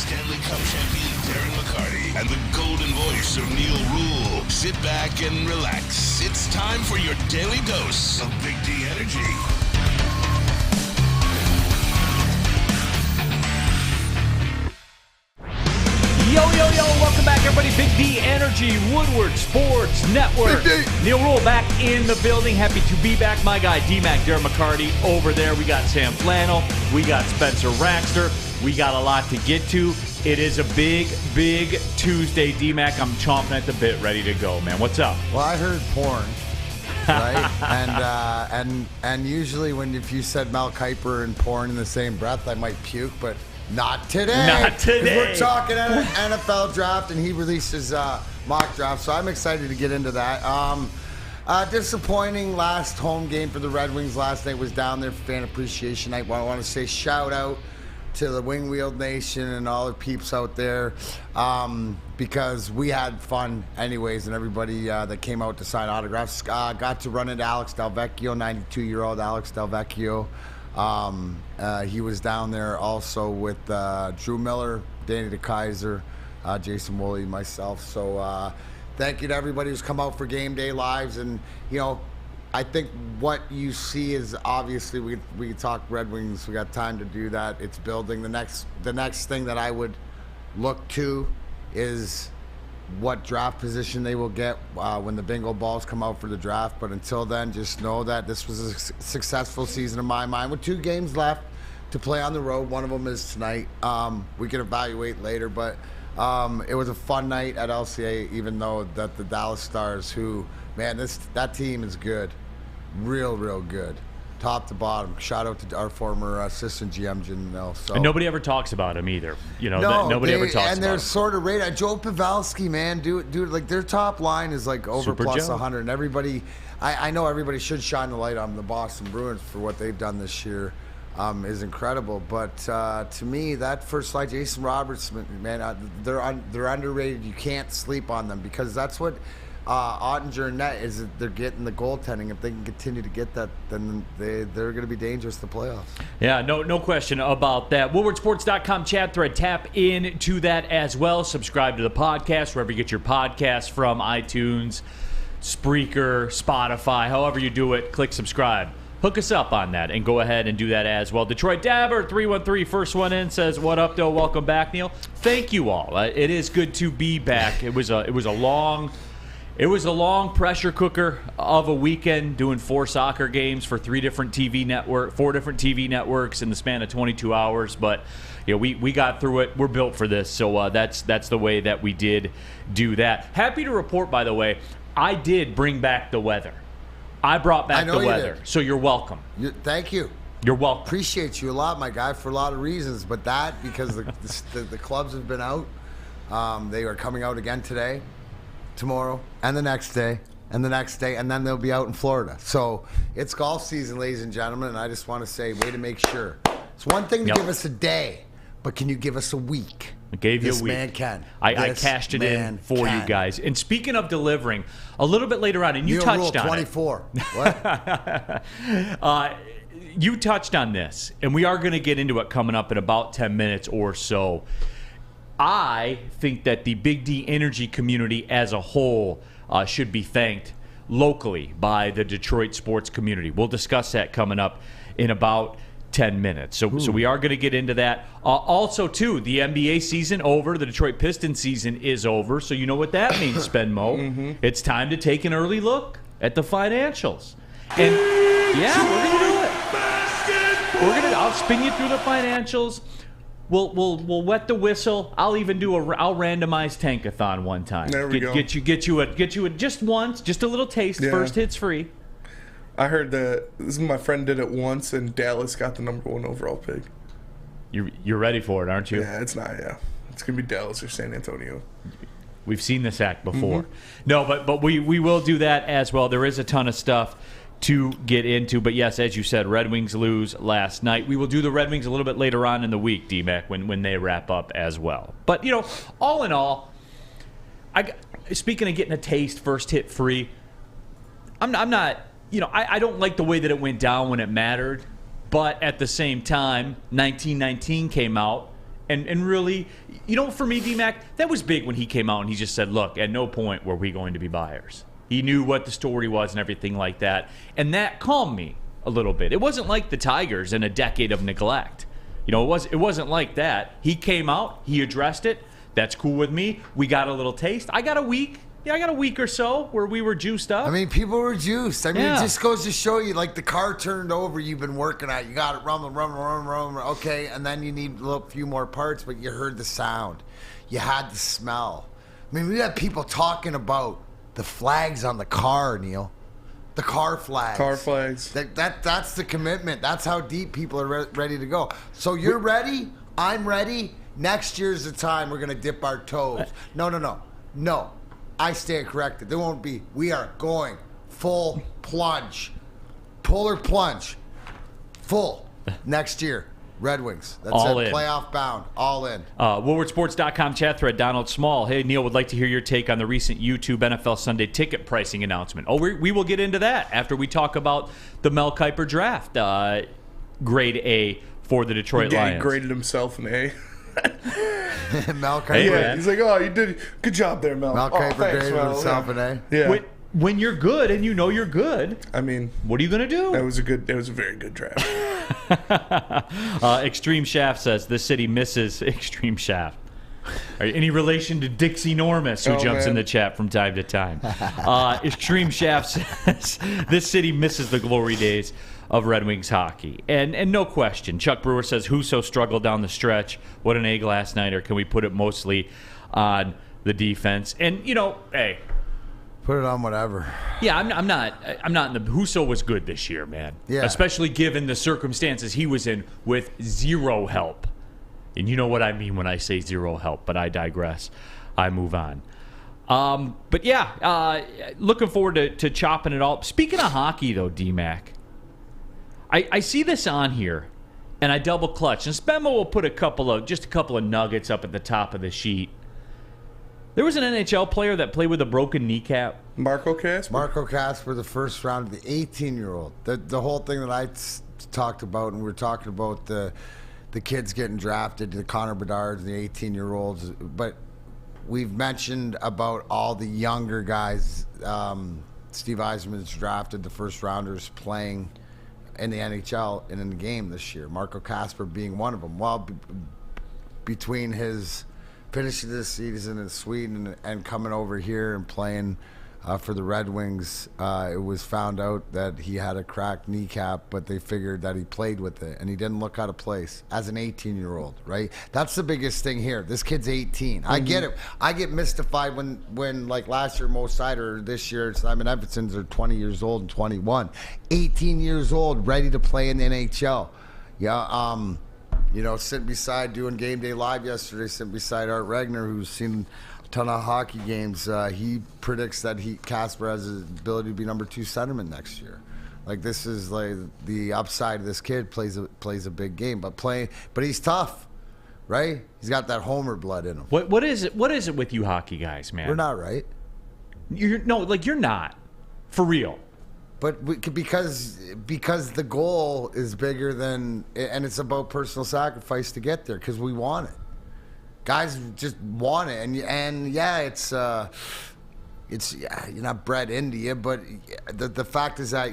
Stanley Cup champion Darren McCarty and the golden voice of Neal Ruhl. Sit back and relax. It's time for your daily dose of Big D energy. Yo, welcome back, everybody. Big D Energy, Woodward Sports Network. Neal Ruhl back in the building. Happy to be back. My guy, D-Mac, Darren McCarty, over there. We got Sam Flannel. We got Spencer Raxter. We got a lot to get to. It is a big Tuesday, D-Mac. I'm chomping at the bit, ready to go, man. What's up? Well, I heard porn, right? and usually if you said Mel Kiper and porn in the same breath, I might puke, but not today. Not today. We're talking NFL draft, and he releases mock draft, so I'm excited to get into that. Disappointing last home game for the Red Wings last night. Was down there for Fan Appreciation Night. I want to say shout out to the Wing Wheel Nation and all the peeps out there, because we had fun anyways, and everybody that came out to sign autographs. Got to run into Alex Delvecchio, 92-year-old Alex Delvecchio. He was down there also with Drew Miller, Danny DeKaiser, Jason Woolley, myself. So thank you to everybody who's come out for game day lives. And, you know, I think what you see is obviously we can talk Red Wings. We got time to do that. It's building. The next thing that I would look to is what draft position they will get when the bingo balls come out for the draft. But until then, just know that this was a successful season in my mind with 2 games left to play on the road. One of them is tonight. We can evaluate later, but it was a fun night at LCA, even though that the Dallas Stars, who, man, that team is good. Real good. Top to bottom. Shout out to our former assistant GM, Jim Neal. So. And nobody ever talks about him either. You know, nobody ever talks about him. And they're sort of rated. Joe Pavelski, man, dude, like their top line is like over Super plus Joe. 100. And everybody, I know everybody should shine the light on the Boston Bruins for what they've done this year. Is incredible. But to me, that first line, Jason Roberts, man, they're underrated. You can't sleep on them, because that's what Ottinger and net is, that they're getting the goaltending. If they can continue to get that, then they're going to be dangerous to playoffs. Yeah, no question about that. WoodwardSports.com chat thread. Tap into that as well. Subscribe to the podcast wherever you get your podcasts from, iTunes, Spreaker, Spotify, however you do it. Click subscribe. Hook us up on that and go ahead and do that as well. Detroit Dabber 313, first one in, says, "What up, though? Welcome back, Neal." Thank you all. It is good to be back. It was a long pressure cooker of a weekend, doing 4 soccer games for 4 different TV networks in the span of 22 hours. But you know, we got through it. We're built for this, so that's the way that we did do that. Happy to report, by the way, I did bring back the weather. I brought back the weather, so you're welcome. Thank you. You're welcome. Appreciate you a lot, my guy, for a lot of reasons. But that, because the clubs have been out. They are coming out again today, tomorrow, and the next day, and the next day, and then they'll be out in Florida. So it's golf season, ladies and gentlemen, and I just want to say, way to make sure. It's one thing to give us a day, but can you give us a week? I gave you a week. This man can. I cashed it in for you guys. And speaking of delivering, a little bit later on, and you touched on 24. What? You touched on this, and we are going to get into it coming up in about 10 minutes or so. I think that the Big D Energy community as a whole should be thanked locally by the Detroit sports community. We'll discuss that coming up in about 10 minutes. So we are going to get into that. Also, too, the NBA season over. The Detroit Pistons season is over. So you know what that means, Spenmo. Mm-hmm. It's time to take an early look at the financials. And, yeah, we're going to do it. I'll spin you through the financials. We'll wet the whistle. I'll even I'll randomize Tankathon one time. There we go. Get you a just once, just a little taste. Yeah. First hit's free. I heard that my friend did it once, and Dallas got the #1 overall pick. You're ready for it, aren't you? Yeah, it's gonna be Dallas or San Antonio. We've seen this act before. Mm-hmm. No, but we will do that as well. There is a ton of stuff to get into, but yes, as you said, Red Wings lose last night. We will do the Red Wings a little bit later on in the week, D-Mac, when they wrap up as well. But you know, all in all, speaking of getting a taste, first hit free, I'm not. You know, I don't like the way that it went down when it mattered, but at the same time, 1919 came out, And really, for me, D-Mac, that was big when he came out and he just said, look, at no point were we going to be buyers. He knew what the story was and everything like that. And that calmed me a little bit. It wasn't like the Tigers in a decade of neglect. It wasn't like that. He came out, he addressed it. That's cool with me. We got a little taste. I got a week or so where we were juiced up. I mean, people were juiced. It just goes to show you, like, the car turned over, you've been working at. You got it rumbling. Okay, and then you need a few more parts, but you heard the sound. You had the smell. I mean, we had people talking about the flags on the car, Neal. The car flags. Car flags. That's the commitment. That's how deep people are ready to go. So you're ready. I'm ready. Next year's the time we're going to dip our toes. No. I stand corrected. There won't be. We are going full plunge. Polar plunge. Full. Next year. Red Wings. That's all it. In. Playoff bound. All in. WoodwardSports.com chat thread, Donald Small. Hey, Neal, would like to hear your take on the recent YouTube NFL Sunday ticket pricing announcement. We will get into that after we talk about the Mel Kiper draft. Grade A for the Detroit Lions. He graded himself an A. Mel Kiper. Hey, he's like, oh, you did good job there, Mel. Mel Kiper graded himself an A. Yeah. When you're good and you know you're good, I mean, what are you gonna do? That was a very good draft. Extreme Shaft says this city misses Extreme Shaft. Any relation to Dixie Normus, who jumps in the chat from time to time? Extreme Shaft says this city misses the glory days of Red Wings hockey. And no question. Chuck Brewer says Husso struggled down the stretch. What an egg last night, or can we put it mostly on the defense? And, hey. Put it on whatever. Yeah, I'm not in the. Husso was good this year, man. Yeah. Especially given the circumstances he was in with zero help. And you know what I mean when I say zero help, but I digress. I move on. But yeah, looking forward to chopping it all. Speaking of hockey, though, D-Mac, I see this on here, and I double clutch. And Spemo will put a couple of nuggets up at the top of the sheet. There was an NHL player that played with a broken kneecap. Marco Casper, the first round, the 18-year-old. The whole thing that I talked about, and we were talking about the kids getting drafted, the Connor Bedards, the 18-year-olds. But we've mentioned about all the younger guys. Steve Yzerman's drafted, the first rounders playing in the NHL and in the game this year. Marco Casper being one of them. Well, between his finishing this season in Sweden and coming over here and playing for the Red Wings, it was found out that he had a cracked kneecap, but they figured that he played with it, and he didn't look out of place as an 18-year-old, right? That's the biggest thing here. This kid's 18. I get it. I get mystified when like last year, Mo Sider, or this year, Simon Edvinson's are 20 years old and 21. 18 years old, ready to play in the NHL. Yeah, sitting beside, doing Game Day Live yesterday, sitting beside Art Regner, who's seen a ton of hockey games. He predicts that Casper has the ability to be number 2 centerman next year. Like, this is like the upside of this kid. Plays a big game, but he's tough, right? He's got that homer blood in him. What is it with you hockey guys, man? We're not right. You're not for real. But because the goal is bigger than, and it's about personal sacrifice to get there, because we want it. Guys just want it, and you're not bred into you, but the fact is that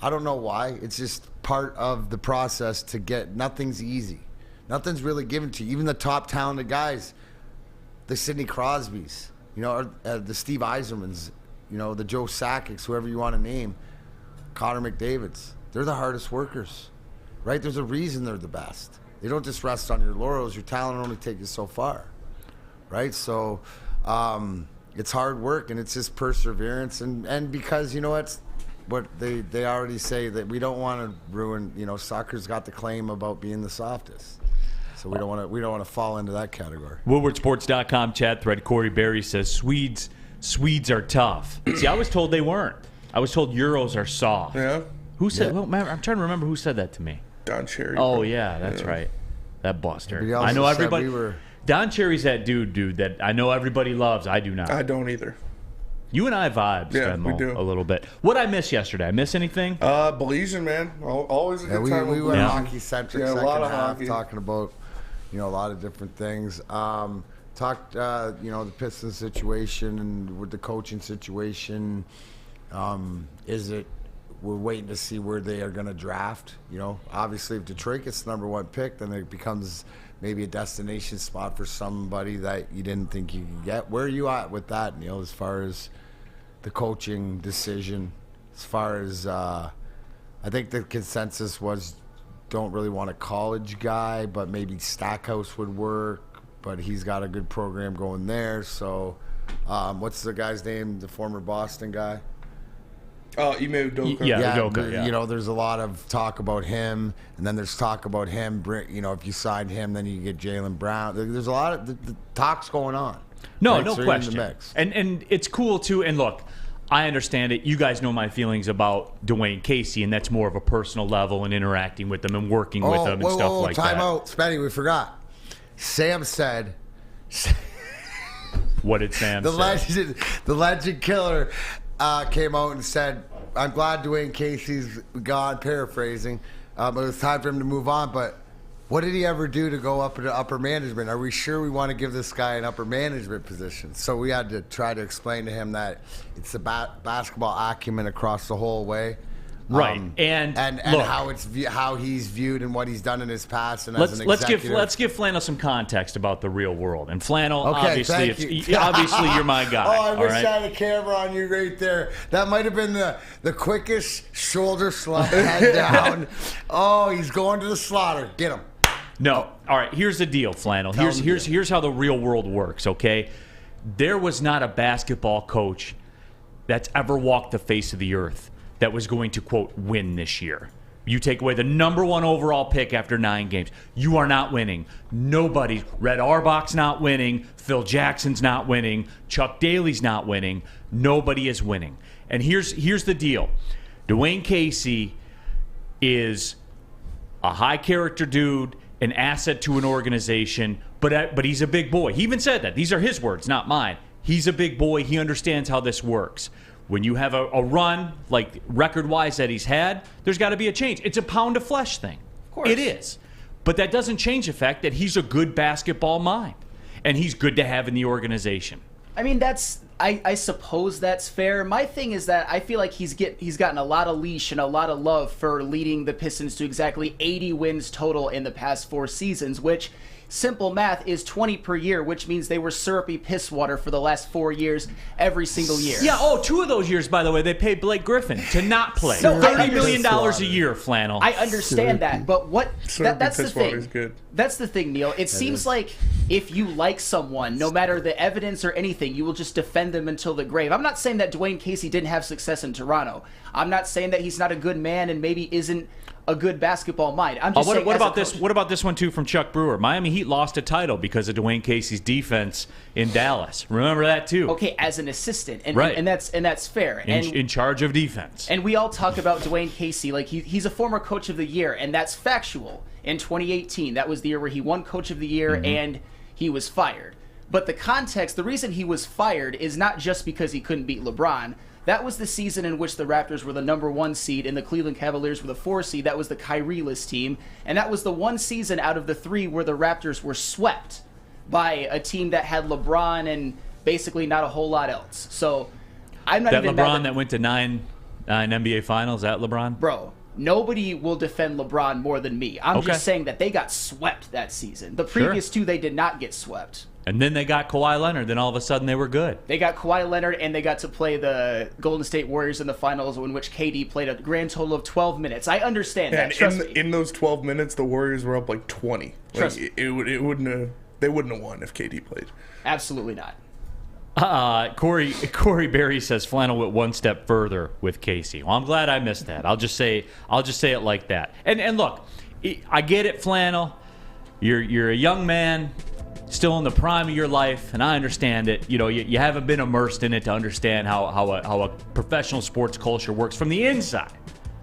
I don't know why. It's just part of the process to get. Nothing's easy. Nothing's really given to you. Even the top talented guys, the Sidney Crosbys, the Steve Yzermans, the Joe Sakic's, whoever you want to name. Connor McDavid's, they're the hardest workers, right? There's a reason they're the best. They don't just rest on your laurels. Your talent only takes you so far, right? So it's hard work, and it's just perseverance, and because what they already say, that we don't want to ruin. Soccer's got the claim about being the softest, so we don't want to fall into that category. WoodwardSports.com chat thread. Corey Berry says Swedes are tough. See, I was told they weren't. I was told Euros are soft. Yeah. Who said? Yeah. Well, man, I'm trying to remember who said that to me. Don Cherry. Oh yeah, that's right. That buster. I know everybody. Don Cherry's that dude that I know everybody loves. I do not. I don't either. You and I vibes, yeah, Venmo, we do. a little bit. What I miss yesterday? I miss anything? Belizean, man. Always a good time. We were hockey centric. Yeah, a lot of half, hockey. talking about a lot of different things. Talked, the Pistons situation and with the coaching situation. We're waiting to see where they are going to draft. Obviously, if Detroit gets the number 1 pick, then it becomes maybe a destination spot for somebody that you didn't think you could get. Where are you at with that, Neal, as far as the coaching decision? As far as, I think the consensus was don't really want a college guy, but maybe Stackhouse would work, but he's got a good program going there. So what's the guy's name, the former Boston guy? Ime Udoka. Yeah, Udoka, yeah. There's a lot of talk about him, and then there's talk about him. If you sign him, then you get Jaylen Brown. There's a lot of the talks going on. No, right? no So question. you're in the mix. And it's cool too. And look, I understand it. You guys know my feelings about Dwayne Casey, and that's more of a personal level and interacting with them and working with them and stuff like time that. out, Spenny. We forgot. Sam said. What did Sam say? The legend killer came out and said, "I'm glad Dwayne Casey's gone." Paraphrasing, but it was time for him to move on. But what did he ever do to go up into upper management? Are we sure we want to give this guy an upper management position? So we had to try to explain to him that it's the basketball acumen across the whole way. Right, and look, how he's viewed and what he's done in his past, and as an executive. let's give Flannel some context about the real world. And Flannel, Okay, obviously you're my guy. Oh, I wish all right? I had a camera on you right there. That might have been the quickest shoulder slide head down. Oh, he's going to the slaughter. Get him. No, all right. Here's the deal, Flannel. Here's how the real world works. Okay, there was not a basketball coach that's ever walked the face of the earth that was going to, quote, win this year. You take away the number 1 overall pick after 9 games. You are not winning. Nobody. Red Auerbach's not winning. Phil Jackson's not winning. Chuck Daly's not winning. Nobody is winning. And here's the deal. Dwayne Casey is a high-character dude, an asset to an organization, but he's a big boy. He even said that. These are his words, not mine. He's a big boy. He understands how this works. When you have a run, like record-wise that he's had, there's got to be a change. It's a pound of flesh thing. Of course. It is. But that doesn't change the fact that he's a good basketball mind, and he's good to have in the organization. I mean, I suppose that's fair. My thing is that I feel like he's gotten a lot of leash and a lot of love for leading the Pistons to exactly 80 wins total in the past 4 seasons, which, simple math, is 20 per year, which means they were syrupy piss water for the last 4 years every single year. Yeah, 2 of those years, by the way, they paid Blake Griffin to not play. No, $30 million a year, Flannel. I understand that, but that's the thing. Good. That's the thing, Neal. It seems like if you like someone, no matter the evidence or anything, you will just defend them until the grave. I'm not saying that Dwayne Casey didn't have success in Toronto. I'm not saying that he's not a good man and maybe isn't a good basketball mind. I'm just saying, what about this? What about this one too from Chuck Brewer? Miami Heat lost a title because of Dwayne Casey's defense in Dallas. Remember that too. Okay, as an assistant, and right, and that's fair. In charge of defense. And we all talk about Dwayne Casey like he's a former Coach of the Year, and that's factual. In 2018, that was the year where he won Coach of the Year and he was fired. But the context, the reason he was fired is not just because he couldn't beat LeBron. That was the season in which the Raptors were the number 1 seed and the Cleveland Cavaliers were the 4 seed. That was the Kyrie-less team. And that was the one season out of the 3 where the Raptors were swept by a team that had LeBron and basically not a whole lot else. So I'm not that even LeBron that went to 9 NBA Finals, that LeBron? Bro, nobody will defend LeBron more than me. I'm just saying that they got swept that season. The previous 2, they did not get swept. And then they got Kawhi Leonard. Then all of a sudden they were good. They got Kawhi Leonard, and they got to play the Golden State Warriors in the finals, in which KD played a grand total of 12 minutes. I understand that. Trust me. In those 12 minutes, the Warriors were up like 20. Trust me. They wouldn't have won if KD played. Absolutely not. Corey Berry says Flannel went one step further with Casey. Well, I'm glad I missed that. I'll just say it like that. And look, I get it, Flannel. You're a young man, still in the prime of your life, and I understand it. You haven't been immersed in it to understand how a professional sports culture works from the inside.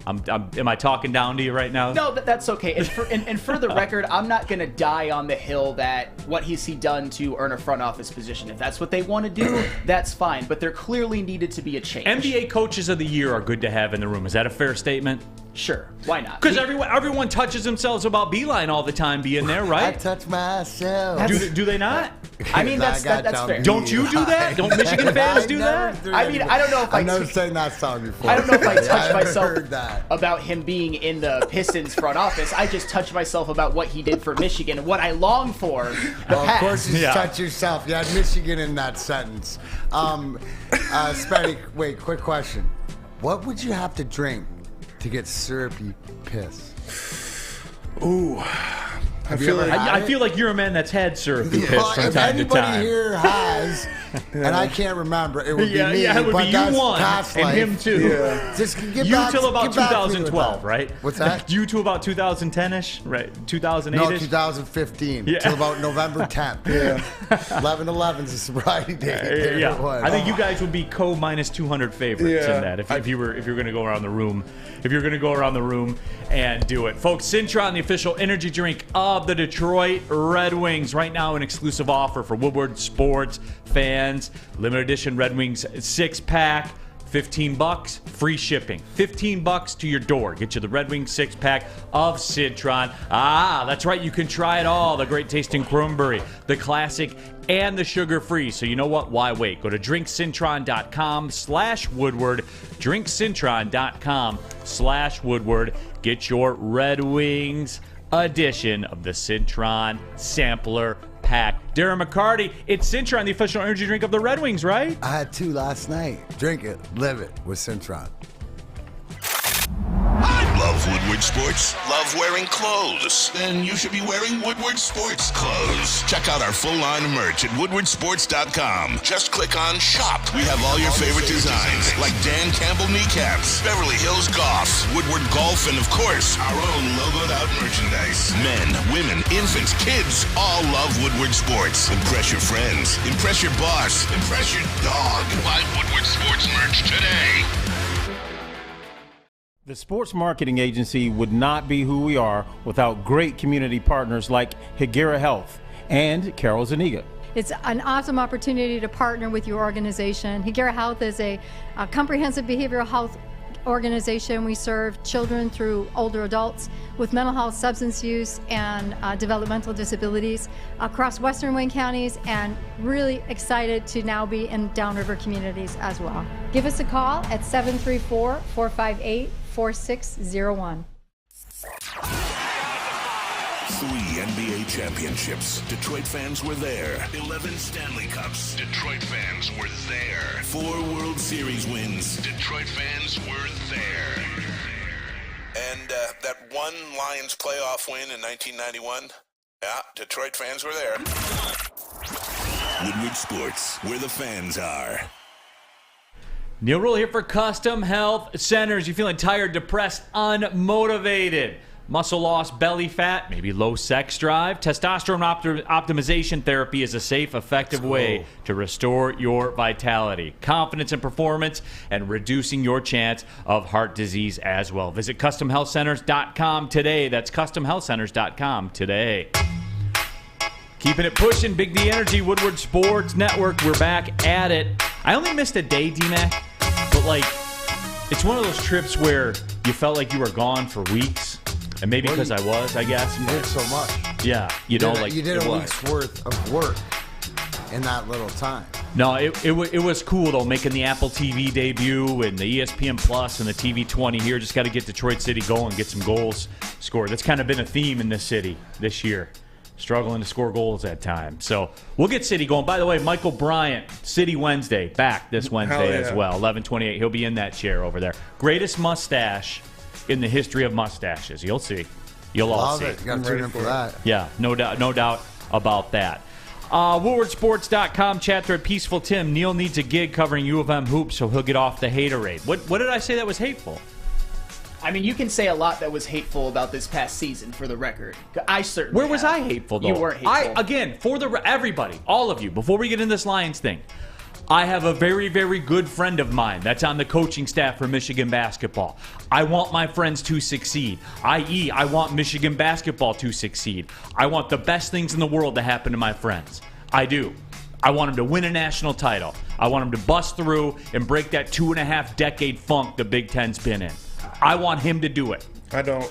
Am I talking down to you right now? No, that's okay. And for the record, I'm not going to die on the hill that what has he done to earn a front office position. If that's what they want to do, that's fine. But there clearly needed to be a change. NBA coaches of the year are good to have in the room. Is that a fair statement? Sure, why not? Because everyone touches themselves about Beeline all the time being there, I right? touch myself. Do they not? I mean, that's fair. Don't you do that? Don't Michigan fans do that? I mean, I don't know if I've never sang that song before. I don't know if I touched myself heard that. about him being in the Pistons front office. I just touched myself about what he did for Michigan and what I long for. Well, of course you touch yourself. You had Michigan in that sentence. Spetty, wait, quick question. What would you have to drink to get syrupy piss? Ooh. I feel like you're a man that's had syrupy piss from if time to anybody time. here has, and I can't remember, it would be me. Yeah, it would but be that's you one past and life. him too. Yeah. Just get You back, till about get back to me with 2012, that. right? What's that? You to about 2010ish, right? 2008ish? No, 2015 till about November 10th. Yeah. 11/11 is a sobriety day. There Yeah, it was. I think you guys would be minus 200 favorites in that if you're going to go around the room. If you're going to go around the room and do it, folks. Cintron, the official energy drink of the Detroit Red Wings, right now an exclusive offer for Woodward sports fans. Limited edition Red Wings 6-pack. $15, free shipping. $15 to your door. Get you the Red Wings 6-pack of Cintron. Ah, that's right. You can try it all. The great tasting cranberry, the classic, and the sugar-free. So you know what? Why wait? Go to drinkcintron.com/Woodward. drinkcintron.com/Woodward. Get your Red Wings edition of the Cintron Sampler Pack. Darren McCarty, it's Cintron, the official energy drink of the Red Wings, right? I had 2 last night. Drink it, live it with Cintron. Love Woodward Sports? Love wearing clothes? Then you should be wearing Woodward Sports clothes. Check out our full line of merch at woodwardsports.com. Just click on Shop. We have all your favorite designs, like Dan Campbell kneecaps, Beverly Hills Goffs, Woodward Golf, and of course, our own logoed out merchandise. Men, women, infants, kids all love Woodward Sports. Impress your friends. Impress your boss. Impress your dog. Buy Woodward Sports merch today. The sports marketing agency would not be who we are without great community partners like Higuera Health and Carol Zuniga. It's an awesome opportunity to partner with your organization. Higuera Health is a comprehensive behavioral health organization. We serve children through older adults with mental health, substance use, and developmental disabilities across Western Wayne counties, and really excited to now be in Downriver communities as well. Give us a call at 734-458-4601. 3 NBA championships. Detroit fans were there. 11 Stanley Cups. Detroit fans were there. 4 World Series wins. Detroit fans were there. And that one Lions playoff win in 1991? Yeah, Detroit fans were there. Woodward Sports, where the fans are. Neal Ruhl here for Custom Health Centers. You feeling tired, depressed, unmotivated? Muscle loss, belly fat, maybe low sex drive? Testosterone optimization therapy is a safe, effective way to restore your vitality, confidence, and performance, and reducing your chance of heart disease as well. Visit CustomHealthCenters.com today. That's CustomHealthCenters.com today. Keeping it pushing, Big D Energy, Woodward Sports Network. We're back at it. I only missed a day, D-Mac, but it's one of those trips where you felt like you were gone for weeks. And maybe because I was, I guess. You did so much. Yeah, you did a week's worth of work in that little time. No, it was cool, though, making the Apple TV debut and the ESPN Plus and the TV 20 here. Just got to get Detroit City going, get some goals scored. That's kind of been a theme in this city this year, struggling to score goals at times. So we'll get City going. By the way, Michael Bryant, City Wednesday, back this Wednesday as well, 11:28. He'll be in that chair over there. Greatest mustache in the history of mustaches. You'll see. You'll all see. Love it. You got to tune in for that. Yeah, no doubt about that. WoodwardSports.com, chat thread, Peaceful Tim. Neal needs a gig covering U of M hoops, so he'll get off the haterade. What did I say that was hateful? I mean, you can say a lot that was hateful about this past season, for the record. I certainly Where was I hateful, though? You weren't hateful. Again, for everybody, all of you, before we get into this Lions thing, I have a very, very good friend of mine that's on the coaching staff for Michigan basketball. I want my friends to succeed, i.e., I want Michigan basketball to succeed. I want the best things in the world to happen to my friends. I do. I want them to win a national title. I want them to bust through and break that 2.5-decade funk the Big Ten's been in. I want him to do it. I don't.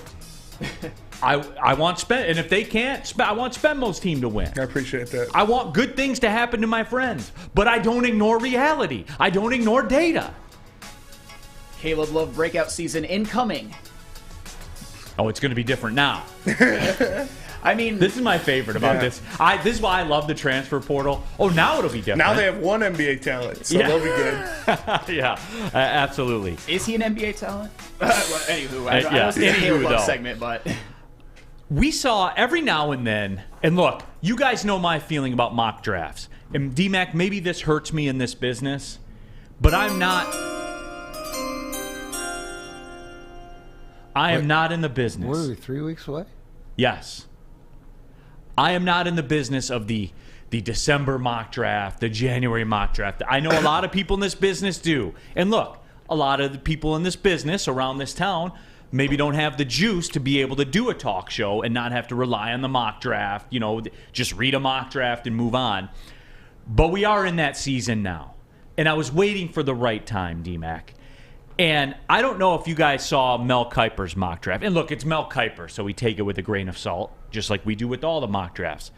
I want and if they can't, I want Spenmo's team to win. I appreciate that. I want good things to happen to my friends, but I don't ignore reality. I don't ignore data. Caleb Love breakout season incoming. Oh, it's going to be different now. I mean, This is my favorite about this. This is why I love the transfer portal. Oh, now it'll be different. Now they have one NBA talent, so they'll be good. Yeah, absolutely. is he an NBA talent? Well, anywho, I yeah. know it's a Caleb Love though. segment, but We saw every now and then, and look, you guys know my feeling about mock drafts. And D-Mac, maybe this hurts me in this business, but I'm not. I am not in the business. What are we, 3 weeks away? Yes. I am not in the business of the December mock draft, the January mock draft. I know a lot of people in this business do. And look, a lot of the people in this business around this town maybe don't have the juice to be able to do a talk show and not have to rely on the mock draft, just read a mock draft and move on. But we are in that season now. And I was waiting for the right time, D-Mac. And I don't know if you guys saw Mel Kiper's mock draft. And look, it's Mel Kiper, so we take it with a grain of salt, just like we do with all the mock drafts.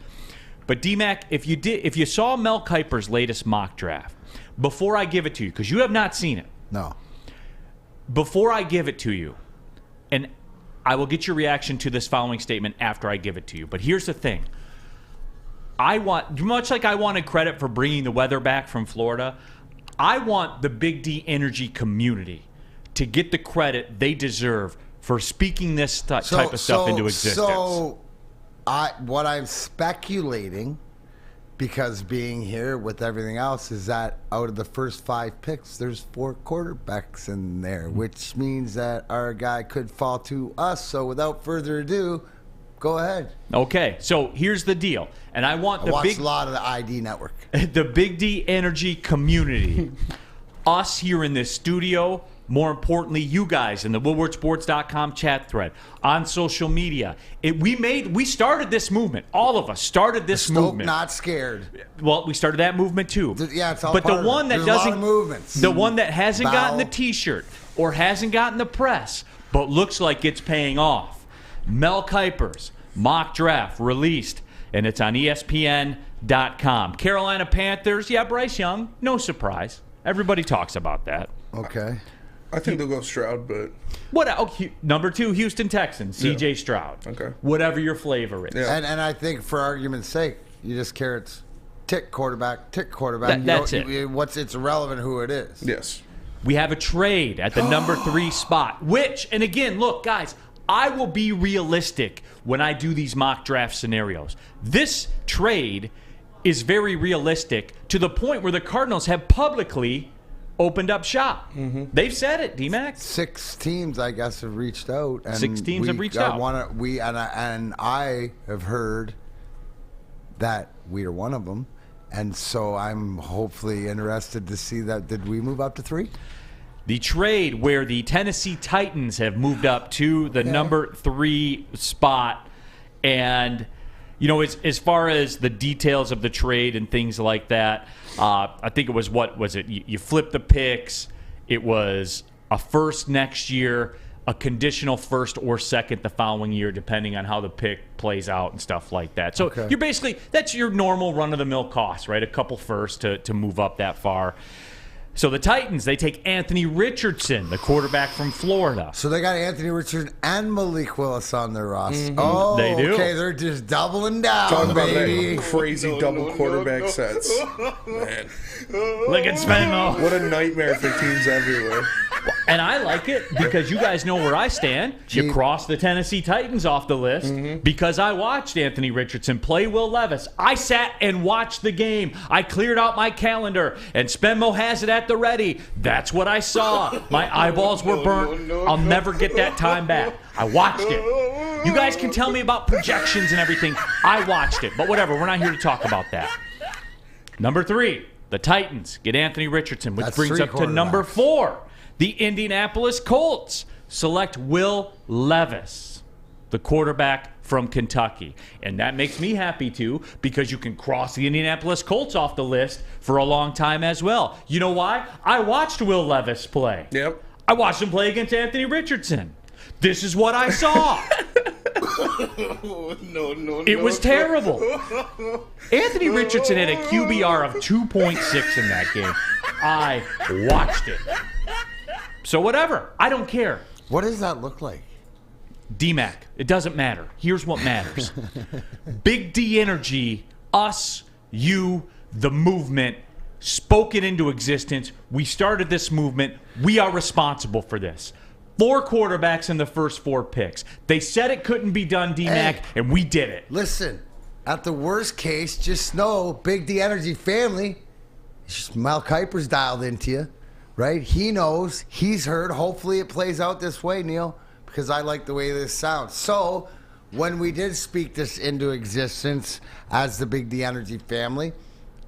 But D-Mac, if you saw Mel Kiper's latest mock draft, before I give it to you, because you have not seen it. No. Before I give it to you, and I will get your reaction to this following statement after I give it to you. But here's the thing. Much like I wanted credit for bringing the weather back from Florida, I want the Big D Energy community to get the credit they deserve for speaking this type of stuff into existence. So, what I'm speculating, because being here with everything else, is that out of the first 5 picks, there's 4 quarterbacks in there, which means that our guy could fall to us. So, without further ado, go ahead. Okay, so here's the deal, and I want I watched a lot of the ID Network. The Big D Energy community, us here in this studio, more importantly, you guys in the WoodwardSports.com chat thread, on social media. We started this movement. All of us started this movement. Not scared. Well, we started that movement too. Yeah, it's all but part the of one it. that There's doesn't, a lot of movements. the one that hasn't gotten the Bow. T-shirt or hasn't gotten the press, but looks like it's paying off. Mel Kiper's mock draft released, and it's on ESPN.com. Carolina Panthers, Bryce Young, no surprise. Everybody talks about that. Okay. I think they'll go Stroud, but Number 2, Houston Texans, C.J. Stroud. Okay. Whatever your flavor is. Yeah. And I think for argument's sake, you just carrots tick quarterback. That's it. It's irrelevant who it is. yes. We have a trade at the number 3 spot, which, and again, look, guys, I will be realistic when I do these mock draft scenarios. This trade is very realistic to the point where the Cardinals have publicly opened up shop. Mm-hmm. They've said it, D-Mac. 6 teams, I guess, have reached out. And 6 teams have reached out. I have heard that we are one of them. And so I'm hopefully interested to see that. Did we move up to 3? The trade where the Tennessee Titans have moved up to the number 3 spot. And, as far as the details of the trade and things like that, I think it was, you flip the picks. It was a first next year, a conditional first or second the following year, depending on how the pick plays out and stuff like that. So you're basically, that's your normal run-of-the-mill cost, right? A couple firsts to move up that far. So the Titans, they take Anthony Richardson, the quarterback from Florida. So they got Anthony Richardson and Malik Willis on their roster. Mm-hmm. Oh, They do. Okay, they're just doubling down, Talking about baby. that crazy double quarterback sets. Man, Look at Spenmo. what a nightmare for teams everywhere. And I like it because you guys know where I stand. You cross the Tennessee Titans off the list because I watched Anthony Richardson play Will Levis. I sat and watched the game. I cleared out my calendar, and Spenmo has it at the ready. That's what I saw. My eyeballs were burnt. I'll never get that time back. I watched it. You guys can tell me about projections and everything. I watched it. But whatever, we're not here to talk about that. Number 3, the Titans get Anthony Richardson, which That's brings 3 up to number 4. The Indianapolis Colts select Will Levis, the quarterback from Kentucky. And that makes me happy, too, because you can cross the Indianapolis Colts off the list for a long time as well. You know why? I watched Will Levis play. Yep. I watched him play against Anthony Richardson. This is what I saw. No. It was terrible. Anthony Richardson had a QBR of 2.6 in that game. I watched it. So whatever. I don't care. What does that look like? D-Mac. It doesn't matter. Here's what matters. Big D energy, us, you, the movement, spoke it into existence. We started this movement. We are responsible for this. 4 quarterbacks in the first 4 picks. They said it couldn't be done, D-Mac, and we did it. Listen, at the worst case, just know Big D Energy family, it's just Mel Kiper's dialed into you, right? He knows. He's heard. Hopefully it plays out this way, Neal, because I like the way this sounds. So when we did speak this into existence as the Big D Energy family,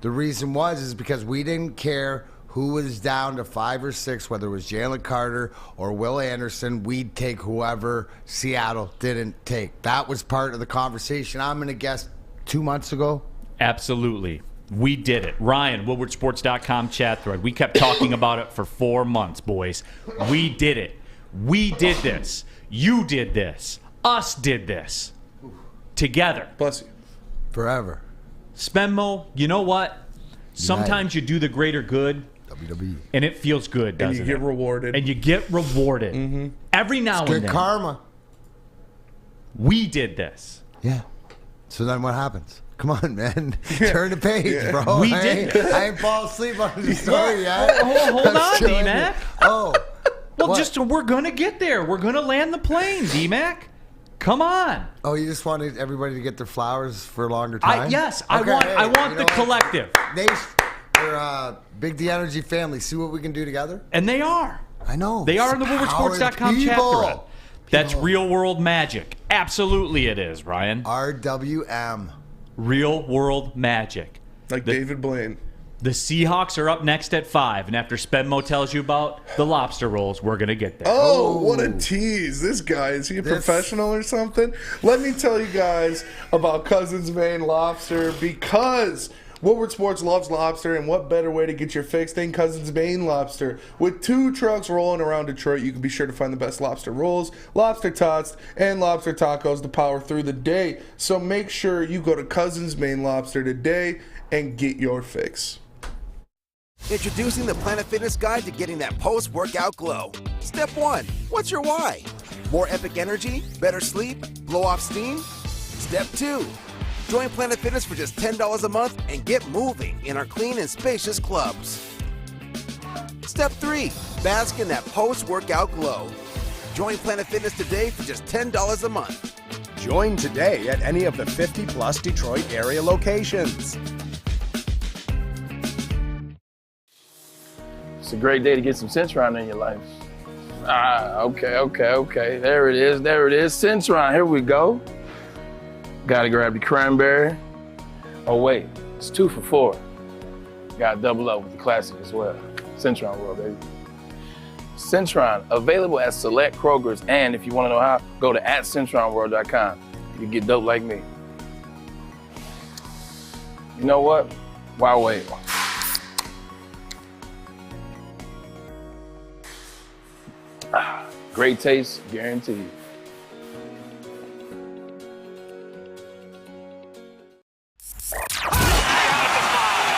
the reason is because we didn't care who was down to 5 or 6, whether it was Jalen Carter or Will Anderson. We'd take whoever Seattle didn't take. That was part of the conversation. I'm going to guess 2 months ago. Absolutely. We did it. Ryan, WoodwardSports.com chat thread. We kept talking about it for 4 months, boys. We did it. We did this. You did this. Us did this. Together. Bless you. Forever. Spenmo, you know what? Sometimes you do the greater good. WWE. And it feels good, doesn't it? And you get rewarded. And you get rewarded. Mm-hmm. Every now and Good then. karma. We did this. Yeah. So then what happens? Come on, man. Turn the page, bro. We did. I ain't fall asleep on the story yet. Hold on, Chilling. D-Mac. Oh. Well, What? we're going to get there. We're going to land the plane, D-Mac. Come on. Oh, you just wanted everybody to get their flowers for a longer time? I want you the know what? collective. We're Big D Energy family. See what we can do together? And they are. I know. They are in the Empowered WoodwardSports.com chat people. thread. That's real world magic. Absolutely it is, Ryan. RWM. Real world magic. Like David Blaine. The Seahawks are up next at 5, and after Spenmo tells you about the lobster rolls, we're going to get there. Oh, what a tease. This guy, is he a professional or something? Let me tell you guys about Cousins Maine Lobster, because Woodward Sports loves lobster, and what better way to get your fix than Cousins Maine Lobster? With 2 trucks rolling around Detroit, you can be sure to find the best lobster rolls, lobster tots, and lobster tacos to power through the day. So make sure you go to Cousins Maine Lobster today and get your fix. Introducing the Planet Fitness Guide to getting that post-workout glow. Step 1, what's your why? More epic energy? Better sleep? Blow off steam? Step 2, join Planet Fitness for just $10 a month and get moving in our clean and spacious clubs. Step 3, bask in that post-workout glow. Join Planet Fitness today for just $10 a month. Join today at any of the 50-plus Detroit area locations. It's a great day to get some Centron in your life. Okay. There it is. Centron, here we go. Gotta grab the cranberry. Oh wait, it's 2 for $4. Gotta double up with the classic as well. Centron World, baby. Centron, available at select Krogers, and if you wanna know how, go to @CentronWorld.com. You get dope like me. You know what? Why wait? Great taste, guaranteed.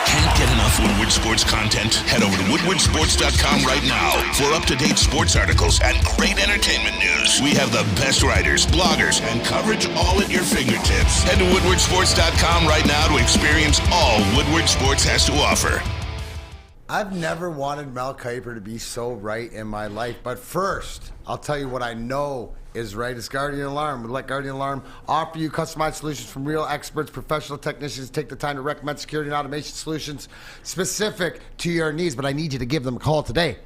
Can't get enough Woodward Sports content? Head over to WoodwardSports.com right now for up-to-date sports articles and great entertainment news. We have the best writers, bloggers, and coverage all at your fingertips. Head to WoodwardSports.com right now to experience all Woodward Sports has to offer. I've never wanted Mel Kiper to be so right in my life. But first, I'll tell you what I know is right. It's Guardian Alarm. We let Guardian Alarm offer you customized solutions from real experts, professional technicians. Take the time to recommend security and automation solutions specific to your needs. But I need you to give them a call today.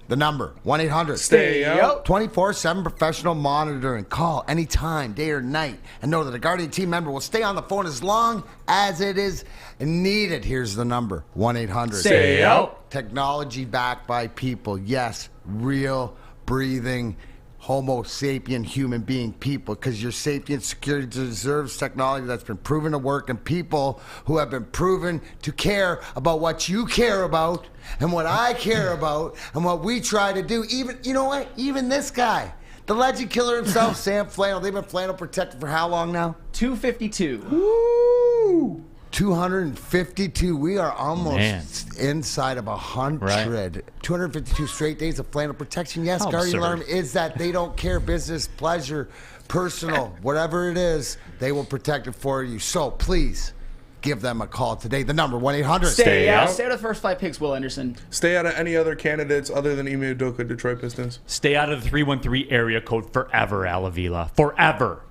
The number, 1-800. Stay out. 24/7 professional monitoring. Call anytime, day or night, and know that a Guardian team member will stay on the phone as long as it is needed. Here's the number, 1-800. Stay out. Technology backed by people. Yes, real, breathing, Homo sapien human being people, because your sapient security deserves technology that's been proven to work, and people who have been proven to care about what you care about and what I care about and what we try to do. Even, you know what? Even this guy, the legend killer himself, Sam Flannel. They've been flannel protected for how long now? 252. Woo! 252. We are almost inside of 100. Right. 252 straight days of flannel protection. Yes, How Guardian absurd. Alarm is that they don't care. Business, pleasure, personal, whatever it is, they will protect it for you. So please give them a call today. The number 1-800. Stay out. Stay out of the first 5 picks, Will Anderson. Stay out of any other candidates other than Ime Udoka, Detroit Pistons. Stay out of the 313 area code forever, Alavila. Forever.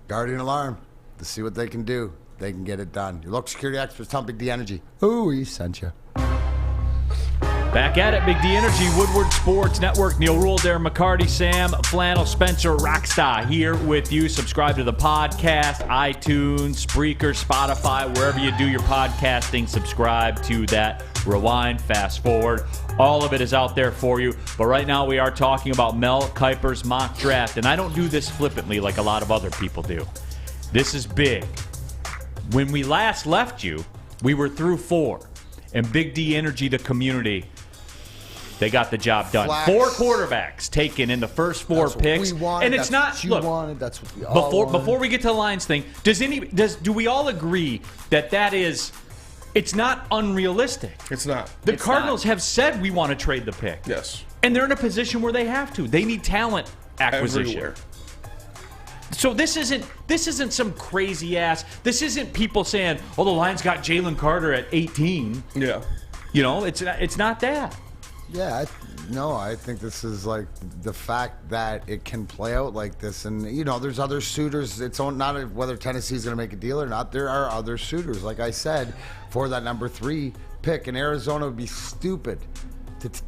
Guardian Alarm. To see what they can do. They can get it done. Your local security experts tell Big D Energy. Ooh, he sent you. Back at it, Big D Energy, Woodward Sports Network. Neal, Ruhl, Darren, McCarty, Sam, Flannel, Spencer, Rockstar here with you. Subscribe to the podcast, iTunes, Spreaker, Spotify, wherever you do your podcasting. Subscribe to that. Rewind, fast forward. All of it is out there for you. But right now we are talking about Mel Kiper's mock draft. And I don't do this flippantly like a lot of other people do. This is big. When we last left you, we were through 4. And Big D Energy, the community, they got the job done. Flax. 4 quarterbacks taken in the first 4 That's what picks. we wanted, And it's that's not, what you look, wanted, that's what we all wanted. before we get to the Lions thing, do we all agree that is, it's not unrealistic? It's not. The Cardinals have said we want to trade the pick. Yes. And they're in a position where they have to. They need talent acquisition. Everywhere. So this isn't some crazy ass. This isn't people saying, "Oh, the Lions got Jalen Carter at 18." Yeah. You know, it's not that. Yeah, I think this is like the fact that it can play out like this. And, you know, there's other suitors. It's not whether Tennessee's going to make a deal or not. There are other suitors, like I said, for that number 3 pick. And Arizona would be stupid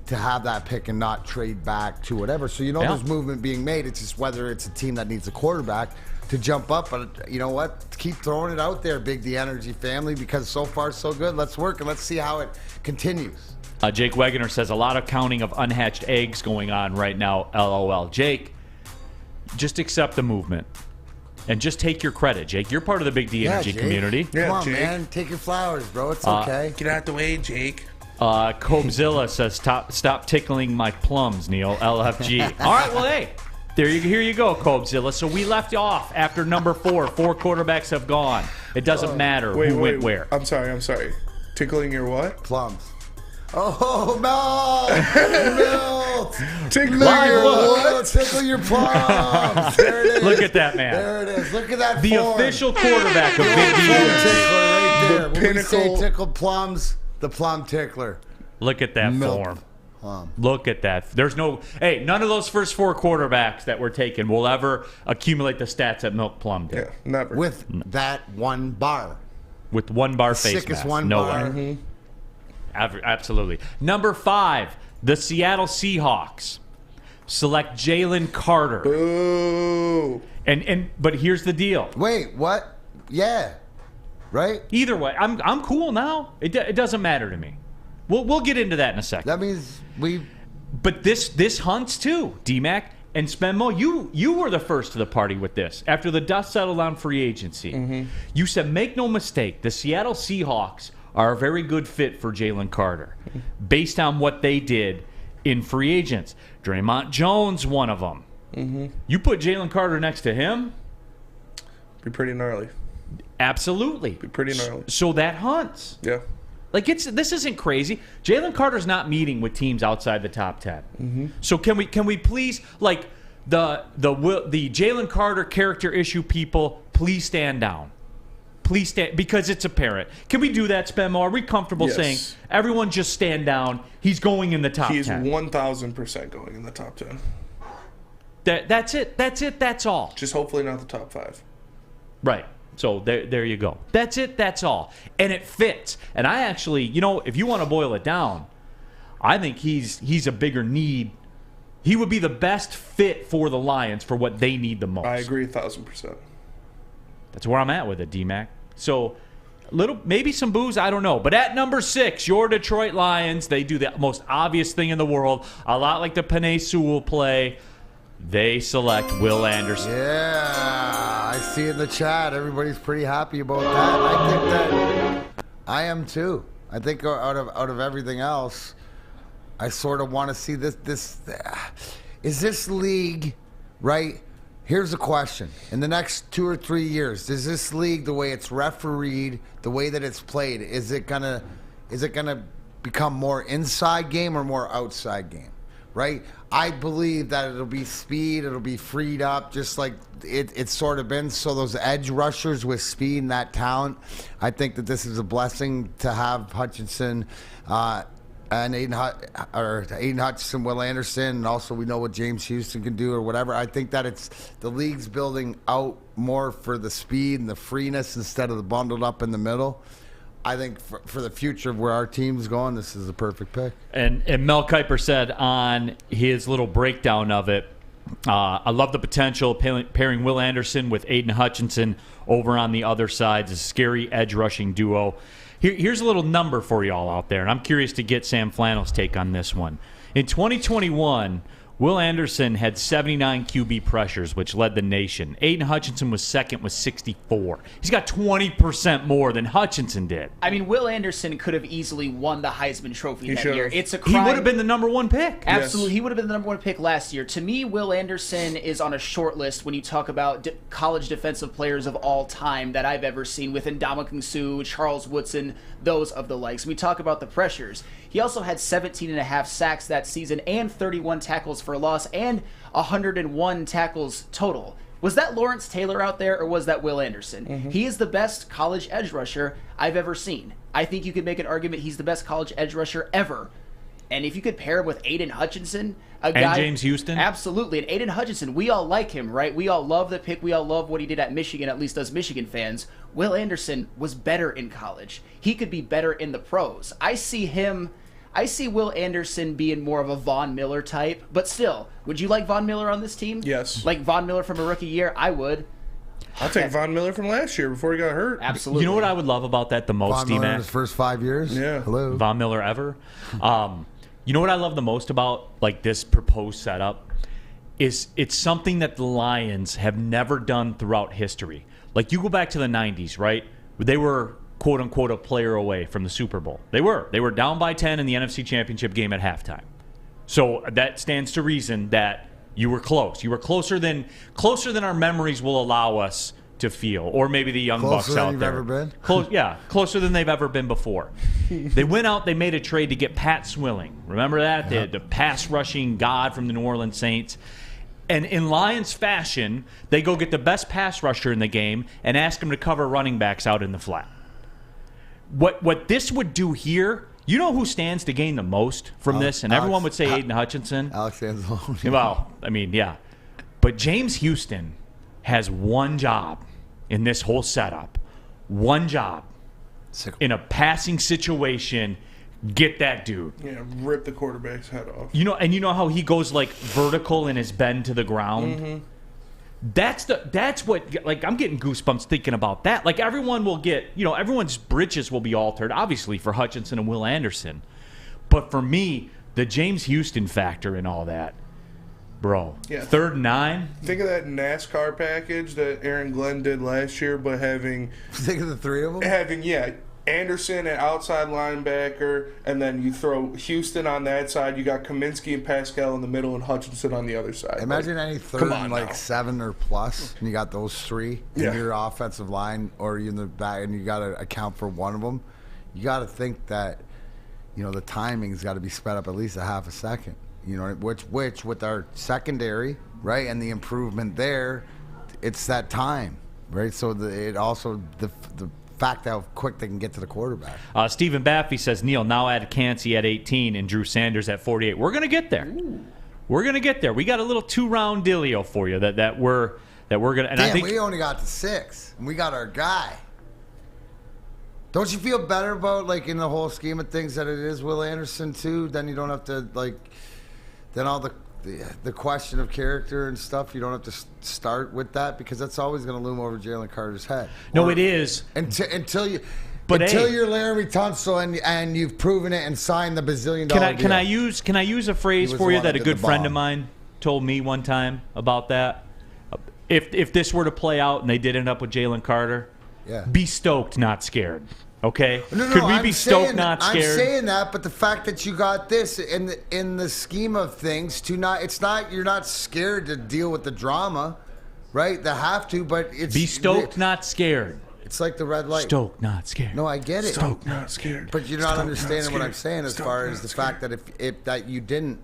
to have that pick and not trade back to whatever. So, you know, there's movement being made. It's just whether it's a team that needs a quarterback to jump up. But you know what? Keep throwing it out there, Big D Energy family, because so far so good. Let's work and let's see how it continues. Jake Wegener says a lot of counting of unhatched eggs going on right now, LOL. Jake, just accept the movement. And just take your credit, Jake. You're part of the Big D Energy Jake. community. Come on, Jake. man. Take your flowers, bro. It's okay. Get out the way, Jake. Cobezilla says, stop tickling my plums, Neal. LFG. All right, well, hey, here you go, Cobezilla. So we left off after number 4. 4 quarterbacks have gone. It doesn't matter who went where. I'm sorry. Tickling your what? Plums. Oh, no! Tickling your what? Tickle your plums. There it is. Look at that, man. There it is. Look at that The form. official quarterback of Big D Plum Energy. tickler right there. The When we say pinnacle. tickled plums, the plum tickler. Look at that Milk form. plum. Look at that. There's none of those first 4 quarterbacks that were taken will ever accumulate the stats that Milk Plum did. Yeah, never. With that one bar. With 1 bar face Sickest mask. one No bar. way. Absolutely. Number 5, the Seattle Seahawks select Jalen Carter. Boo. But here's the deal. Wait, what? Yeah. Right? Either way, I'm cool now. It doesn't matter to me. We'll get into that in a second. That means we... But this hunts too, D-Mac and Spenmo. You were the first to the party with this. After the dust settled on free agency, you said, make no mistake, the Seattle Seahawks are a very good fit for Jalen Carter based on what they did in free agents. Draymond Jones, one of them. You put Jalen Carter next to him? Be pretty gnarly. Absolutely. Be pretty gnarly. So that hunts. Yeah. Like this isn't crazy. Jalen Carter's not meeting with teams outside the top 10. So can we please, like, the Jalen Carter character issue people, please stand down. Please stand, because it's apparent. Can we do that, Spenmo? Are we comfortable saying everyone just stand down? He's going in the top 10. He's 1,000% going in the top 10. That's it. That's all. Just hopefully not the top 5. Right. So there you go. That's it. That's all. And it fits. And I actually, if you want to boil it down, I think he's a bigger need. He would be the best fit for the Lions for what they need the most. I agree 1,000%. That's where I'm at with it, D-Mac. So maybe some boos, I don't know. But at number 6, your Detroit Lions, they do the most obvious thing in the world. A lot like the Penei Sewell play. they select Will Anderson. Yeah, I see in the chat. Everybody's pretty happy about that. I think that I am too. I think out of everything else, I sort of want to see this. Is this league, right? Here's the question. In the next 2 or 3 years, is this league, the way it's refereed, the way that it's played, is it gonna become more inside game or more outside game? Right? I believe that it'll be speed, it'll be freed up, just like it's sort of been. So those edge rushers with speed and that talent, I think that this is a blessing to have Hutchinson and Aiden Hutchinson, Will Anderson, and also we know what James Houston can do or whatever. I think that it's the league's building out more for the speed and the freeness instead of the bundled up in the middle. I think for the future of where our team's going, this is the perfect pick. And Mel Kiper said on his little breakdown of it, I love the potential pairing Will Anderson with Aiden Hutchinson over on the other side. It's a scary edge rushing duo. Here's a little number for y'all out there, and I'm curious to get Sam Flannel's take on this one. In 2021, Will Anderson had 79 QB pressures, which led the nation. Aiden Hutchinson was second with 64. He's got 20% more than Hutchinson did. I mean, Will Anderson could have easily won the Heisman Trophy that year. It's a crime. He would have been the number one pick. Absolutely. Yes. He would have been the number one pick last year. To me, Will Anderson is on a short list when you talk about college defensive players of all time that I've ever seen, with Ndamukong Suh, Charles Woodson, those of the likes. We talk about the pressures. He also had 17.5 sacks that season and 31 tackles for loss and 101 tackles total. Was that Lawrence Taylor out there, or was that Will Anderson? Mm-hmm. He is the best college edge rusher I've ever seen. I think you could make an argument he's the best college edge rusher ever. And if you could pair him with Aiden Hutchinson, a guy, and James Houston? Absolutely. And Aiden Hutchinson, we all like him, right? We all love the pick. We all love what he did at Michigan, at least us Michigan fans. Will Anderson was better in college. He could be better in the pros. I see Will Anderson being more of a Von Miller type, but still, would you like Von Miller on this team? Yes. Like Von Miller from a rookie year? I would. I'll take Von Miller from last year before he got hurt. Absolutely. You know what I would love about that the most, Von Miller in his first 5 years? Yeah. Hello. Von Miller ever? You know what I love the most about like this proposed setup is it's something that the Lions have never done throughout history. Like you go back to the 90s, right? They were quote unquote a player away from the Super Bowl. They were down by 10 in the NFC Championship game at halftime. So that stands to reason that you were close. You were closer than our memories will allow us to feel, or maybe the young bucks out there. Closer than you've ever been? Closer than they've ever been before. They went out, they made a trade to get Pat Swilling. Remember that? They had the pass rushing god from the New Orleans Saints. And in Lions fashion, they go get the best pass rusher in the game and ask him to cover running backs out in the flat. What this would do here, you know who stands to gain the most from this? And everyone would say Aiden Hutchinson. Alex Anzalone. Well, I mean, yeah. But James Houston has one job in this whole setup. One job. In a passing situation, get that dude. Yeah, rip the quarterback's head off. You know how he goes like vertical in his bend to the ground? Mm-hmm. That's what, like, I'm getting goosebumps thinking about that. Like, everyone will get, everyone's britches will be altered, obviously, for Hutchinson and Will Anderson. But for me, the James Houston factor and all that, bro. Yeah. 3rd and 9. Think of that NASCAR package that Aaron Glenn did last year, but having... Think of the three of them? Anderson at outside linebacker, and then you throw Houston on that side. You got Kaminsky and Pascal in the middle, and Hutchinson on the other side. Imagine any 3rd and 7 or plus, and you got those three in your offensive line, or you in the back, and you got to account for one of them. You got to think that the timing's got to be sped up at least a half a second. Which with our secondary, right, and the improvement there, it's that time, right? So it also the fact how quick they can get to the quarterback. Stephen Baffey says, Neal, now add Cansey at 18 and Drew Sanders at 48. We're going to get there. Ooh. We're going to get there. We got a little 2-round dealio for you that we're going to. Damn, I think we only got to 6, and we got our guy. Don't you feel better about, like, in the whole scheme of things that it is Will Anderson too? Then you don't have to, like, then all the question of character and stuff, you don't have to start with that, because that's always going to loom over Jalen Carter's head. No, it is. Until you're Laramie Tunsil and you've proven it and signed the bazillion-dollar deal. Can I use a phrase for you that a good friend of mine told me one time about that. If this were to play out and they did end up with Jalen Carter, be stoked, not scared. Okay? No, Could we be stoked, not scared? I'm saying that, but the fact that you got this in the scheme of things, you're not scared to deal with the drama, right? They have to, but it's be stoked, not scared. It's like the red light. Stoked, not scared. No, I get it. Stoked, not scared. But you're not understanding what I'm saying as far as the fact that if that you didn't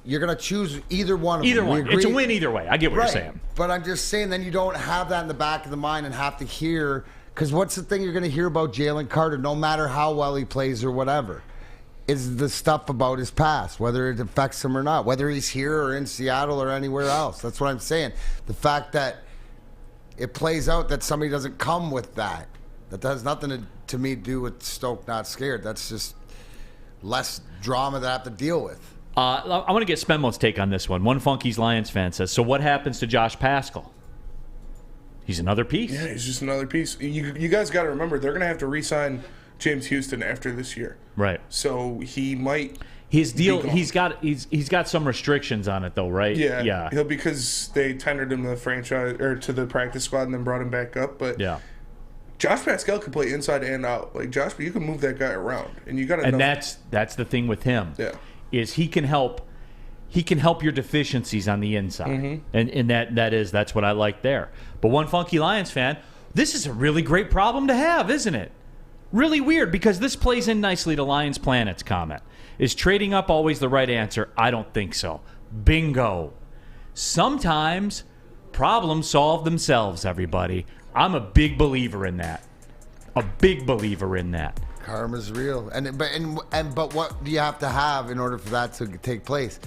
you're going to choose either one of them. Either one. It's a win either way. I get what you're saying. But I'm just saying then you don't have that in the back of the mind and have to hear, because what's the thing you're going to hear about Jalen Carter, no matter how well he plays or whatever, is the stuff about his past, whether it affects him or not, whether he's here or in Seattle or anywhere else. That's what I'm saying. The fact that it plays out that somebody doesn't come with that has nothing to me do with stoked, not scared. That's just less drama that I have to deal with. I want to get Spenmo's take on this one. One Funky's Lions fan says, so what happens to Josh Paschal? He's another piece. Yeah, he's just another piece. You guys got to remember, they're going to have to re-sign James Houston after this year. Right. So he might... His deal, he's got some restrictions on it, though, right? Yeah. Because they tendered him to the franchise or to the practice squad and then brought him back up. But yeah, Josh Paschal can play inside and out. Like Josh, you can move that guy around, and you got to. And that's the thing with him. Yeah, is he can help your deficiencies on the inside, and that's what I like there. But one Funky Lions fan, this is a really great problem to have, isn't it? Really weird, because this plays in nicely to Lions Planet's comment. Is trading up always the right answer? I don't think so. Bingo. Sometimes problems solve themselves, everybody. I'm a big believer in that. Karma's real. But what do you have to have in order for that to take place?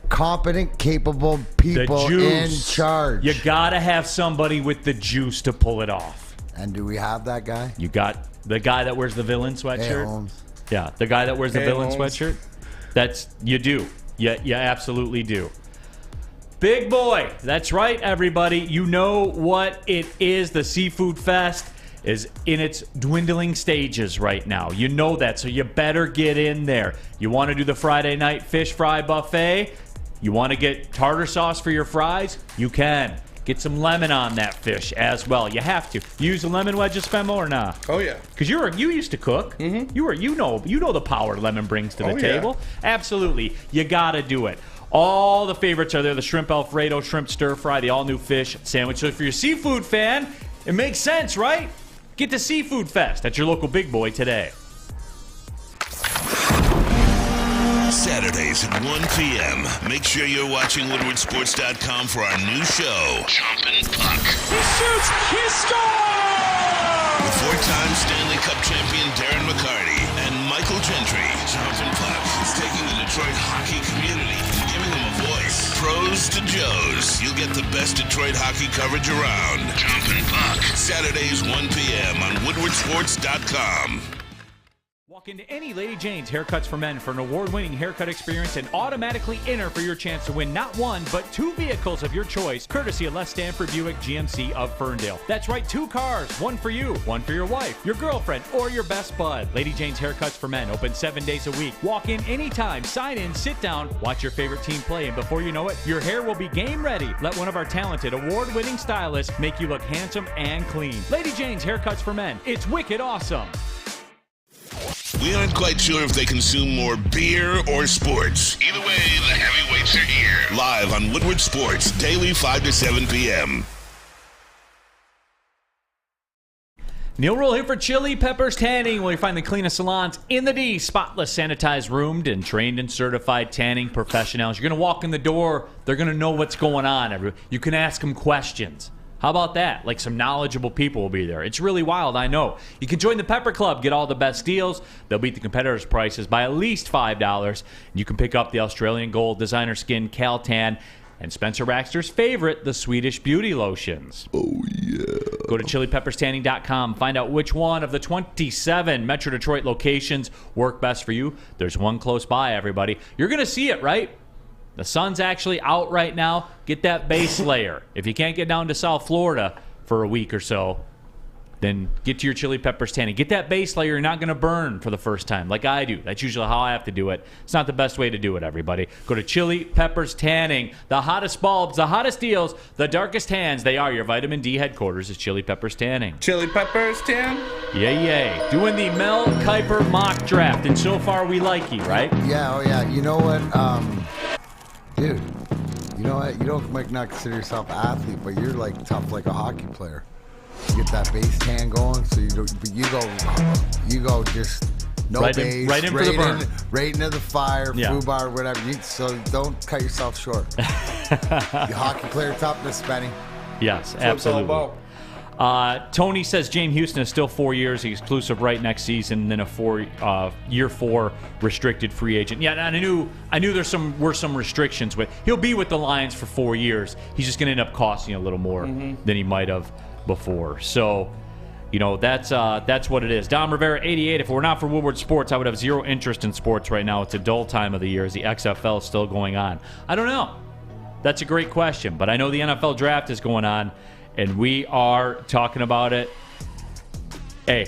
Competent, capable people in charge. You got to have somebody with the juice to pull it off. And do we have that guy? You got the guy that wears the villain sweatshirt? Hey, Holmes. Yeah, the guy that wears the villain sweatshirt. You do. You absolutely do. Big boy. That's right, everybody. You know what it is. The Seafood Fest is in its dwindling stages right now. You know that, so you better get in there. You want to do the Friday night fish fry buffet? You want to get tartar sauce for your fries? You can. Get some lemon on that fish as well. You have to. You use a lemon wedges, Femo, or not? Oh yeah. Because you used to cook. Mm-hmm. You know the power lemon brings to the table. Yeah. Absolutely. You gotta do it. All the favorites are there. The shrimp Alfredo, shrimp stir fry, the all new fish sandwich. So if you're a seafood fan, it makes sense, right? Get to Seafood Fest at your local Big Boy today. Saturdays at 1 p.m. Make sure you're watching WoodwardSports.com for our new show, Chompin' Puck. He shoots! He scores! With four-time Stanley Cup champion Darren McCarty and Michael Gentry, Chompin' Puck is taking the Detroit hockey community and giving them a voice. Pros to Joes. You'll get the best Detroit hockey coverage around. Chompin' Puck. Saturdays 1 p.m. on WoodwardSports.com. Walk into any Lady Jane's Haircuts for Men for an award-winning haircut experience and automatically enter for your chance to win not one, but 2 vehicles of your choice, courtesy of Les Stanford Buick GMC of Ferndale. That's right, 2 cars, one for you, one for your wife, your girlfriend, or your best bud. Lady Jane's Haircuts for Men, open 7 days a week. Walk in anytime, sign in, sit down, watch your favorite team play, and before you know it, your hair will be game ready. Let one of our talented, award-winning stylists make you look handsome and clean. Lady Jane's Haircuts for Men. It's wicked awesome. We aren't quite sure if they consume more beer or sports. Either way, the heavyweights are here. Live on Woodward Sports, daily 5 to 7 p.m. Neal Ruhl here for Chili Peppers Tanning, where you find the cleanest salons in the D. Spotless, sanitized, roomed, and trained and certified tanning professionals. You're going to walk in the door, they're going to know what's going on. You can ask them questions. How about that? Like some knowledgeable people will be there. It's really wild, I know. You can join the Pepper Club, get all the best deals. They'll beat the competitors' prices by at least $5. And you can pick up the Australian Gold, Designer Skin, Caltan, and Spencer Baxter's favorite, the Swedish Beauty Lotions. Oh, yeah. Go to chilipepperstanning.com. Find out which one of the 27 Metro Detroit locations work best for you. There's one close by, everybody. You're going to see it, right? The sun's actually out right now. Get that base layer. If you can't get down to South Florida for a week or so, then get to your chili peppers tanning. Get that base layer you're not going to burn for the first time like I do. That's usually how I have to do it. It's not the best way to do it, everybody. Go to Chili Peppers Tanning. The hottest bulbs, the hottest deals, the darkest tans. They are your vitamin D headquarters is Chili Peppers Tanning. Chili Peppers Tan? Yay. Doing the Mel Kiper mock draft, and so far we like you, right? Yeah, oh yeah. You know what, dude, you know what? You don't not consider yourself an athlete, but you're like tough like a hockey player. You get that base tan going, so you go just no base, right in for the burn, right into the fire, yeah. FUBAR, whatever. So don't cut yourself short. You hockey player toughness, Benny. Yes, absolutely. Tony says James Houston is still 4 years. He's exclusive right next season, then a year 4 restricted free agent. Yeah, and I knew were some restrictions with. He'll be with the Lions for 4 years. He's just going to end up costing a little more than he might have before. So, that's what it is. Dom Rivera, 88. If it were not for Woodward Sports, I would have zero interest in sports right now. It's a dull time of the year as the XFL is still going on. I don't know. That's a great question, but I know the NFL draft is going on, and we are talking about it. Hey,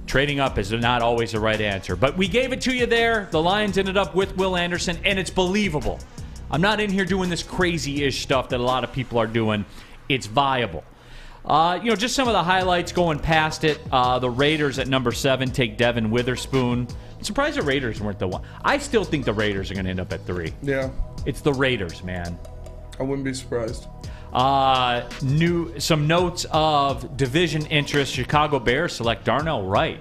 trading up is not always the right answer, but we gave it to you there. The Lions ended up with Will Anderson, and it's believable. I'm not in here doing this crazy-ish stuff that a lot of people are doing. It's viable. Just some of the highlights going past it. The Raiders at number 7 take Devin Witherspoon. I'm surprised the Raiders weren't the one. I still think the Raiders are going to end up at 3. Yeah. It's the Raiders, man. I wouldn't be surprised. Some notes of division interest. Chicago Bears select Darnell Wright,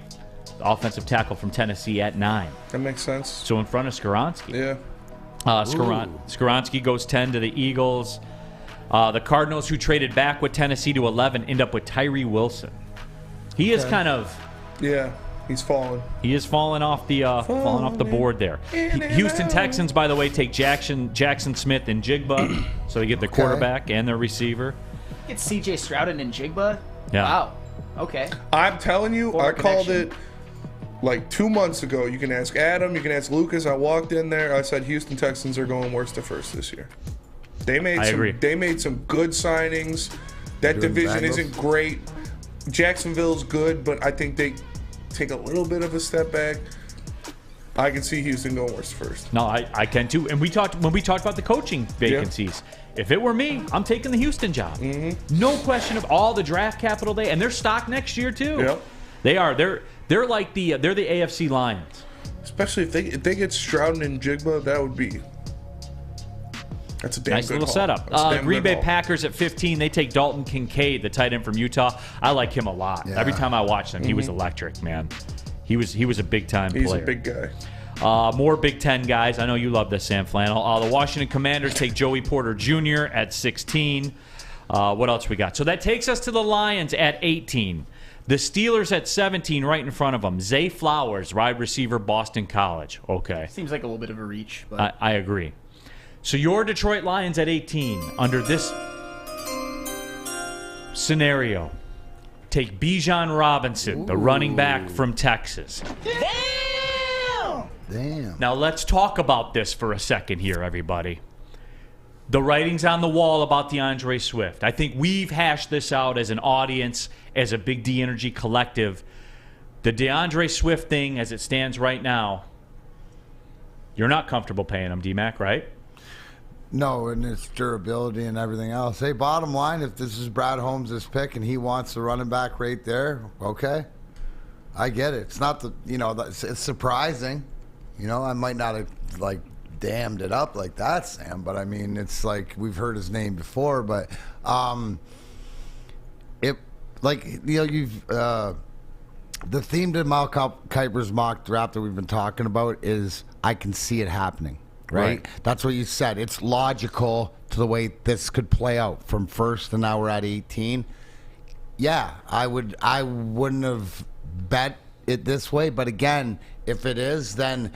the offensive tackle from Tennessee, at 9. That makes sense. So in front of Skoronski. Yeah. Skoronski goes 10 to the Eagles. The Cardinals, who traded back with Tennessee to 11, end up with Tyree Wilson. He is kind of... Yeah, he's fallen. He is falling off the board there. Houston Texans, by the way, take Jackson Smith and Jigba, so they get the quarterback and their receiver. It's C.J. Stroud and Njigba? Yeah. Wow. Okay. I'm telling you, I called it like 2 months ago. You can ask Adam, you can ask Lucas. I walked in there, I said Houston Texans are going worst to first this year. They made some good signings. That division isn't great. Jacksonville's good, but I think they take a little bit of a step back. I can see Houston going worst first. No, I can too. And when we talked about the coaching vacancies, if it were me, I'm taking the Houston job. Mm-hmm. No question of all the draft capital and their stock next year too. Yep. They are. They're like they're the AFC Lions. Especially if they get Stroud and Jigba, that would be. That's a damn nice good little haul. setup. Green Bay Packers at 15. They take Dalton Kincaid, the tight end from Utah. I like him a lot. Yeah. Every time I watch him, he was electric, man. He was a big time player. He's a big guy. More Big Ten guys. I know you love this, Sam Flannel. The Washington Commanders take Joey Porter Jr. at 16. What else we got? So that takes us to the Lions at 18. The Steelers at 17, right in front of them. Zay Flowers, wide receiver, Boston College. Okay. Seems like a little bit of a reach. But I agree. So your Detroit Lions at 18, under this scenario, take Bijan Robinson, the running back from Texas. Damn. Now let's talk about this for a second here, everybody. The writing's on the wall about DeAndre Swift. I think we've hashed this out as an audience, as a Big D Energy collective. The DeAndre Swift thing, as it stands right now, you're not comfortable paying him, D-Mac, right? No, and its durability and everything else. Hey, bottom line, if this is Brad Holmes' pick and he wants the running back right there, okay. I get it. It's not it's surprising. I might not have, damned it up like that, Sam, but I mean, it's like we've heard his name before, but the theme to Mal Kiper's mock draft that we've been talking about is I can see it happening. Right? That's what you said. It's logical to the way this could play out from first to now we're at 18. Yeah, I wouldn't have bet it this way, but again, if it is, then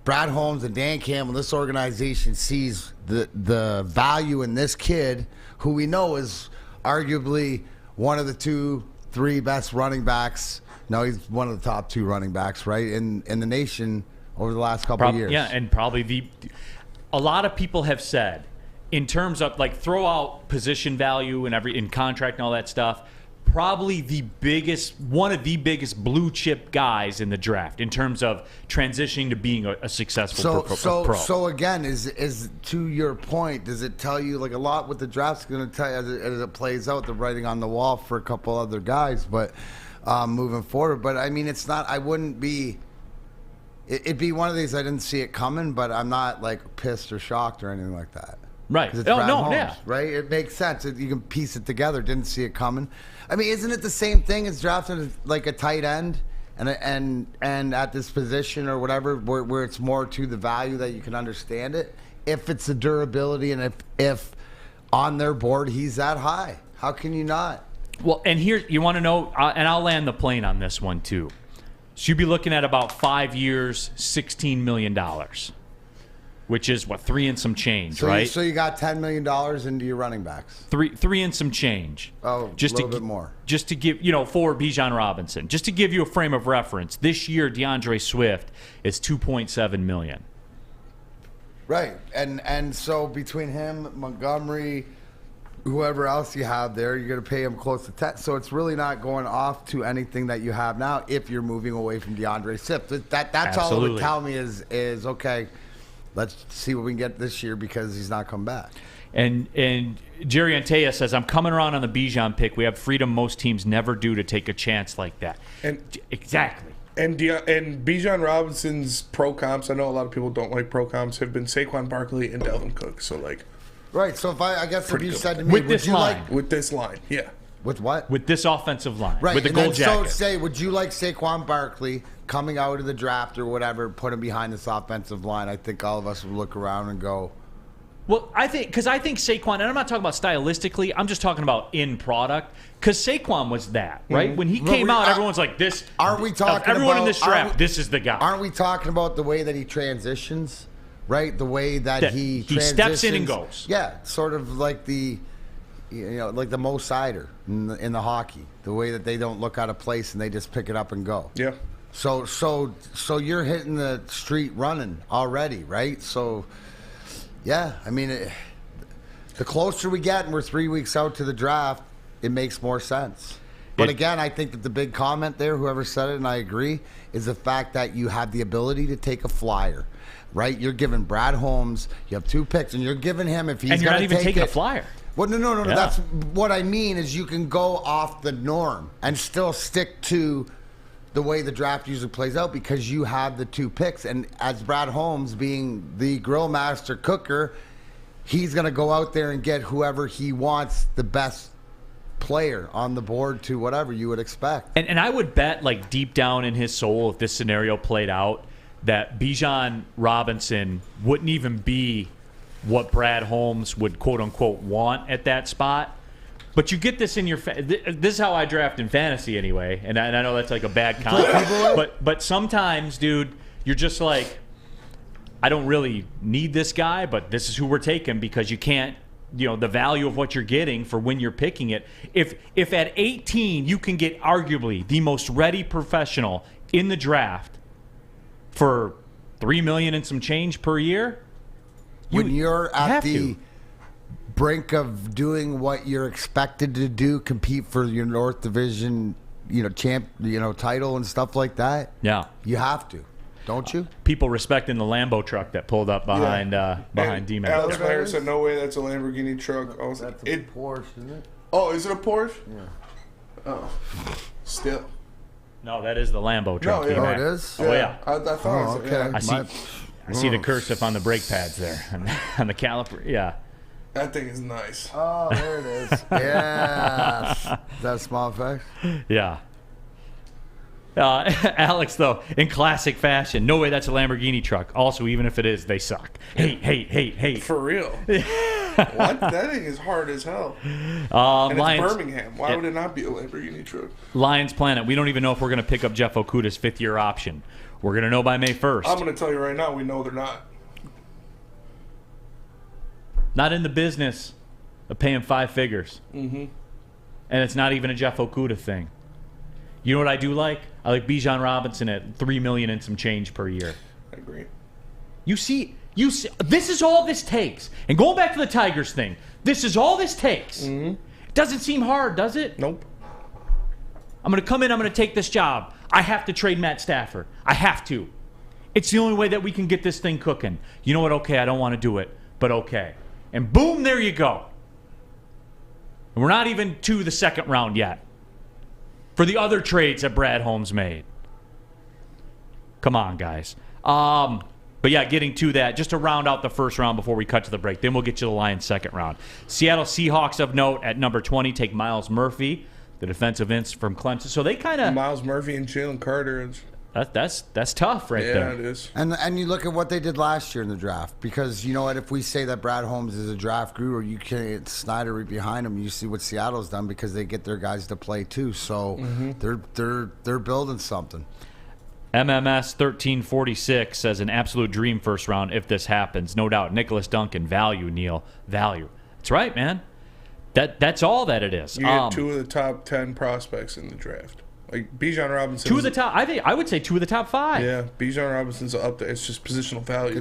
Brad Holmes and Dan Campbell, this organization sees the value in this kid, who we know is arguably one of the 2-3 best running backs. No, he's one of the top 2 running backs, right, in the nation over the last couple of years. Yeah, and probably a lot of people have said, in terms of throw out position value and in contract and all that stuff, probably one of the biggest blue chip guys in the draft in terms of transitioning to being a successful pro. So again, is to your point, does it tell you like a lot what the draft's going to tell you as it plays out, the writing on the wall for a couple other guys, but moving forward. But I mean, it's not. I wouldn't be. It'd be one of these. I didn't see it coming, but I'm not like pissed or shocked or anything like that. Right. It's Holmes, right? It makes sense. You can piece it together. Didn't see it coming. I mean, isn't it the same thing as drafting like a tight end and at this position or whatever, where it's more to the value that you can understand it? If it's the durability and if on their board he's that high, how can you not? Well, and here you want to know, and I'll land the plane on this one too. So you'd be looking at about 5 years, $16 million. Which is what, 3 and some change, right? So you got $10 million into your running backs. Three and some change. Oh, just a little bit more. Just to give, for Bijan Robinson, just to give you a frame of reference, this year DeAndre Swift is $2.7 million. Right, and so between him, Montgomery, whoever else you have there, you're going to pay him close to 10. So it's really not going off to anything that you have now if you're moving away from DeAndre Swift. That's Absolutely. All it would tell me is okay. Let's see what we can get this year because he's not come back. And Jerry Antaya says, I'm coming around on the Bijan pick. We have freedom most teams never do to take a chance like that. Exactly. And Bijan Robinson's pro comps, I know a lot of people don't like pro comps, have been Saquon Barkley and Dalvin Cook. So, right. So if you said to me, with this line. With this line, yeah. With what? With this offensive line. Right. With the gold jacket. So would you like Saquon Barkley coming out of the draft or whatever, put him behind this offensive line? I think all of us would look around and go. Well, I think Saquon, and I'm not talking about stylistically, I'm just talking about in product, because Saquon was that, right? Mm-hmm. When he came out, everyone's like, this. Aren't we talking everyone about, in this draft, this is the guy. Aren't we talking about the way that he transitions, right? The way that he steps in and goes. Yeah, sort of like the Mo Sider in the hockey, the way that they don't look out of place and they just pick it up and go. Yeah. So you're hitting the street running already, right? So, yeah, I mean, the closer we get and we're 3 weeks out to the draft, it makes more sense. But again, I think that the big comment there, whoever said it, and I agree, is the fact that you have the ability to take a flyer, right? You're giving Brad Holmes, you have 2 picks, and you're giving him, if he's going to take it. And you're not even taking a flyer. Well, no. Yeah. That's what I mean is you can go off the norm and still stick to the way the draft usually plays out because you have the 2 picks. And as Brad Holmes being the grill master cooker, he's going to go out there and get whoever he wants, the best player on the board to whatever you would expect. And I would bet, like, deep down in his soul, if this scenario played out, that Bijan Robinson wouldn't even be what Brad Holmes would quote-unquote want at that spot. But you get this in your this is how I draft in fantasy anyway, and I know that's like a bad comment. but sometimes, dude, you're just like, I don't really need this guy, but this is who we're taking because you can't, the value of what you're getting for when you're picking it. If at 18 you can get arguably the most ready professional in the draft for $3 million and some change per year, when you're at the brink of doing what you're expected to do, compete for your North Division, title and stuff like that. Yeah, you have to, don't you? People respecting the Lambo truck that pulled up behind D-Man. Alex Meyer said, "No way, that's a Lamborghini truck." That's a Porsche, isn't it? Oh, is it a Porsche? Yeah. Oh, still. No, that is the Lambo truck. No, it is. Oh yeah. I thought. Okay. Yeah. I see the cursive on the brake pads there, on the caliper. Yeah. That thing is nice. Oh, there it is. Yeah. That small effect? Yeah. Alex, though, in classic fashion, no way that's a Lamborghini truck. Also, even if it is, they suck. Hey. For real. What? That thing is hard as hell. And it's Birmingham. Why would it not be a Lamborghini truck? Lions Planet. We don't even know if we're going to pick up Jeff Okudah's 5th-year option. We're going to know by May 1st. I'm going to tell you right now, we know they're not. Not in the business of paying 5 figures. Mm-hmm. And it's not even a Jeff Okudah thing. You know what I do like? I like Bijan Robinson at $3 million and some change per year. I agree. You see, this is all this takes. And going back to the Tigers thing, this is all this takes. Mm-hmm. It doesn't seem hard, does it? Nope. I'm going to come in, I'm going to take this job. I have to trade Matt Stafford. I have to. It's the only way that we can get this thing cooking. You know what? Okay, I don't want to do it, but okay. And boom, there you go. And we're not even to the second round yet for the other trades that Brad Holmes made. Come on, guys. But yeah, getting to that, just to round out the first round before we cut to the break. Then we'll get you the Lions' second round. Seattle Seahawks of note at number 20 take Miles Murphy, the defensive end from Clemson. So they kind of Miles Murphy and Jalen Carter. That's tough right there. Yeah, it is. And you look at what they did last year in the draft, because you know what? If we say that Brad Holmes is a draft guru, you can't Snyder right behind him. You see what Seattle's done because they get their guys to play too. So they're building something. MMS 1346 says an absolute dream first round if this happens. No doubt. Nicholas Duncan, value, Neal, value. That's right, man. That's all that it is. You get 2 of the top 10 prospects in the draft. Like Bijan Robinson. 2 of the top. I would say 2 of the top 5. Yeah, Bijan Robinson's up there. It's just positional value.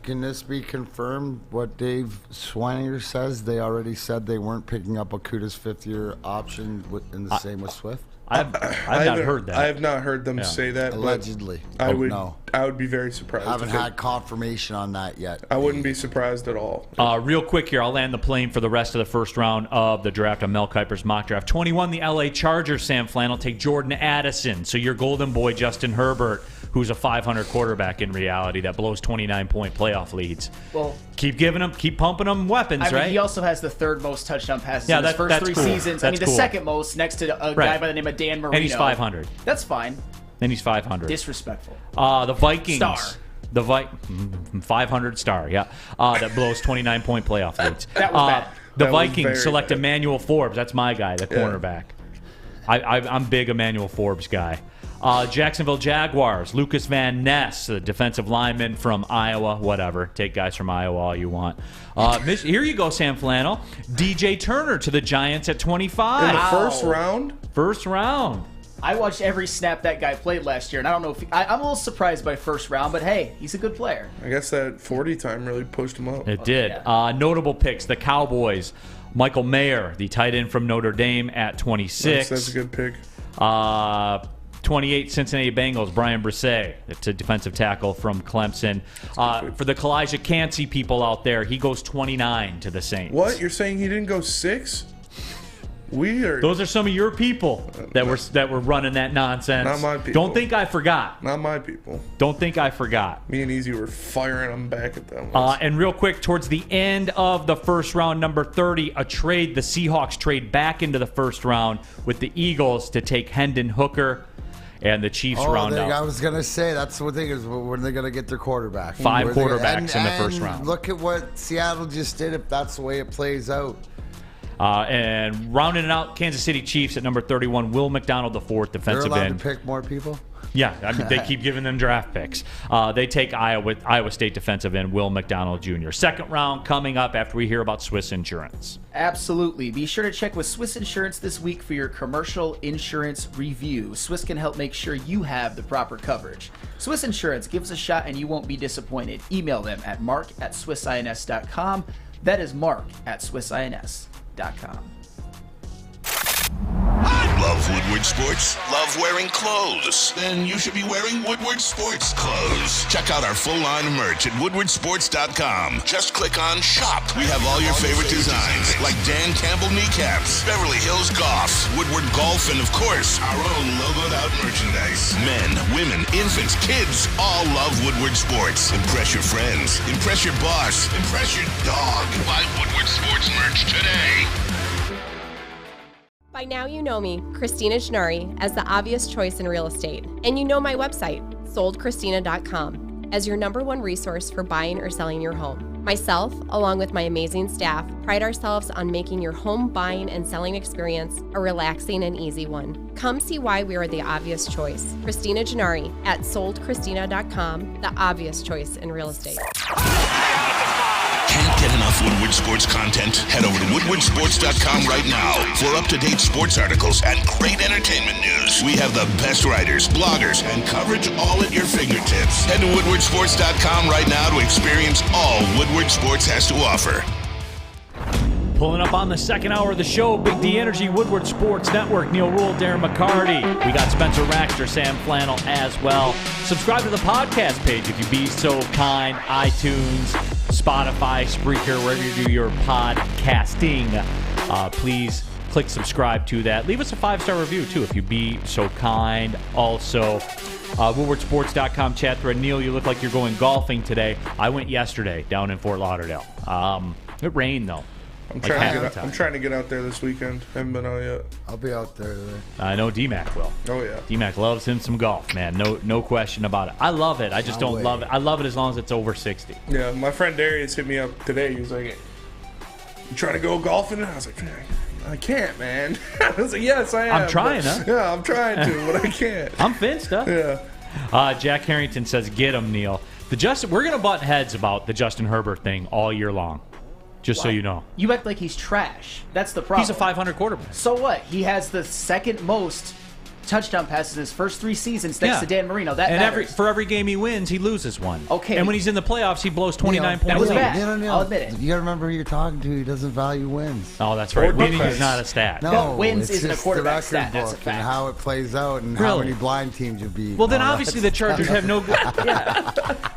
Can this be confirmed? What Dave Swaniger says? They already said they weren't picking up Okudah's 5th-year option in the same with Swift. I've not heard that. I have not heard them say that. Allegedly. I would be very surprised. I haven't had confirmation on that yet. I wouldn't be surprised at all. Real quick here, I'll land the plane for the rest of the first round of the draft on Mel Kiper's mock draft. 21, the LA Chargers, Sam Flannel, take Jordan Addison. So your golden boy, Justin Herbert, who's a 500 quarterback in reality that blows 29-point playoff leads. Well, keep giving him, keep pumping him weapons, I mean, right? He also has the 3rd most touchdown passes in his first 3 seasons. I mean, the 2nd most next to a guy by the name of Dan Marino. And he's 500. That's fine. And he's 500. Disrespectful. The Vikings. Star. 500 star, yeah. That blows 29-point playoff leads. That was bad. The Vikings select Emmanuel Forbes. That's my guy, the cornerback. I'm big Emmanuel Forbes guy. Jacksonville Jaguars, Lucas Van Ness, the defensive lineman from Iowa, whatever. Take guys from Iowa all you want. Here you go, Sam Flannel. DJ Turner to the Giants at 25. In the first round? First round. I watched every snap that guy played last year, and I don't know if I'm a little surprised by first round, but hey, he's a good player. I guess that 40 time really pushed him up. It did. Yeah. Notable picks, the Cowboys. Michael Mayer, the tight end from Notre Dame at 26. That's a good pick. 28, Cincinnati Bengals, Brian Brisset, it's a defensive tackle from Clemson. For the Kalijah Cansey people out there, he goes 29 to the Saints. What? You're saying he didn't go 6? Weird. Those are some of your people that were running that nonsense. Not my people. Don't think I forgot. Not my people. Don't think I forgot. Me and Easy were firing them back at them. And real quick, towards the end of the first round, number 30, the Seahawks trade back into the first round with the Eagles to take Hendon Hooker. And the Chiefs round out. I was going to say, that's the thing is when they're going to get their quarterback. 5 quarterbacks in the first round. Look at what Seattle just did if that's the way it plays out. And rounding it out, Kansas City Chiefs at number 31, Will McDonald, the 4th defensive They're allowed end. to pick more people? Yeah, I mean, they keep giving them draft picks. They take Iowa State defensive end Will McDonald Jr. Second round coming up after we hear about Swiss Insurance. Absolutely. Be sure to check with Swiss Insurance this week for your commercial insurance review. Swiss can help make sure you have the proper coverage. Swiss Insurance, give us a shot and you won't be disappointed. Email them at mark@swissins.com. That is mark@swissins.com. Love Woodward Sports? Love wearing clothes? Then you should be wearing Woodward Sports clothes. Check out our full line of merch at woodwardsports.com. Just click on Shop. We have all your favorite designs, like Dan Campbell kneecaps, Beverly Hills Golf, Woodward Golf, and of course, our own logoed out merchandise. Men, women, infants, kids all love Woodward Sports. Impress your friends. Impress your boss. Impress your dog. Buy Woodward Sports merch today. By now you know me, Christina Gennari, as the obvious choice in real estate. And you know my website, soldchristina.com, as your #1 resource for buying or selling your home. Myself, along with my amazing staff, pride ourselves on making your home buying and selling experience a relaxing and easy one. Come see why we are the obvious choice. Christina Gennari at soldchristina.com, the obvious choice in real estate. Can't get enough Woodward Sports content? Head over to woodwardsports.com right now for up-to-date sports articles and great entertainment news. We have the best writers, bloggers, and coverage all at your fingertips. Head to woodwardsports.com right now to experience all Woodward Sports has to offer. Pulling up on the second hour of the show, Big D Energy, Woodward Sports Network, Neal, Ruhl, Darren, McCarty. We got Spencer Raxter, Sam Flannel as well. Subscribe to the podcast page if you be so kind. iTunes, Spotify, Spreaker, wherever you do your podcasting. Please click subscribe to that. Leave us a 5-star review, too, if you be so kind. Also, WoodwardSports.com chat thread. Neal, you look like you're going golfing today. I went yesterday down in Fort Lauderdale. It rained, though. I'm trying to get out there this weekend. Haven't been out yet. I'll be out there today. I know D-Mac will. Oh, yeah. D-Mac loves him some golf, man. No question about it. I love it. I just don't love it. I love it as long as it's over 60. Yeah, my friend Darius hit me up today. He was like, "You trying to go golfing?" I was like, "I can't, man." I was like, "Yes, I am." I'm trying, huh? Yeah, I'm trying to, but I can't. I'm fenced up. Yeah. Jack Harrington says, "Get him, Neal." We're gonna butt heads about the Justin Herbert thing all year long. Just so you know. You act like he's trash. That's the problem. He's a 500 quarterback. So what? He has the second most touchdown passes in his first 3 seasons next to Dan Marino. That matters. For every game he wins, he loses one. Okay. And when he's in the playoffs, he blows 29 points. That was bad. I'll admit it. You got to remember who you're talking to. He doesn't value wins. Oh, that's right. Winning is not a stat. No, wins it's isn't a just quarterback the stat. record That's a book fact. and how it plays out and how many blind teams you beat. Well, then obviously the Chargers have no.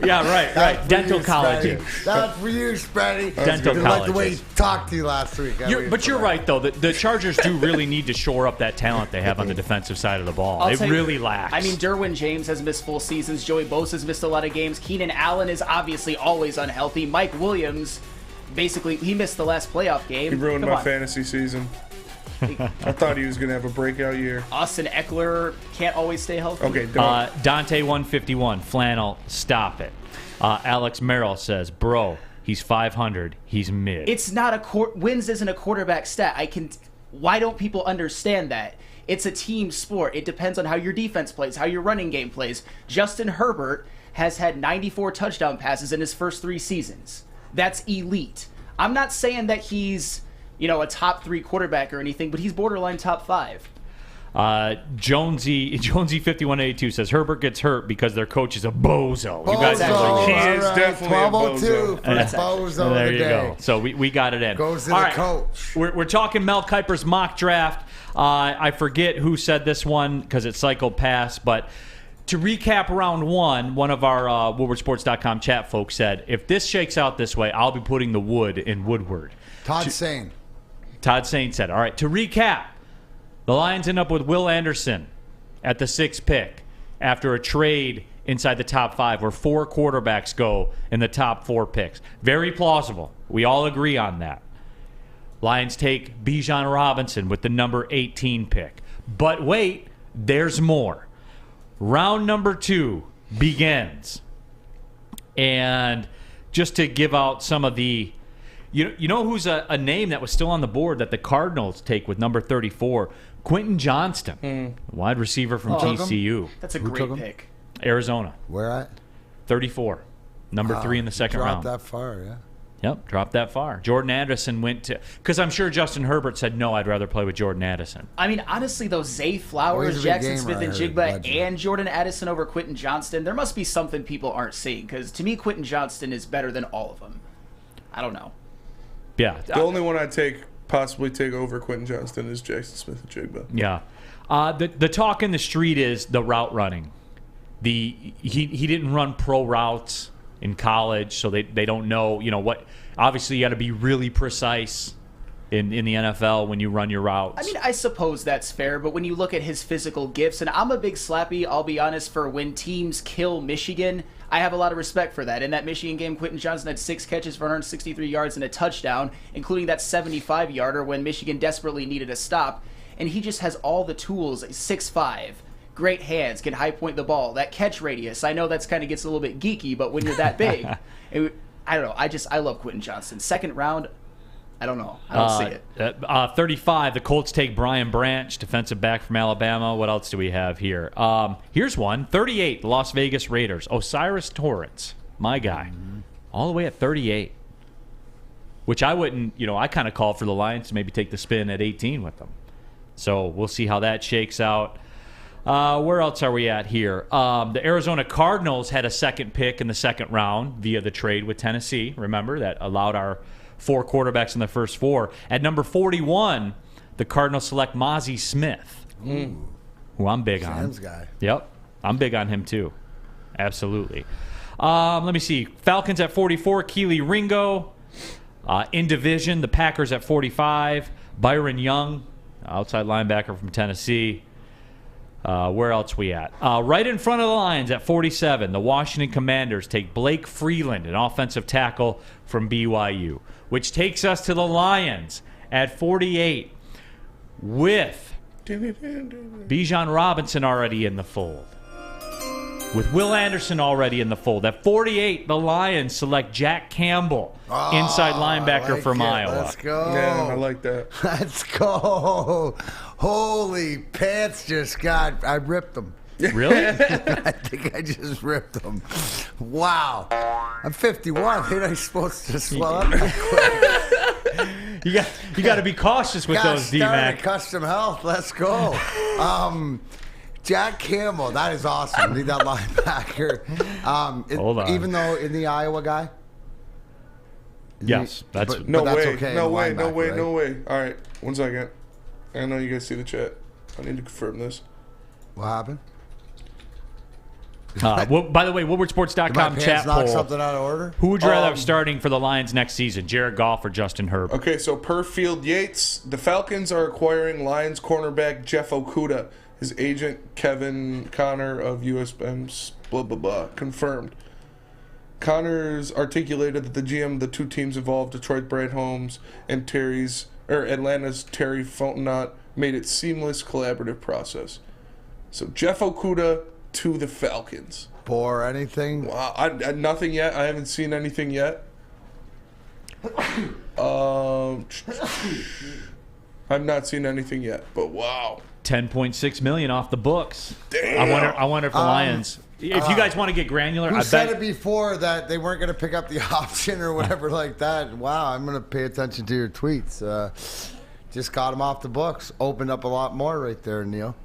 Yeah, right. Dental colleges. That's for you, Spready. Dental I like the way he colleges. talked to you last week. But you're right, though. The Chargers do really need to shore up that talent they have on the defensive side of the ball. I'll They tell you, really lack. I mean, Derwin James has missed full seasons. Joey Bosa's missed a lot of games. Keenan Allen is obviously always unhealthy. Mike Williams, basically, he missed the last playoff game. He ruined my fantasy season. I thought he was going to have a breakout year. Austin Eckler can't always stay healthy. Okay, don't. Dante 151, Flannel, stop it. Alex Merrill says, bro, he's 500. He's mid. It's not a wins isn't a quarterback stat. Why don't people understand that? It's a team sport. It depends on how your defense plays, how your running game plays. Justin Herbert has had 94 touchdown passes in his first 3 seasons. That's elite. I'm not saying that he's, a top 3 quarterback or anything, but he's borderline top 5. Jonesy 5182 says Herbert gets hurt because their coach is a bozo. You guys he is definitely a bozo. For bozo there of the you day. go. So we got it in. Goes to All the right. coach. We're talking Mel Kiper's mock draft. I forget who said this one because it cycled past, but to recap round one of our WoodwardSports.com chat folks said, if this shakes out this way, I'll be putting the wood in Woodward. Todd Sane said, all right, to recap, the Lions end up with Will Anderson at the 6th pick after a trade inside the top 5 where 4 quarterbacks go in the top 4 picks. Very plausible. We all agree on that. Lions take Bijan Robinson with the number 18 pick. But wait, there's more. Round number 2 begins. And just to give out some of the... You know who's a name that was still on the board that the Cardinals take with number 34? Quentin Johnston, wide receiver from TCU. That's a great pick. Arizona. Where at? 34. Number 3 in the second round. Dropped that far, yeah. Yep, dropped that far. Jordan Addison went to... Because I'm sure Justin Herbert said, no, I'd rather play with Jordan Addison. I mean, honestly, though, Zay Flowers, Jackson Smith and Jigba, and Jordan Addison over Quentin Johnston, there must be something people aren't seeing. Because to me, Quentin Johnston is better than all of them. I don't know. Yeah. The only one I'd possibly take over Quentin Johnston is Jackson Smith and Jigba. Yeah. The talk in the street is the route running. He didn't run pro routes in college, so they don't know, what. Obviously, you got to be really precise in the NFL when you run your routes. I mean, I suppose that's fair, but when you look at his physical gifts, and I'm a big slappy, I'll be honest, for when teams kill Michigan, I have a lot of respect for that. In that Michigan game, Quentin Johnston had 6 catches for 163 yards and a touchdown, including that 75-yarder when Michigan desperately needed a stop, and he just has all the tools, 6'5", great hands, can high point the ball, that catch radius. I know that's kind of gets a little bit geeky, but when you're that big, I don't know. I love Quentin Johnston. Second round, I don't know. I don't see it. 35, the Colts take Brian Branch, defensive back from Alabama. What else do we have here? Here's one. 38, the Las Vegas Raiders. Osiris Torrance, my guy, all the way at 38. Which I wouldn't, I kind of call for the Lions to maybe take the spin at 18 with them. So we'll see how that shakes out. Where else are we at here? The Arizona Cardinals had a 2nd pick in the 2nd round via the trade with Tennessee. Remember, that allowed our 4 quarterbacks in the first 4. At number 41, the Cardinals select Mozzie Smith, who I'm big on. Sam's guy. Yep, I'm big on him too. Absolutely. Let me see. Falcons at 44, Keely Ringo. In division, the Packers at 45, Byron Young, outside linebacker from Tennessee. Where else we at? Right in front of the Lions at 47, the Washington Commanders take Blake Freeland, an offensive tackle from BYU, which takes us to the Lions at 48 with Bijan Robinson already in the fold. With Will Anderson already in the fold. At 48, the Lions select Jack Campbell, inside linebacker from Iowa. Let's go. Yeah, I like that. Let's go. Holy pants I ripped them. Really? I think I just ripped them. Wow. I'm 51. Ain't I supposed to swell up that quick? You got to be cautious with those, D-Mac. Custom Health. Let's go. Jack Campbell, that is awesome. Need that linebacker. Hold on. Even though in the Iowa guy? Yes. But No that's way. okay No in way. No linebacker, way. right? No way. All right. 1 second. I know you guys see the chat. I need to confirm this. What happened? By the way, Did my WoodwardSports.com pants chat knock poll. something out of order? Who would you rather have starting for the Lions next season, Jared Goff or Justin Herbert? Okay, so per Field Yates, the Falcons are acquiring Lions cornerback Jeff Okudah. His agent, Kevin Connor of USM, blah, blah, blah, confirmed. Connors articulated that the GM of the two teams involved, Detroit Brad Holmes and Atlanta's Terry Fontenot, made it seamless collaborative process. So Jeff Okudah to the Falcons. For anything? Wow, nothing yet. I haven't seen anything yet. I've not seen anything yet, but wow. $10.6 million off the books. Damn. I wonder if the Lions. If you guys want to get granular, Who I said bet it before that they weren't going to pick up the option or whatever like that? Wow, I'm going to pay attention to your tweets. Just got them off the books. Opened up a lot more right there, Neal.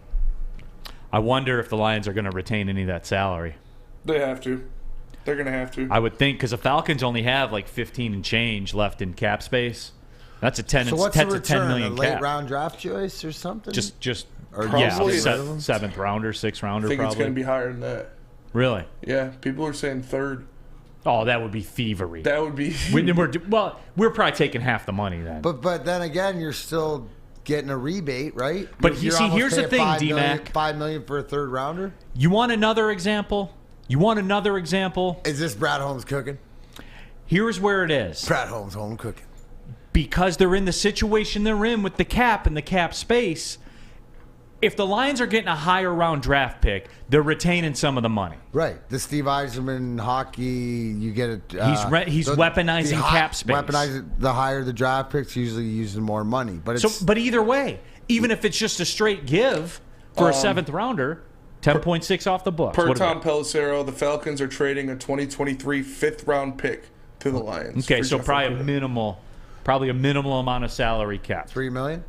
I wonder if the Lions are going to retain any of that salary. They have to. They're going to have to. I would think because the Falcons only have like 15 and change left in cap space. That's a 10 So and what's 10 the to 10 return? million A late cap. round draft choice or something? Just Or yeah, probably seventh rounder, 6th rounder. I think probably. it's going to be higher than that. Really? Yeah, people are saying third. Oh, that would be thievery. That would be. We're probably taking half the money then. But then again, you're still getting a rebate, right? But You're see, almost here's the paying thing, D-Mac. $5 million for a third rounder. You want another example? Is this Brad Holmes cooking? Here's where it is. Brad Holmes home cooking. Because they're in the situation they're in with the cap and the cap space, if the Lions are getting a higher round draft pick, they're retaining some of the money. Right. The Steve Eiserman hockey, you get it. He's weaponizing cap space. Weaponizing the higher the draft picks, usually using more money. But it's, but either way, even if it's just a straight give for a 7th rounder, 10.6 off the books. Per Tom Pelissero, the Falcons are trading a 2023 5th round pick to the Lions. Okay, so probably a minimal amount of salary cap. $3 million?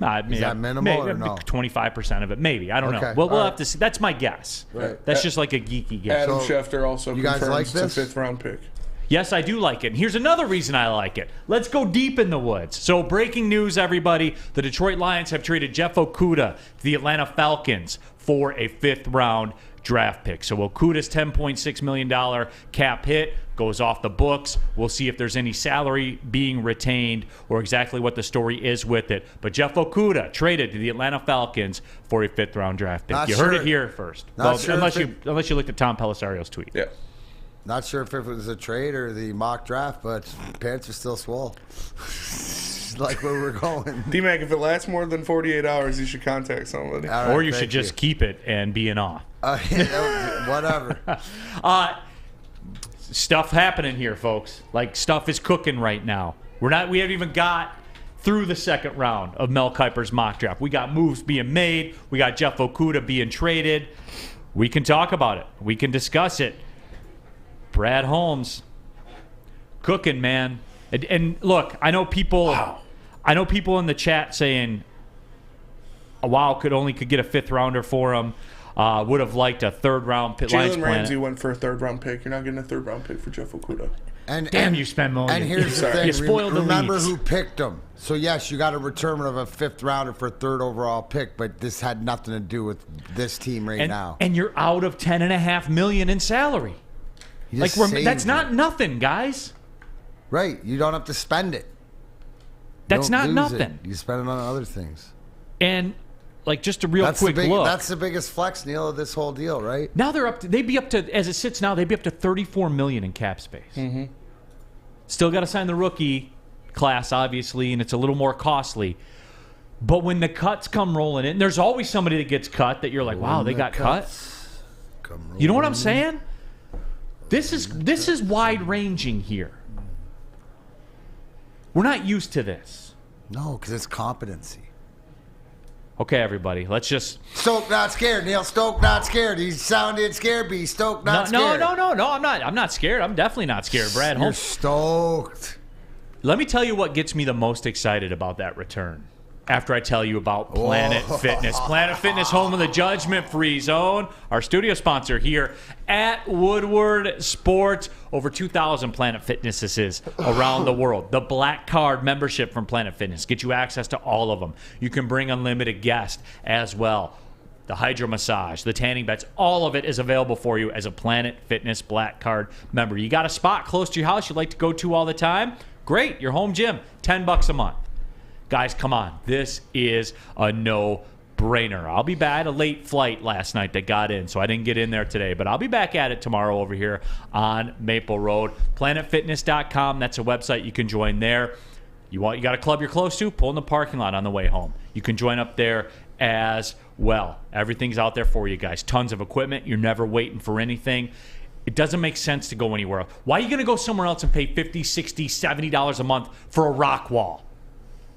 Is that minimal or no? 25% of it, maybe. I don't know. Okay. We'll have to see. That's my guess. Right. That's just like a geeky guess. Adam Schefter also you guys confirms like it's a this? 5th round pick. Yes, I do like it. And here's another reason I like it. Let's go deep in the woods. So, breaking news, everybody. The Detroit Lions have traded Jeff Okudah to the Atlanta Falcons for a 5th round draft pick. So, Okudah's $10.6 million cap hit goes off the books. We'll see if there's any salary being retained or exactly what the story is with it. But Jeff Okudah traded to the Atlanta Falcons for a 5th round draft pick. You heard it here first. Unless you looked at Tom Pelisario's tweet. Yeah. Not sure if it was a trade or the mock draft, but pants are still swole. Like where we're going. D-Mac, if it lasts more than 48 hours, you should contact somebody. Right, or you should just keep it and be in awe. Whatever. Stuff happening here, folks. Like, stuff is cooking right now. We haven't even got through the 2nd round of Mel Kiper's mock draft. We got moves being made. We got Jeff Okudah being traded. We can talk about it. We can discuss it. Brad Holmes cooking, man. And look, I know people in the chat saying, "Wow, could get a 5th rounder for him." Would have liked a third-round pick. Jalen Ramsey went for a third-round pick. You're not getting a third-round pick for Jeff Okudah. Damn, you spend money. And here's the thing. You spoiled the Remember leads. who picked him. So, yes, you got a return of a fifth-rounder for a third overall pick, but this had nothing to do with this team now. And you're out of $10.5 million in salary. Like that's not nothing, guys. Right. You don't have to spend it. That's not nothing. You spend it on other things. And like just a real quick look. That's the biggest flex, Neal, of this whole deal, right? Now they'd be up to, as it sits now, they'd be up to $34 million in cap space. Mm-hmm. Still got to sign the rookie class, obviously, and it's a little more costly. But when the cuts come rolling in, there's always somebody that gets cut that you're like, wow, they got cut. You know what I'm saying? This is wide ranging here. We're not used to this. No, because it's competency. Okay, everybody, let's just... Stoke not scared, Neal. Stoke not scared. He sounded scared, but he's Stoke not scared. No, I'm not scared. I'm definitely not scared, Brad. You're stoked. Let me tell you what gets me the most excited about that return. After I tell you about Planet Fitness. Planet Fitness, home of the judgment-free zone. Our studio sponsor here at Woodward Sports. Over 2,000 Planet Fitnesses around the world. The Black Card membership from Planet Fitness gets you access to all of them. You can bring unlimited guests as well. The hydro massage, the tanning beds, all of it is available for you as a Planet Fitness Black Card member. You got a spot close to your house you'd like to go to all the time? Great, your home gym, $10 a month. Guys, come on. This is a no-brainer. I'll be back. I had a late flight last night that got in, so I didn't get in there today. But I'll be back at it tomorrow over here on Maple Road. PlanetFitness.com. That's a website you can join there. You got a club you're close to? Pull in the parking lot on the way home. You can join up there as well. Everything's out there for you guys. Tons of equipment. You're never waiting for anything. It doesn't make sense to go anywhere else. Why are you going to go somewhere else and pay $50, $60, $70 a month for a rock wall?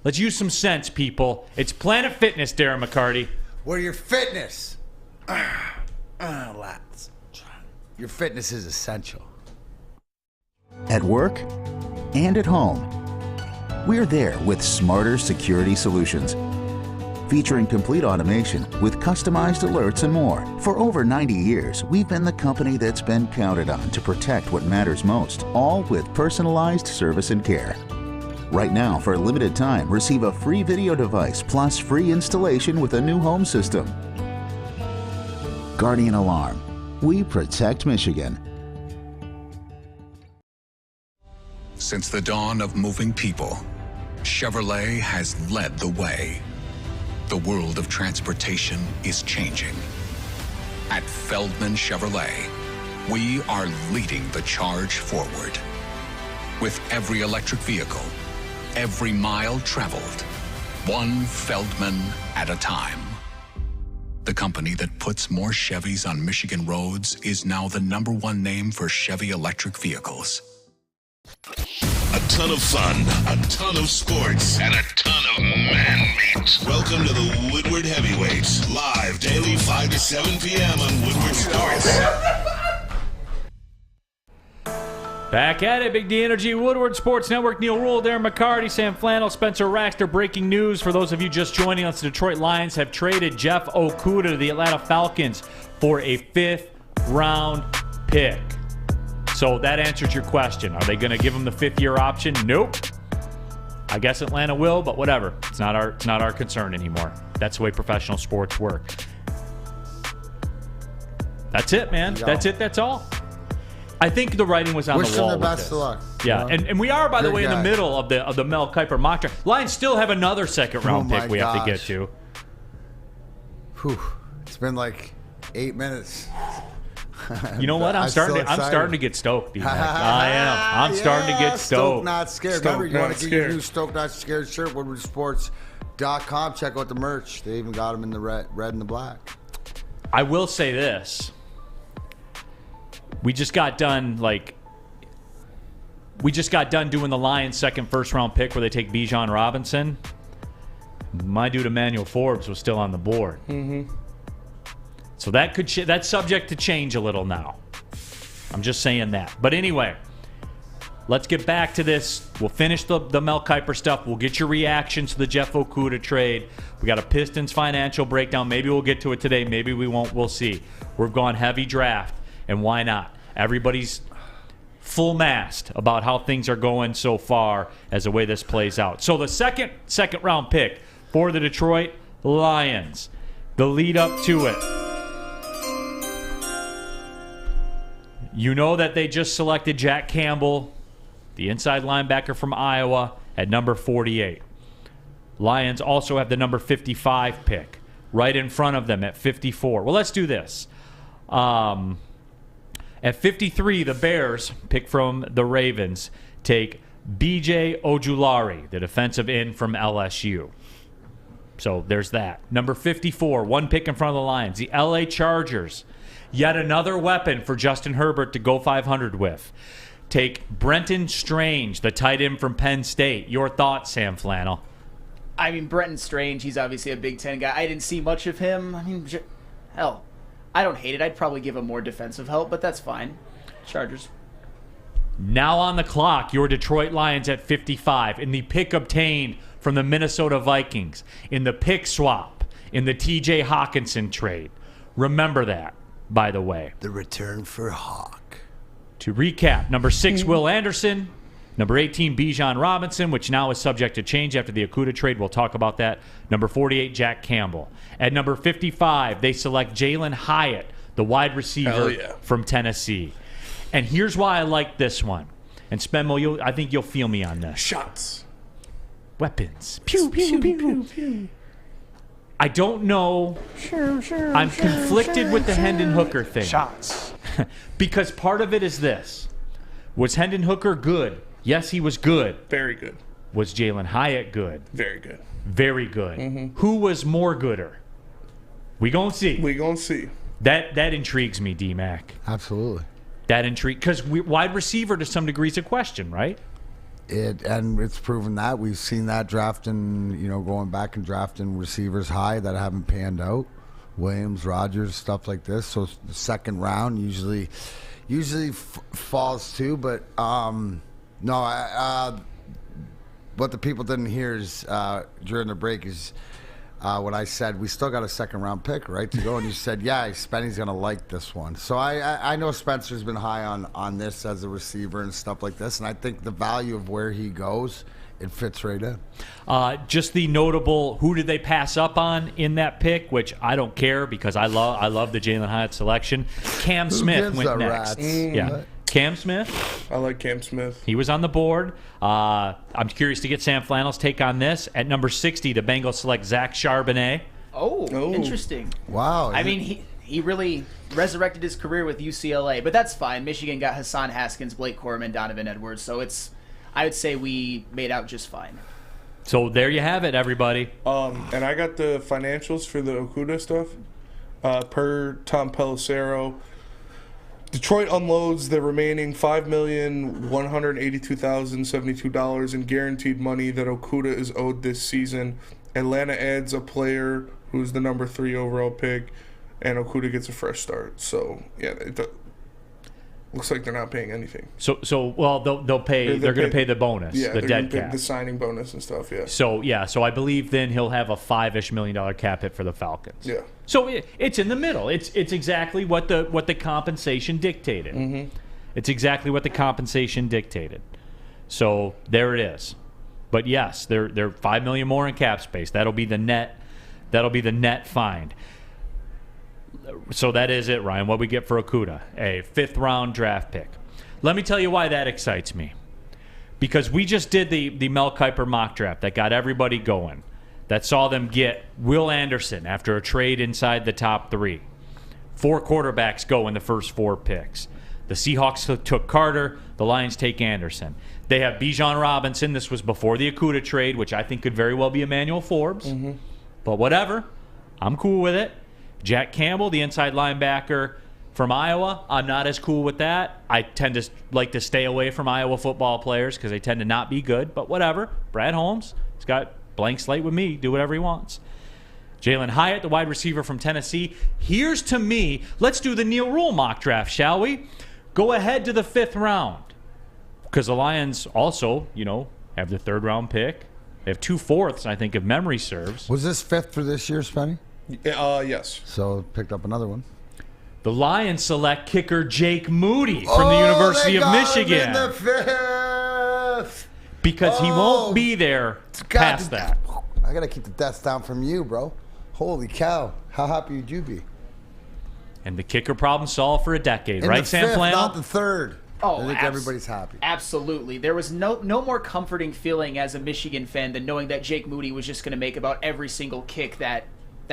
Let's use some sense, people. It's Planet Fitness, Darren McCarty. Where your fitness. Your fitness is essential. At work and at home. We're there with smarter security solutions. Featuring complete automation with customized alerts and more. For over 90 years, we've been the company that's been counted on to protect what matters most, all with personalized service and care. Right now, for a limited time, receive a free video device plus free installation with a new home system. Guardian Alarm. We protect Michigan. Since the dawn of moving people, Chevrolet has led the way. The world of transportation is changing. At Feldman Chevrolet, we are leading the charge forward. With every electric vehicle, every mile traveled, one Feldman at a time. The company that puts more Chevys on Michigan roads is now the #1 name for Chevy electric vehicles. A ton of fun, a ton of sports, and a ton of man meat. Welcome to the Woodward Heavyweights, live daily 5 to 7 p.m. on Woodward Sports. Back at it, Big D Energy, Woodward Sports Network, Neal Ruhl, Darren McCarty, Sam Flannel, Spencer Raxter. Breaking news for those of you just joining us, the Detroit Lions have traded Jeff Okudah to the Atlanta Falcons for a 5th-round pick. So that answers your question. Are they going to give him the 5th-year option? Nope. I guess Atlanta will, but whatever. It's not our concern anymore. That's the way professional sports work. That's it, man. That's it. That's all. I think the writing was on the wall. Wish them the best of luck. Yeah, and we are, by the way, in the middle of the Mel Kiper mock draft. Lions still have another 2nd-round pick we have to get to. Whew. It's been like 8 minutes. You know what? I'm starting to get stoked. I am. I'm starting to get stoked. Stoke not scared. Remember, you want to get your new Stoke not scared shirt? WoodwardSports.com. Check out the merch. They even got them in the red and the black. I will say this. We just got done doing the Lions' 2nd first-round pick where they take Bijan Robinson. My dude Emmanuel Forbes was still on the board. Mm-hmm. So that's subject to change a little now. I'm just saying that. But anyway, let's get back to this. We'll finish the Mel Kiper stuff. We'll get your reactions to the Jeff Okudah trade. We got a Pistons financial breakdown. Maybe we'll get to it today. Maybe we won't. We'll see. We've gone heavy draft, and why not? Everybody's full mast about how things are going so far as the way this plays out. So the second round pick for the Detroit Lions, the lead up to it. You know that they just selected Jack Campbell, the inside linebacker from Iowa, at number 48. Lions also have the number 55 pick right in front of them at 54. Well, let's do this. At 53, the Bears, pick from the Ravens, take B.J. Ojulari, the defensive end from LSU. So there's that. Number 54, one pick in front of the Lions. The L.A. Chargers, yet another weapon for Justin Herbert to go 500 with. Take Brenton Strange, the tight end from Penn State. Your thoughts, Sam Flannel? I mean, Brenton Strange, he's obviously a Big Ten guy. I didn't see much of him. I mean, hell, I don't hate it. I'd probably give him more defensive help, but that's fine. Chargers. Now on the clock, your Detroit Lions at 55 in the pick obtained from the Minnesota Vikings, in the pick swap, in the T.J. Hawkinson trade. Remember that, by the way. The return for Hawk. To recap, number 6, Will Anderson. Number 18, Bijan Robinson, which now is subject to change after the Okudah trade. We'll talk about that. Number 48, Jack Campbell. At number 55, they select Jalen Hyatt, the wide receiver from Tennessee. And here's why I like this one. And Spenmo, I think you'll feel me on this. Shots. Weapons. Pew, pew, pew, pew, pew. I don't know. I'm conflicted with the Hendon Hooker thing. Shots. Because part of it is this. Was Hendon Hooker good? Yes, he was good. Very good. Was Jalen Hyatt good? Very good. Very good. Who was more gooder? We gonna see. We gonna see. That intrigues me, D-Mac. Absolutely. That intrigue, because wide receiver to some degree is a question, right? And it's proven that. We've seen that drafting, going back and drafting receivers high that haven't panned out. Williams, Rodgers, stuff like this. So the second round usually falls too. But what the people didn't hear is during the break is what I said. We still got a second round pick, right, to go. And you said, yeah, Spenny's going to like this one. So I know Spencer's been high on this as a receiver and stuff like this. And I think the value of where he goes, it fits right in. Just the notable, who did they pass up on in that pick, which I don't care because I love the Jalen Hyatt selection. Cam Smith went next. Yeah. Cam Smith. I like Cam Smith. He was on the board. I'm curious to get Sam Flannel's take on this. At number 60, the Bengals select Zach Charbonnet. Oh, interesting. Wow. I mean, he really resurrected his career with UCLA, but that's fine. Michigan got Hassan Haskins, Blake Corum, and Donovan Edwards, so I would say we made out just fine. So there you have it, everybody. And I got the financials for the Okudah stuff. Per Tom Pelissero, Detroit unloads the remaining $5,182,072 in guaranteed money that Okudah is owed this season. Atlanta adds a player who's the number 3 overall pick, and Okudah gets a fresh start. So, yeah, looks like they're not paying anything. So they'll pay. They're going to pay the bonus, the dead cap, the signing bonus and stuff. Yeah. So I believe then he'll have a $5-ish million cap hit for the Falcons. Yeah. So it's in the middle. It's exactly what the compensation dictated. Mm-hmm. It's exactly what the compensation dictated. So there it is. But yes, they're $5 million more in cap space. That'll be the net. That'll be the net find. So that is it, Ryan. What we get for Okudah, a 5th-round draft pick. Let me tell you why that excites me. Because we just did the Mel Kiper mock draft that got everybody going. That saw them get Will Anderson after a trade inside the top 3. 4 quarterbacks go in the first 4 picks. The Seahawks took Carter. The Lions take Anderson. They have Bijan Robinson. This was before the Okudah trade, which I think could very well be Emmanuel Forbes. Mm-hmm. But whatever. I'm cool with it. Jack Campbell, the inside linebacker from Iowa, I'm not as cool with that. I tend to like to stay away from Iowa football players because they tend to not be good, but whatever. Brad Holmes, he's got blank slate with me. Do whatever he wants. Jalen Hyatt, the wide receiver from Tennessee. Here's to me. Let's do the Neal Ruhl mock draft, shall we? Go ahead to the 5th round. Because the Lions also, have the 3rd-round pick. They have 2 fourths, I think, if memory serves. Was this 5th for this year, Spenny? Yes. So picked up another one. The Lions select kicker Jake Moody from the University of Michigan. In the 5th. Because he won't be there past that. I got to keep the deaths down from you, bro. Holy cow. How happy would you be? And the kicker problem solved for a decade, In right, the Sam 5th, Flannel? not the 3rd. Oh, I think everybody's happy. Absolutely. There was no more comforting feeling as a Michigan fan than knowing that Jake Moody was just going to make about every single kick that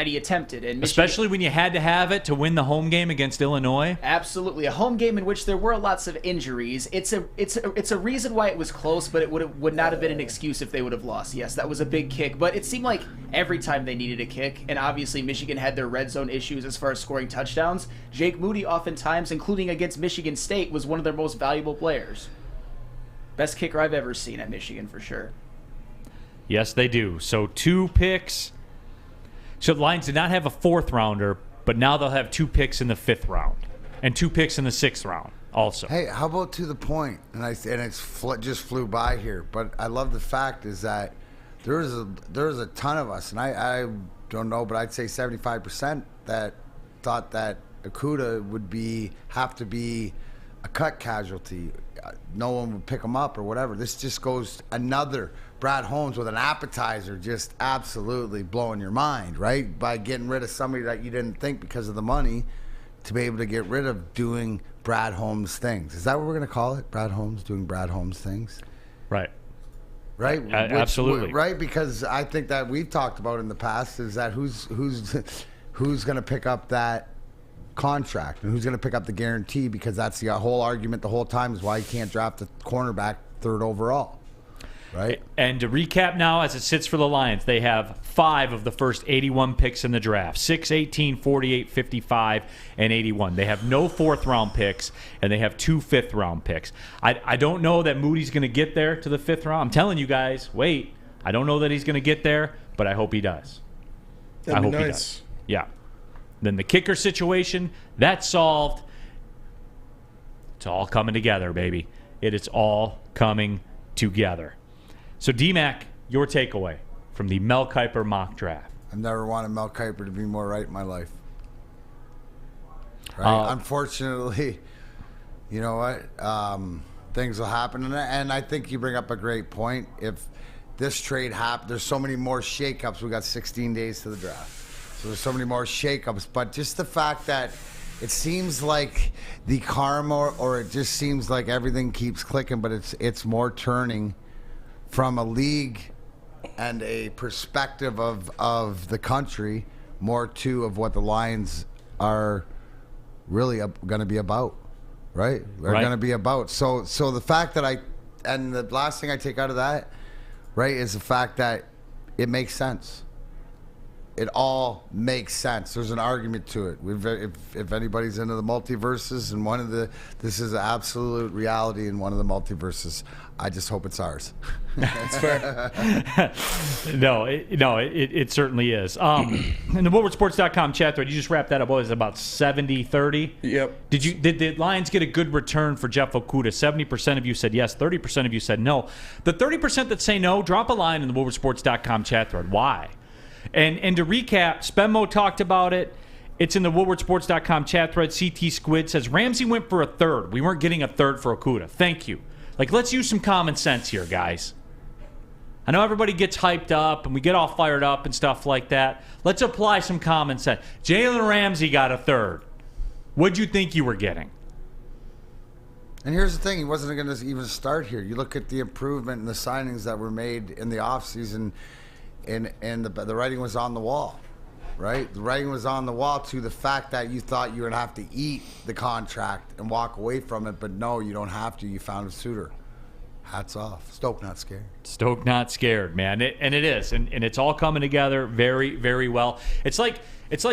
he attempted. And especially when you had to have it to win the home game against Illinois. Absolutely. A home game in which there were lots of injuries. It's a reason why it was close, but it would not have been an excuse if they would have lost. Yes, that was a big kick, but it seemed like every time they needed a kick, and obviously Michigan had their red zone issues as far as scoring touchdowns, Jake Moody oftentimes, including against Michigan State, was one of their most valuable players. Best kicker I've ever seen at Michigan for sure. Yes, they do. So 2 picks. So the Lions did not have a 4th rounder, but now they'll have 2 picks in the 5th round and 2 picks in the 6th round also. Hey, how about to the point? And just flew by here, but I love the fact is that there's a ton of us, and I don't know, but I'd say 75% that thought that Okudah would have to be a cut casualty. No one would pick him up or whatever. This just goes another Brad Holmes with an appetizer, just absolutely blowing your mind, right? By getting rid of somebody that you didn't think because of the money, to be able to get rid of doing Brad Holmes things. Is that what we're going to call it? Brad Holmes doing Brad Holmes things? Right. Right? Absolutely. Right, because I think that we've talked about in the past is that who's going to pick up that contract and who's going to pick up the guarantee, because that's the whole argument the whole time is why you can't draft the cornerback 3rd overall. Right. And to recap now, as it sits for the Lions, they have 5 of the first 81 picks in the draft: 6, 18, 48, 55, and 81. They have no 4th-round picks, and they have 2 5th-round picks. I don't know that Moody's going to get there to the 5th round. I'm telling you guys, wait. I don't know that he's going to get there, but I hope he does. That'd be he does. Yeah. Then the kicker situation, that's solved. It's all coming together, baby. It is all coming together. So, D-Mac, your takeaway from the Mel Kiper mock draft. I've never wanted Mel Kiper to be more right in my life. Right? Unfortunately, you know what? Things will happen. And I think you bring up a great point. If this trade happens, there's so many more shakeups. We got 16 days to the draft. So there's so many more shakeups. But just the fact that it seems like the karma, or it just seems like everything keeps clicking, but it's more turning from a league and a perspective of the country more to of what the Lions are really going to be about, right? They're going to be about. So the fact that and the last thing I take out of that, right, is the fact that it makes sense. It all makes sense. There's an argument to it. If anybody's into the multiverses, and this is an absolute reality in one of the multiverses. I just hope it's ours. That's fair. It certainly is. In the WoodwardSports.com chat thread, you just wrapped that up. What was it, about 70-30? Yep. Did the Lions get a good return for Jeff Okudah? 70% of you said yes. 30% of you said no. The 30% that say no, drop a line in the WoodwardSports.com chat thread. Why? And to recap, Spenmo talked about it. It's in the WoodwardSports.com chat thread. CT Squid says Ramsey went for a 3rd. We weren't getting a 3rd for Okudah. Thank you. Let's use some common sense here, guys. I know everybody gets hyped up and we get all fired up and stuff like that. Let's apply some common sense. Jalen Ramsey got a 3rd. What'd you think you were getting? And here's the thing. He wasn't going to even start here. You look at the improvement and the signings that were made in the offseason, and the writing was on the wall, right? The writing was on the wall to the fact that you thought you would have to eat the contract and walk away from it, but no, you don't have to. You found a suitor. Hats off. Stoke not scared. Stoke not scared, man. And it is. And it's all coming together very, very well. It's like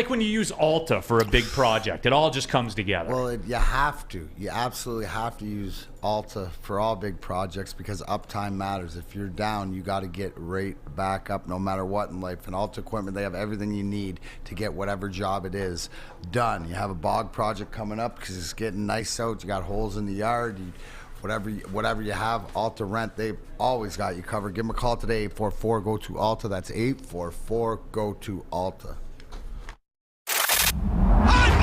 when you use Alta for a big project. It all just comes together. Well, you have to. You absolutely have to use Alta for all big projects because uptime matters. If you're down, you got to get right back up no matter what in life. And Alta Equipment, they have everything you need to get whatever job it is done. You have a bog project coming up because it's getting nice out. You got holes in the yard. whatever you have, Alta Rent, they've always got you covered. Give them a call today, 844-GO-TO-ALTA. That's 844-GO-TO-ALTA.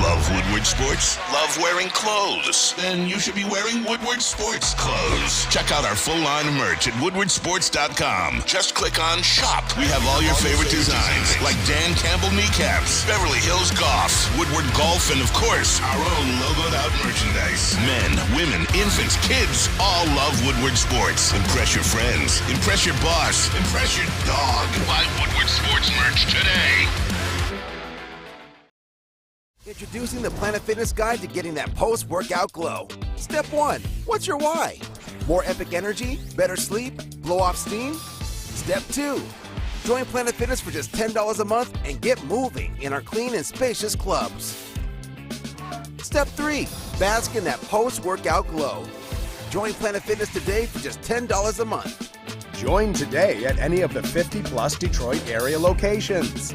Love Woodward Sports? Love wearing clothes? Then you should be wearing Woodward Sports clothes. Check out our full line of merch at woodwardsports.com. Just click on Shop. We have all your favorite designs, like Dan Campbell kneecaps, Beverly Hills Golf, Woodward Golf, and of course, our own logoed out merchandise. Men, women, infants, kids all love Woodward Sports. Impress your friends. Impress your boss. Impress your dog. Buy Woodward Sports merch today. Introducing the Planet Fitness Guide to getting that post-workout glow. Step 1. What's your why? More epic energy? Better sleep? Blow off steam? Step 2. Join Planet Fitness for just $10 a month and get moving in our clean and spacious clubs. Step 3. Bask in that post-workout glow. Join Planet Fitness today for just $10 a month. Join today at any of the 50-plus Detroit area locations.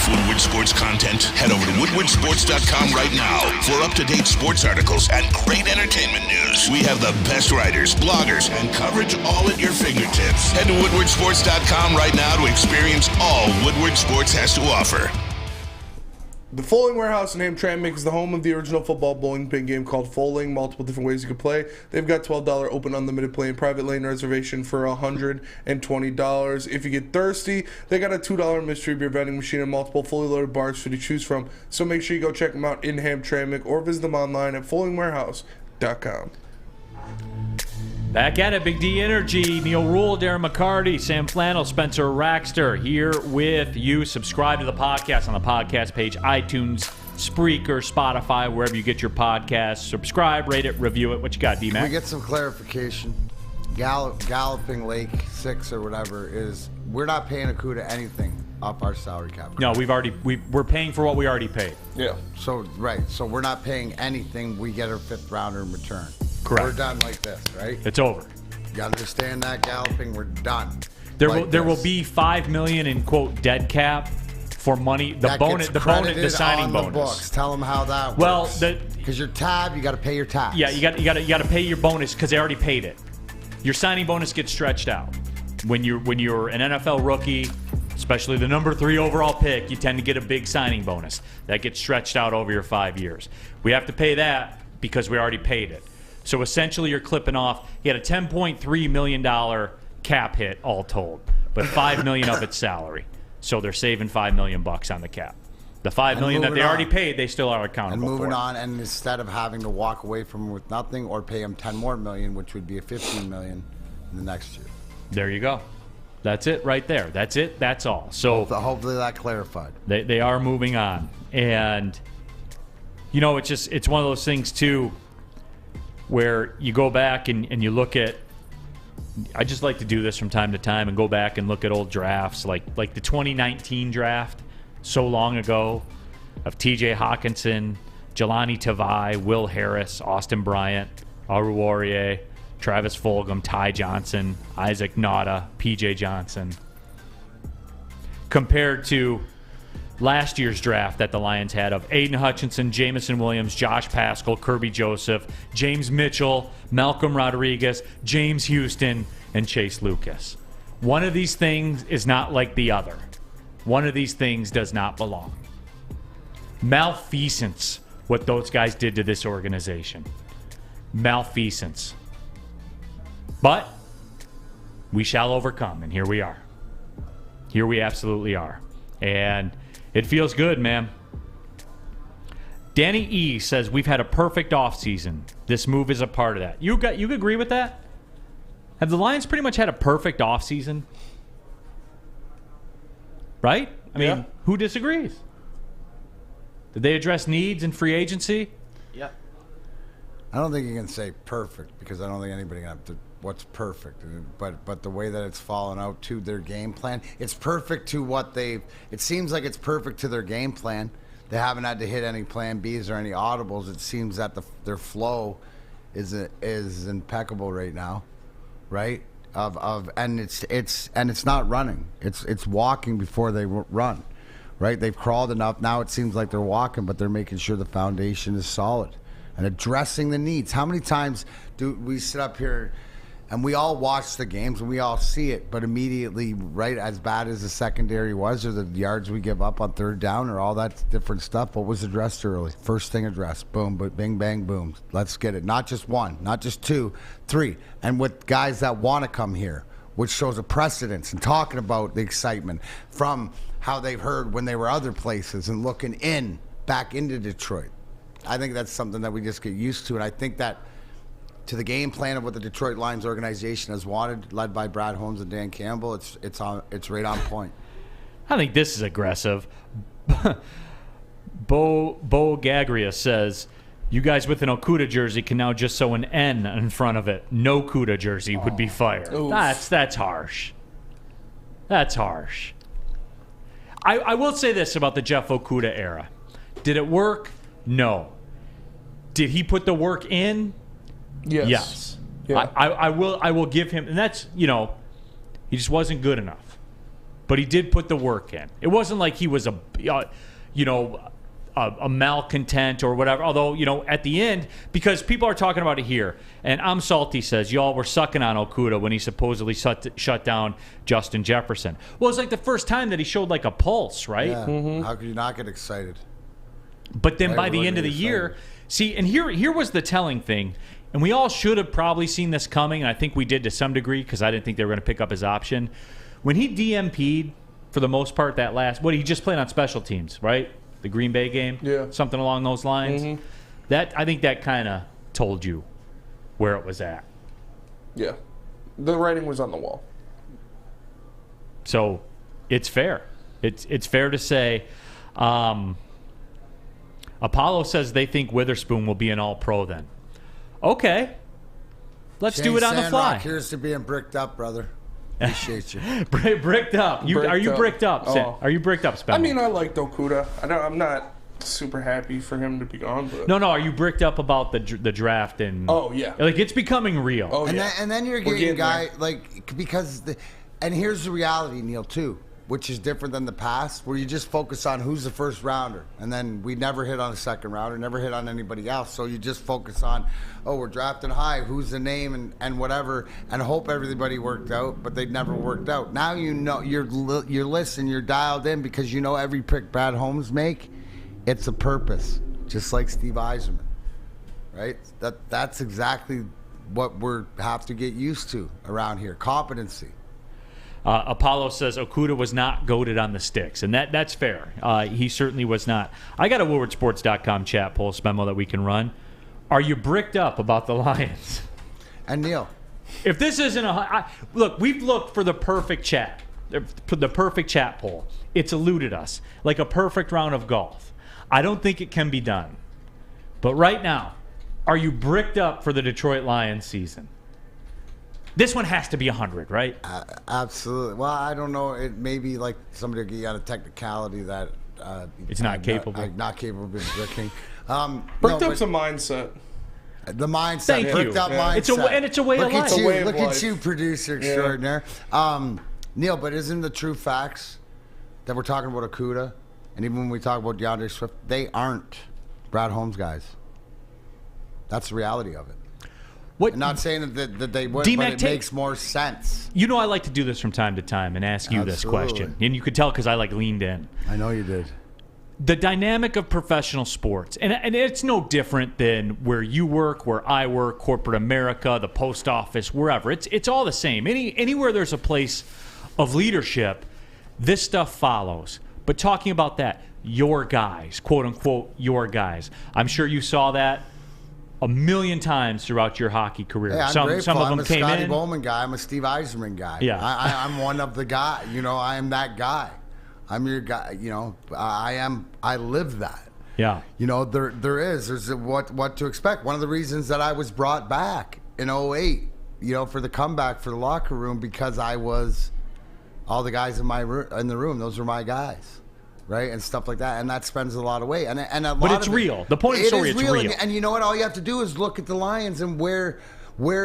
Woodward Sports content? Head over to woodwardsports.com right now for up-to-date sports articles and great entertainment news. We have the best writers, bloggers, and coverage all at your fingertips. Head to woodwardsports.com right now to experience all Woodward Sports has to offer. The Foaling Warehouse in Hamtramck is the home of the original football bowling pin game called Foaling. Multiple different ways you can play. They've got $12 open unlimited play and private lane reservation for $120. If you get thirsty, they got a $2 mystery beer vending machine and multiple fully loaded bars for you to choose from. So make sure you go check them out in Hamtramck or visit them online at foalingwarehouse.com. Back at it, Big D Energy, Neal Ruhl, Darren McCarty, Sam Flannel, Spencer Raxter here with you. Subscribe to the podcast on the podcast page, iTunes, Spreaker, Spotify, wherever you get your podcasts. Subscribe, rate it, review it. What you got, D-Mac? Can we get some clarification? Galloping Lake 6 or whatever is, we're not paying Okudah anything off our salary cap. No, we're paying for what we already paid. Yeah. So we're not paying anything. We get our 5th rounder in return. Correct. We're done like this, right? It's over. You understand that, Galloping? We're done. There will be $5 million in quote dead cap for money. The signing bonus. Books. Tell them how that works. Well, because your tab, you got to pay your tax. Yeah, you got to pay your bonus because they already paid it. Your signing bonus gets stretched out when you're an NFL rookie, especially the number 3 overall pick. You tend to get a big signing bonus that gets stretched out over your 5 years. We have to pay that because we already paid it. So essentially, you're clipping off. You had a $10.3 million cap hit all told, but $5 million of it's salary. So they're saving $5 million on the cap. The $5 million that they already paid, they still are accountable for. And moving on, and instead of having to walk away from him with nothing or pay him $10 million more, which would be a $15 million in the next year. There you go. That's it right there. That's it. That's all. So hopefully that clarified. They are moving on, and it's one of those things too, where you go back and you look at. I just like to do this from time to time and go back and look at old drafts, like the 2019 draft, so long ago, of T.J. Hawkinson, Jelani Tavai, Will Harris, Austin Bryant, Aruwariye, Travis Fulgham, Ty Johnson, Isaac Nauta, P.J. Johnson, compared to last year's draft that the Lions had of Aiden Hutchinson, Jamison Williams, Josh Paschal, Kirby Joseph, James Mitchell, Malcolm Rodriguez, James Houston, and Chase Lucas. One of these things is not like the other. One of these things does not belong. Malfeasance, what those guys did to this organization. Malfeasance. But we shall overcome, and here we are. Here we absolutely are. And it feels good, man. Danny E says we've had a perfect offseason. This move is a part of that. You agree with that? Have the Lions pretty much had a perfect offseason? Right? I mean, who disagrees? Did they address needs in free agency? Yeah. I don't think you can say perfect because I don't think anybody can have to. What's perfect, but the way that it's fallen out to their game plan, it's perfect to what they've. It seems like it's perfect to their game plan. They haven't had to hit any plan Bs or any audibles. It seems that their flow is impeccable right now, right? And it's not running. It's walking before they run, right? They've crawled enough. Now it seems like they're walking, but they're making sure the foundation is solid and addressing the needs. How many times do we sit up here and we all watch the games and we all see it, but immediately, right, as bad as the secondary was or the yards we give up on third down or all that different stuff, what was addressed early? First thing addressed. Boom, bing, bang, boom. Let's get it. Not just one, not just two, three. And with guys that want to come here, which shows a precedence and talking about the excitement from how they've heard when they were other places and looking back into Detroit. I think that's something that we just get used to. And I think that to the game plan of what the Detroit Lions organization has wanted, led by Brad Holmes and Dan Campbell, it's right on point. I think this is aggressive. Bo Gagria says, you guys with an Okudah jersey can now just sew an N in front of it. No Okudah jersey would be fired. Oof. That's harsh. That's harsh. I will say this about the Jeff Okudah era. Did it work? No. Did he put the work in? Yes. Yeah. I will give him, and that's, he just wasn't good enough. But he did put the work in. It wasn't like he was a malcontent or whatever. Although, at the end, because people are talking about it here, and I'm Salty says, y'all were sucking on Okudah when he supposedly shut down Justin Jefferson. Well, it's like the first time that he showed like a pulse, right? Yeah. Mm-hmm. How could you not get excited? But then by the end of the year, see, and here was the telling thing, and we all should have probably seen this coming, and I think we did to some degree because I didn't think they were going to pick up his option. When he DMP'd, for the most part, he just played on special teams, right? The Green Bay game? Yeah. Something along those lines. Mm-hmm. I think that kind of told you where it was at. Yeah. The writing was on the wall. So it's fair. It's fair to say. Apollo says they think Witherspoon will be an All-Pro then. Okay. Let's do it on the fly. Here's to being bricked up, brother. Appreciate you. Bricked up. Are you bricked up? Oh. Are you bricked up, Spencer? I mean, I liked Okudah. I'm not super happy for him to be gone. But No, are you bricked up about the draft? And oh, yeah. Like, it's becoming real. Oh, and yeah. Then you're getting a guy, and here's the reality, Neal, too, which is different than the past, where you just focus on who's the first rounder. And then we never hit on a second rounder, never hit on anybody else. So you just focus on, we're drafting high, who's the name and whatever, and hope everybody worked out, but they never worked out. Now you're listening, you're dialed in because you know every pick Brad Holmes make, it's a purpose, just like Steve Yzerman, right? That's exactly what we have to get used to around here, competency. Apollo says Okudah was not goated on the sticks, and that's fair. He certainly was not. I got a WoodwardSports.com chat poll, Spemo, that we can run. Are you bricked up about the Lions? And Neal, if this isn't look, we've looked for the perfect chat, the perfect chat poll. It's eluded us like a perfect round of golf. I don't think it can be done. But right now, are you bricked up for the Detroit Lions season? This one has to be 100, right? Absolutely. Well, I don't know. It may be like somebody will get you out of technicality that it's not capable. Not capable of bricking. Bricked up's a mindset. The mindset. Thank bricked you. up mindset. It's a way of life. Look at you, producer extraordinaire. Neal, but isn't the true facts that we're talking about Okudah, and even when we talk about DeAndre Swift, they aren't Brad Holmes guys. That's the reality of it. I'm not saying that they would, but it makes more sense. You know I like to do this from time to time and ask you this question. And you could tell because I leaned in. I know you did. The dynamic of professional sports, and it's no different than where you work, where I work, corporate America, the post office, wherever. It's all the same. Anywhere there's a place of leadership, this stuff follows. But talking about that, your guys, quote unquote, your guys. I'm sure you saw that a million times throughout your hockey career. Hey, I'm grateful. Some of them came in. I'm a Scotty Bowman guy. I'm a Steve Yzerman guy. Yeah. I'm one of the guys. I am that guy. I'm your guy. I live that. Yeah. There's what to expect. One of the reasons that I was brought back in 2008, for the comeback for the locker room, because I was all the guys in the room. Those were my guys. Right, and stuff like that, and that spends a lot of weight, but it's real. The point of the story, it's real. And you know what? All you have to do is look at the Lions and where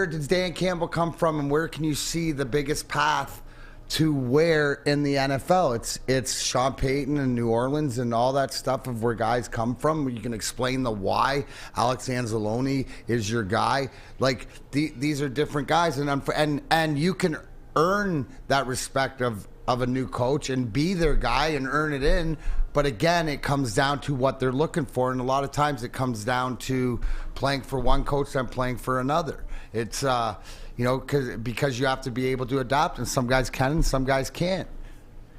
does Dan Campbell come from, and where can you see the biggest path to where in the NFL it's Sean Payton and New Orleans and all that stuff of where guys come from. You can explain the why. Alex Anzalone is your guy. Like these are different guys, and you can earn that respect of a new coach and be their guy and earn it in. But again, it comes down to what they're looking for, and a lot of times it comes down to playing for one coach and playing for another. It's because you have to be able to adapt, and some guys can and some guys can't.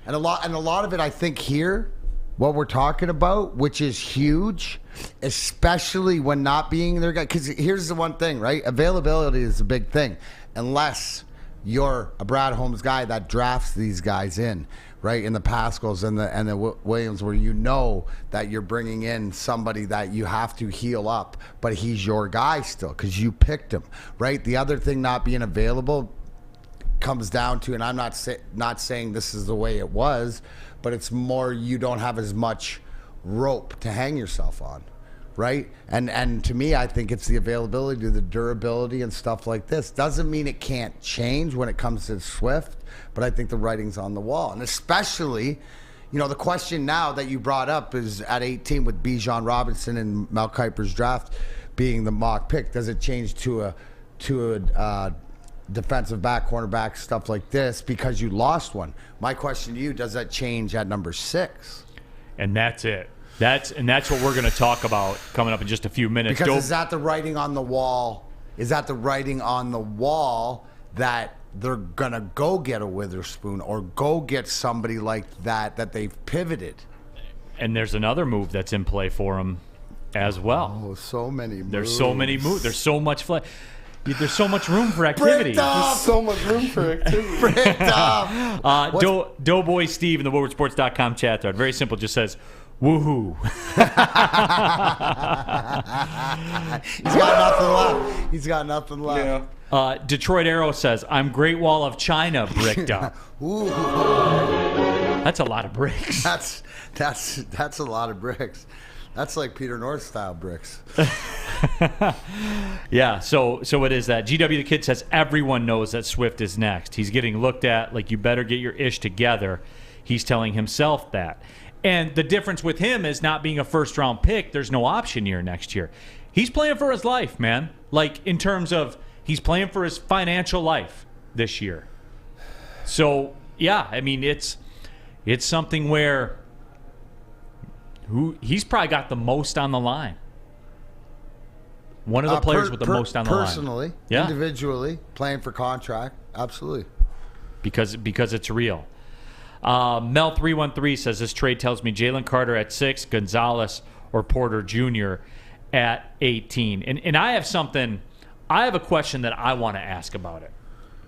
And a lot of it, I think, here, what we're talking about, which is huge, especially when not being their guy. Because here's the one thing, right? Availability is a big thing, unless you're a Brad Holmes guy that drafts these guys in, right? In the Pascals and the Williams, where you know that you're bringing in somebody that you have to heal up, but he's your guy still because you picked him, right? The other thing not being available comes down to, and I'm not saying this is the way it was, but it's more you don't have as much rope to hang yourself on. Right? And to me, I think it's the availability, the durability and stuff like this. Doesn't mean it can't change when it comes to Swift, but I think the writing's on the wall. And especially, the question now that you brought up is at 18 with Bijan Robinson and Mel Kiper's draft being the mock pick, does it change to a defensive back, cornerback, stuff like this because you lost one? My question to you, does that change at number 6? And that's it. That's what we're going to talk about coming up in just a few minutes. Because is that the writing on the wall? Is that the writing on the wall that they're going to go get a Witherspoon or go get somebody like that they've pivoted? And there's another move that's in play for them as well. Oh, so many moves. There's so many moves. There's so much There's so much room for activity. There's so much room for activity. Doughboy Steve in the WoodwardSports.com chat thread. Very simple. Just says, woohoo. He's got nothing left. Yeah. Detroit Arrow says, I'm Great Wall of China bricked up. Ooh. That's a lot of bricks. That's a lot of bricks. That's like Peter North style bricks. Yeah, so it is that. GW the Kid says everyone knows that Swift is next. He's getting looked at like you better get your ish together. He's telling himself that. And the difference with him is not being a first-round pick. There's no option year next year. He's playing for his life, man. Like, in terms of he's playing for his financial life this year. So, yeah, I mean, it's something where he's probably got the most on the line. One of the players with the most on the line. Personally, individually, playing for contract, absolutely. Because it's real. Mel313 says, this trade tells me Jalen Carter at 6, Gonzalez or Porter Jr. at 18. And I have a question that I want to ask about it.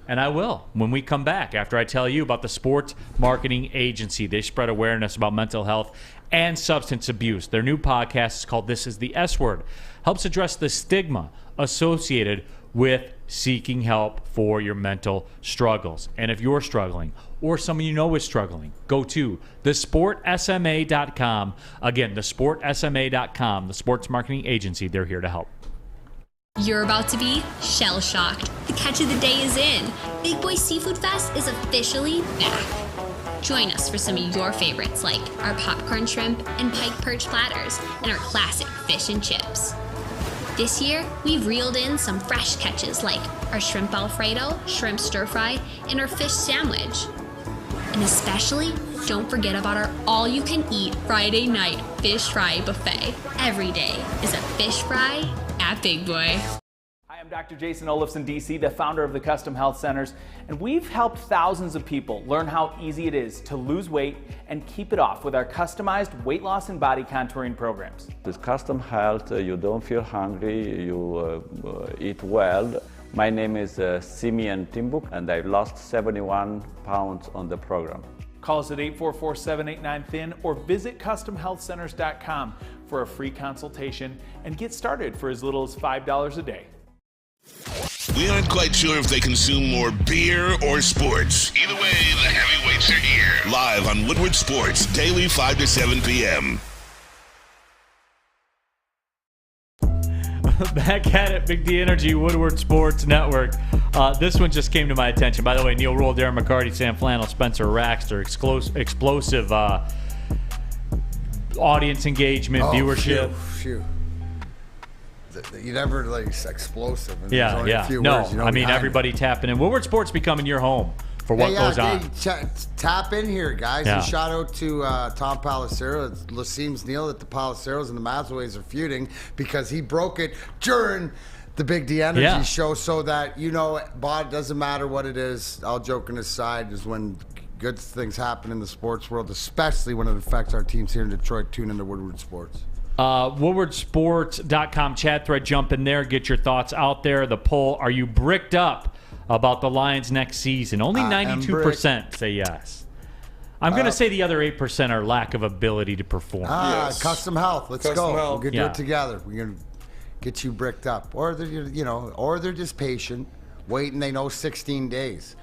And I will when we come back after I tell you about the Sports Marketing Agency. They spread awareness about mental health and substance abuse. Their new podcast is called This is the S Word. Helps address the stigma associated with seeking help for your mental struggles. And if you're struggling or someone you know is struggling, go to thesportsma.com. Again, thesportsma.com, the Sports Marketing Agency. They're here to help. You're about to be shell-shocked. The catch of the day is in. Big Boy Seafood Fest is officially back. Join us for some of your favorites like our popcorn shrimp and pike perch platters and our classic fish and chips. This year, we've reeled in some fresh catches like our shrimp Alfredo, shrimp stir fry, and our fish sandwich. And especially, don't forget about our all-you-can-eat Friday night fish fry buffet. Every day is a fish fry at Big Boy. Hi, I'm Dr. Jason Olafson, DC, the founder of the Custom Health Centers, and we've helped thousands of people learn how easy it is to lose weight and keep it off with our customized weight loss and body contouring programs. With Custom Health, you don't feel hungry, you eat well. My name is Simeon Timbuk, and I've lost 71 pounds on the program. Call us at 844-789-THIN or visit CustomHealthCenters.com for a free consultation and get started for as little as $5 a day. We aren't quite sure if they consume more beer or sports. Either way, the heavyweights are here. Live on Woodward Sports, daily 5 to 7 p.m. Back at it, Big D Energy, Woodward Sports Network. This one just came to my attention. By the way, Neal, Ruhl, Darren, McCarty, Sam Flannel, Spencer Raxter, explosive audience engagement, viewership. Phew. You never like explosive. And Yeah, there's only a yeah. few No, words, I mean, everybody tapping in. Woodward Sports becoming your home for what goes on. Tap in here, guys. Yeah. And shout out to Tom Palacero. It seems, Neal, that the Palaceros and the Mazways are feuding because he broke it during the Big D Energy show, so that, Bod, doesn't matter what it is, all joking aside, is when good things happen in the sports world, especially when it affects our teams here in Detroit. Tune into Woodward Sports. WoodwardSports.com chat thread. Jump in there. Get your thoughts out there. The poll, are you bricked up about the Lions next season? Only 92% say yes. I'm going to say the other 8% are lack of ability to perform. Custom Health. Let's Custom go. Health. We're going to do it together. We're going to get you bricked up. Or they're just patient, waiting. They know 16 days.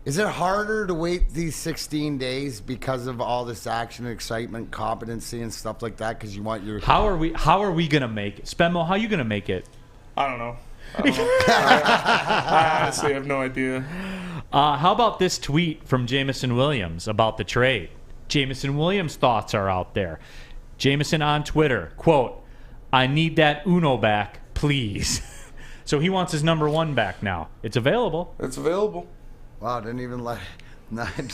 Is it harder to wait these 16 days because of all this action and excitement, competency, and stuff like that? Because you want your... How are we going to make it? Spenmo, how are you going to make it? I don't know. I honestly have no idea. How about this tweet from Jameson Williams about the trade? Jameson Williams' thoughts are out there. Jameson on Twitter, quote, "I need that Uno back, please." So he wants his number 1 back now. It's available. It's available. Wow, didn't even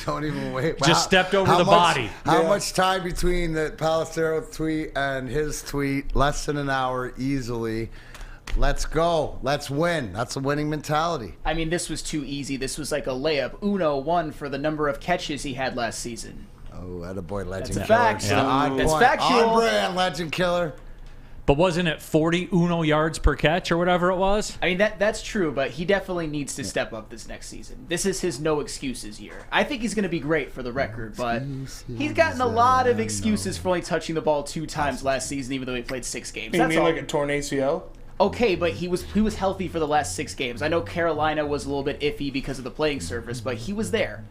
don't even wait. Just stepped over the body. How much time between the Palacero tweet and his tweet? Less than an hour, easily. Let's go. Let's win. That's a winning mentality. I mean, this was too easy. This was like a layup. Uno won for the number of catches he had last season. Oh, attaboy, legend That's a killer. fact. Yeah. That's factual. On brand, legend killer. But wasn't it 40 Uno yards per catch or whatever it was? I mean, that's true, but he definitely needs to step up this next season. This is his no excuses year. I think he's going to be great for the record, but he's gotten a lot of excuses for only touching the ball 2 times last season, even though he played 6 games. You mean like a torn ACL? Okay, but he was healthy for the last 6 games. I know Carolina was a little bit iffy because of the playing surface, but he was there.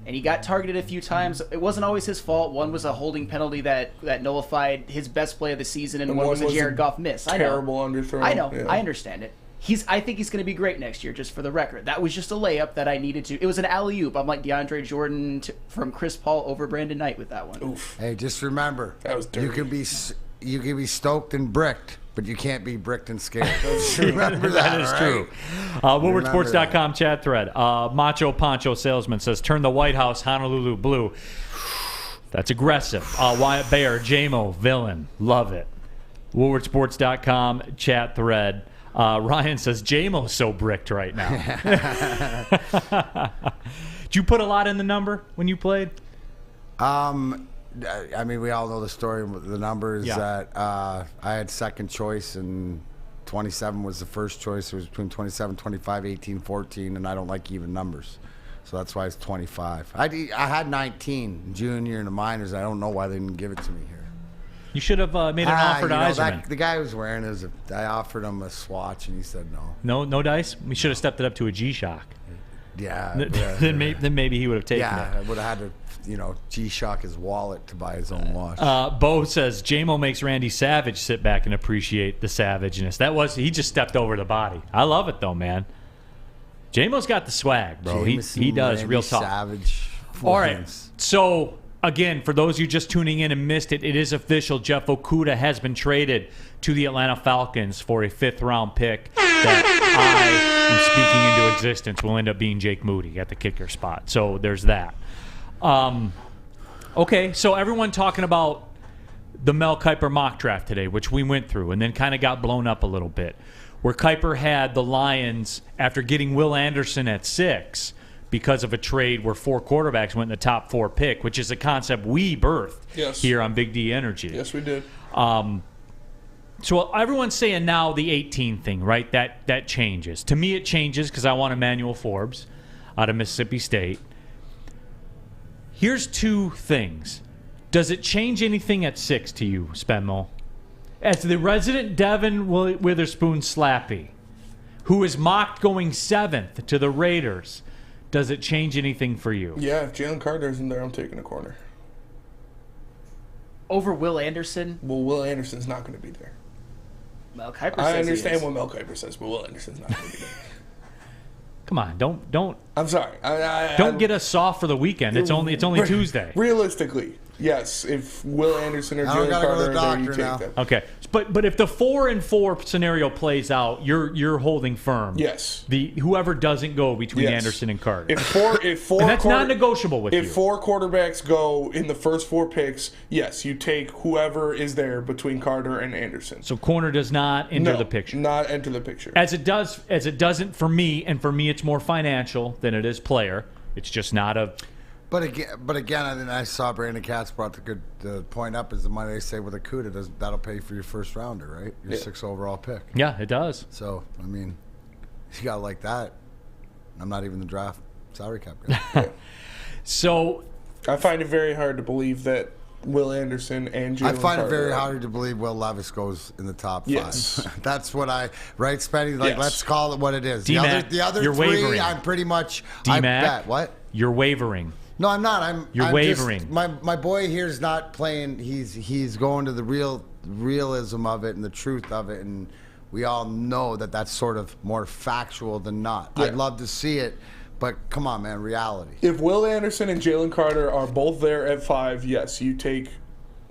And he got targeted a few times. It wasn't always his fault. One was a holding penalty that nullified his best play of the season, and one was a Jared Goff miss. Terrible underthrow. I know. Yeah. I understand it. I think he's going to be great next year, just for the record. That was just a layup that I needed to. It was an alley-oop. I'm like DeAndre Jordan from Chris Paul over Brandon Knight with that one. Oof. Hey, just remember, that was dirty. You can be stoked and bricked, but you can't be bricked and scared. Remember that is right? true. WoodwardSports.com chat thread. Macho Poncho Salesman says, "Turn the White House Honolulu blue." That's aggressive. Wyatt Bayer, JMO, villain. Love it. WoodwardSports.com chat thread. Ryan says, JMO's so bricked right now. Did you put a lot in the number when you played? I mean, we all know the story with the numbers that I had second choice and 27 was the first choice. It was between 27, 25, 18, 14, and I don't like even numbers. So that's why it's 25. I had 19 junior in the minors. I don't know why they didn't give it to me here. You should have made an offer to Eiserman. The guy who was wearing it, I offered him a swatch, and he said no. No dice? We should have stepped it up to a G-Shock. Yeah. Then maybe he would have taken it. Yeah, I would have had to, G-Shock his wallet to buy his own watch. Bo says, JMO makes Randy Savage sit back and appreciate the savageness. He just stepped over the body. I love it, though, man. JMO's got the swag, bro. He does, Randy real talk. Savage. All right, so... Again, for those of you just tuning in and missed it, it is official. Jeff Okudah has been traded to the Atlanta Falcons for a 5th-round pick that I am speaking into existence will end up being Jake Moody at the kicker spot. So there's that. Okay, so everyone talking about the Mel Kiper mock draft today, which we went through and then kind of got blown up a little bit, where Kiper had the Lions, after getting Will Anderson at 6, because of a trade where 4 quarterbacks went in the top 4 pick, which is a concept we birthed here on Big D Energy. Yes, we did. So everyone's saying now the 18 thing, right? That changes. To me, it changes because I want Emmanuel Forbes out of Mississippi State. Here's 2 things. Does it change anything at 6 to you, Spenmo? As the resident Devin Witherspoon Slappy, who is mocked going 7th to the Raiders, does it change anything for you? Yeah, if Jalen Carter isn't there, I'm taking a corner. Over Will Anderson? Well, Will Anderson's not going to be there. Mel Kiper says I understand what Mel Kiper says, but Will Anderson's not going to be there. Come on, don't. I'm sorry. Don't get us soft for the weekend. It's only Tuesday. Realistically, yes. If Will Anderson or Jalen Carter are there, you take them. Okay, but if the 4-4 scenario plays out, you're holding firm. Yes. Whoever doesn't go between Anderson and Carter. If four and that's non-negotiable with you. If 4 quarterbacks go in the first 4 picks, yes, you take whoever is there between Carter and Anderson. So corner does not enter the picture. Not enter the picture. As it doesn't for me, and for me it's more financial than it is player. It's just not a. But again, I think I saw Brandon Katz brought the point up is the money they say with Okudah that'll pay for your first rounder, right? Your 6th overall pick. Yeah, it does. So I mean, you got like that. I'm not even the draft salary cap guy. So I find it very hard to believe that Will Anderson and Jalen I find Carter it very hard to believe Will Levis goes in the top 5. Yes. That's what right, Spenny? Like, let's call it what it is. D-Mac, the other you're 3, wavering. I'm pretty much. D-Mac, I bet. What? You're wavering. No, I'm not. You're wavering. Just, my boy here's not playing. He's going to the realism of it and the truth of it, and we all know that that's sort of more factual than not. Yeah. I'd love to see it, but come on, man, reality. If Will Anderson and Jalen Carter are both there at 5, yes, you take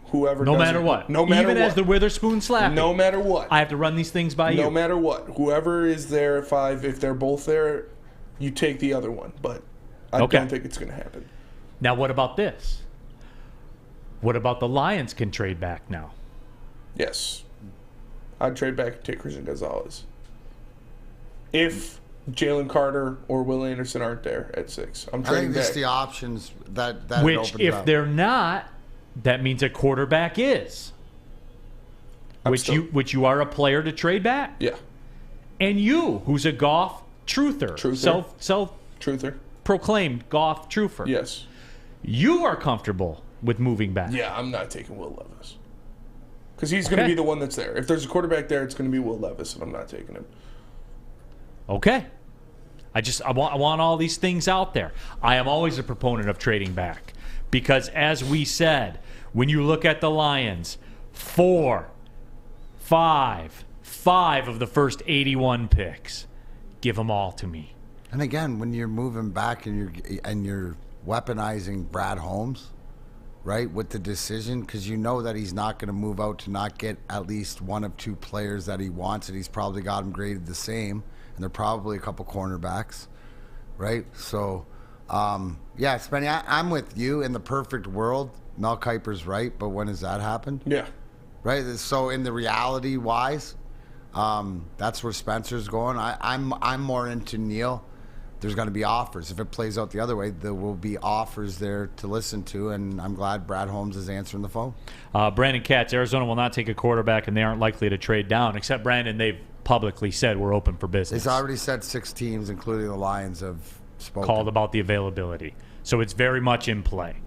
whoever. No matter what. No matter Even what. as the Witherspoon slapping. No matter what. I have to run these things by you. No matter what. Whoever is there at 5, if they're both there, you take the other one. But I don't think it's going to happen. Now, what about this? What about the Lions can trade back now? Yes. I'd trade back and take Christian Gonzalez. If Jalen Carter or Will Anderson aren't there at 6. I'm trading I think back. it's the options that Which, opens if up. they're not, that means a quarterback is. Which you are a player to trade back. Yeah. And you, who's a Goff truther. Truther. Proclaimed Goff truther. Yes. You are comfortable with moving back. Yeah, I'm not taking Will Levis. Because he's going to be the one that's there. If there's a quarterback there, it's going to be Will Levis, and I'm not taking him. Okay. I want all these things out there. I am always a proponent of trading back. Because as we said, when you look at the Lions, 5 of the first 81 picks. Give them all to me. And again, when you're moving back and you're weaponizing Brad Holmes, right, with the decision, because you know that he's not going to move out to not get at least one of 2 players that he wants, and he's probably got them graded the same, and they're probably a couple cornerbacks, right? So, yeah, Spenny, I'm with you. In the perfect world, Mel Kiper's right, but when does that happen? Yeah. Right? So in the reality-wise, that's where Spencer's going. I'm more into Neal. There's going to be offers. If it plays out the other way, there will be offers there to listen to, and I'm glad Brad Holmes is answering the phone. Brandon Katz, Arizona will not take a quarterback, and they aren't likely to trade down. Except, Brandon, they've publicly said we're open for business. It's already said 6 teams, including the Lions, have spoken. Called about the availability. So it's very much in play.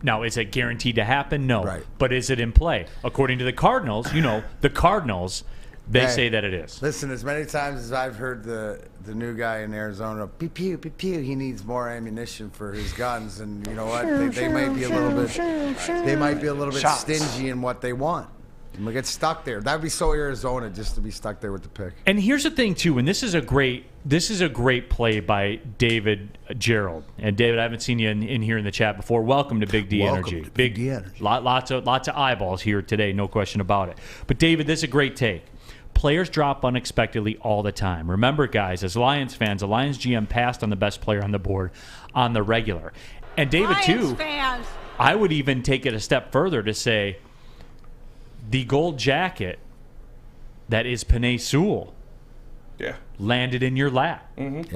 Now, is it guaranteed to happen? No. Right. But is it in play? According to the Cardinals, the Cardinals, they say that it is. Listen, as many times as I've heard the new guy in Arizona, pew, pew, pew, pew, he needs more ammunition for his guns, and you know what? They might be a little bit stingy in what they want. And we get stuck there. That'd be so Arizona just to be stuck there with the pick. And here's the thing too, and this is a great play by David Gerald. And David, I haven't seen you in here in the chat before. Welcome to Big D Energy. To Big D Energy. Lots of eyeballs here today, no question about it. But David, this is a great take. Players drop unexpectedly all the time. Remember, guys, as Lions fans, the Lions GM passed on the best player on the board on the regular. And David, Lions too, fans. I would even take it a step further to say the gold jacket that is Penei Sewell landed in your lap. Mm-hmm.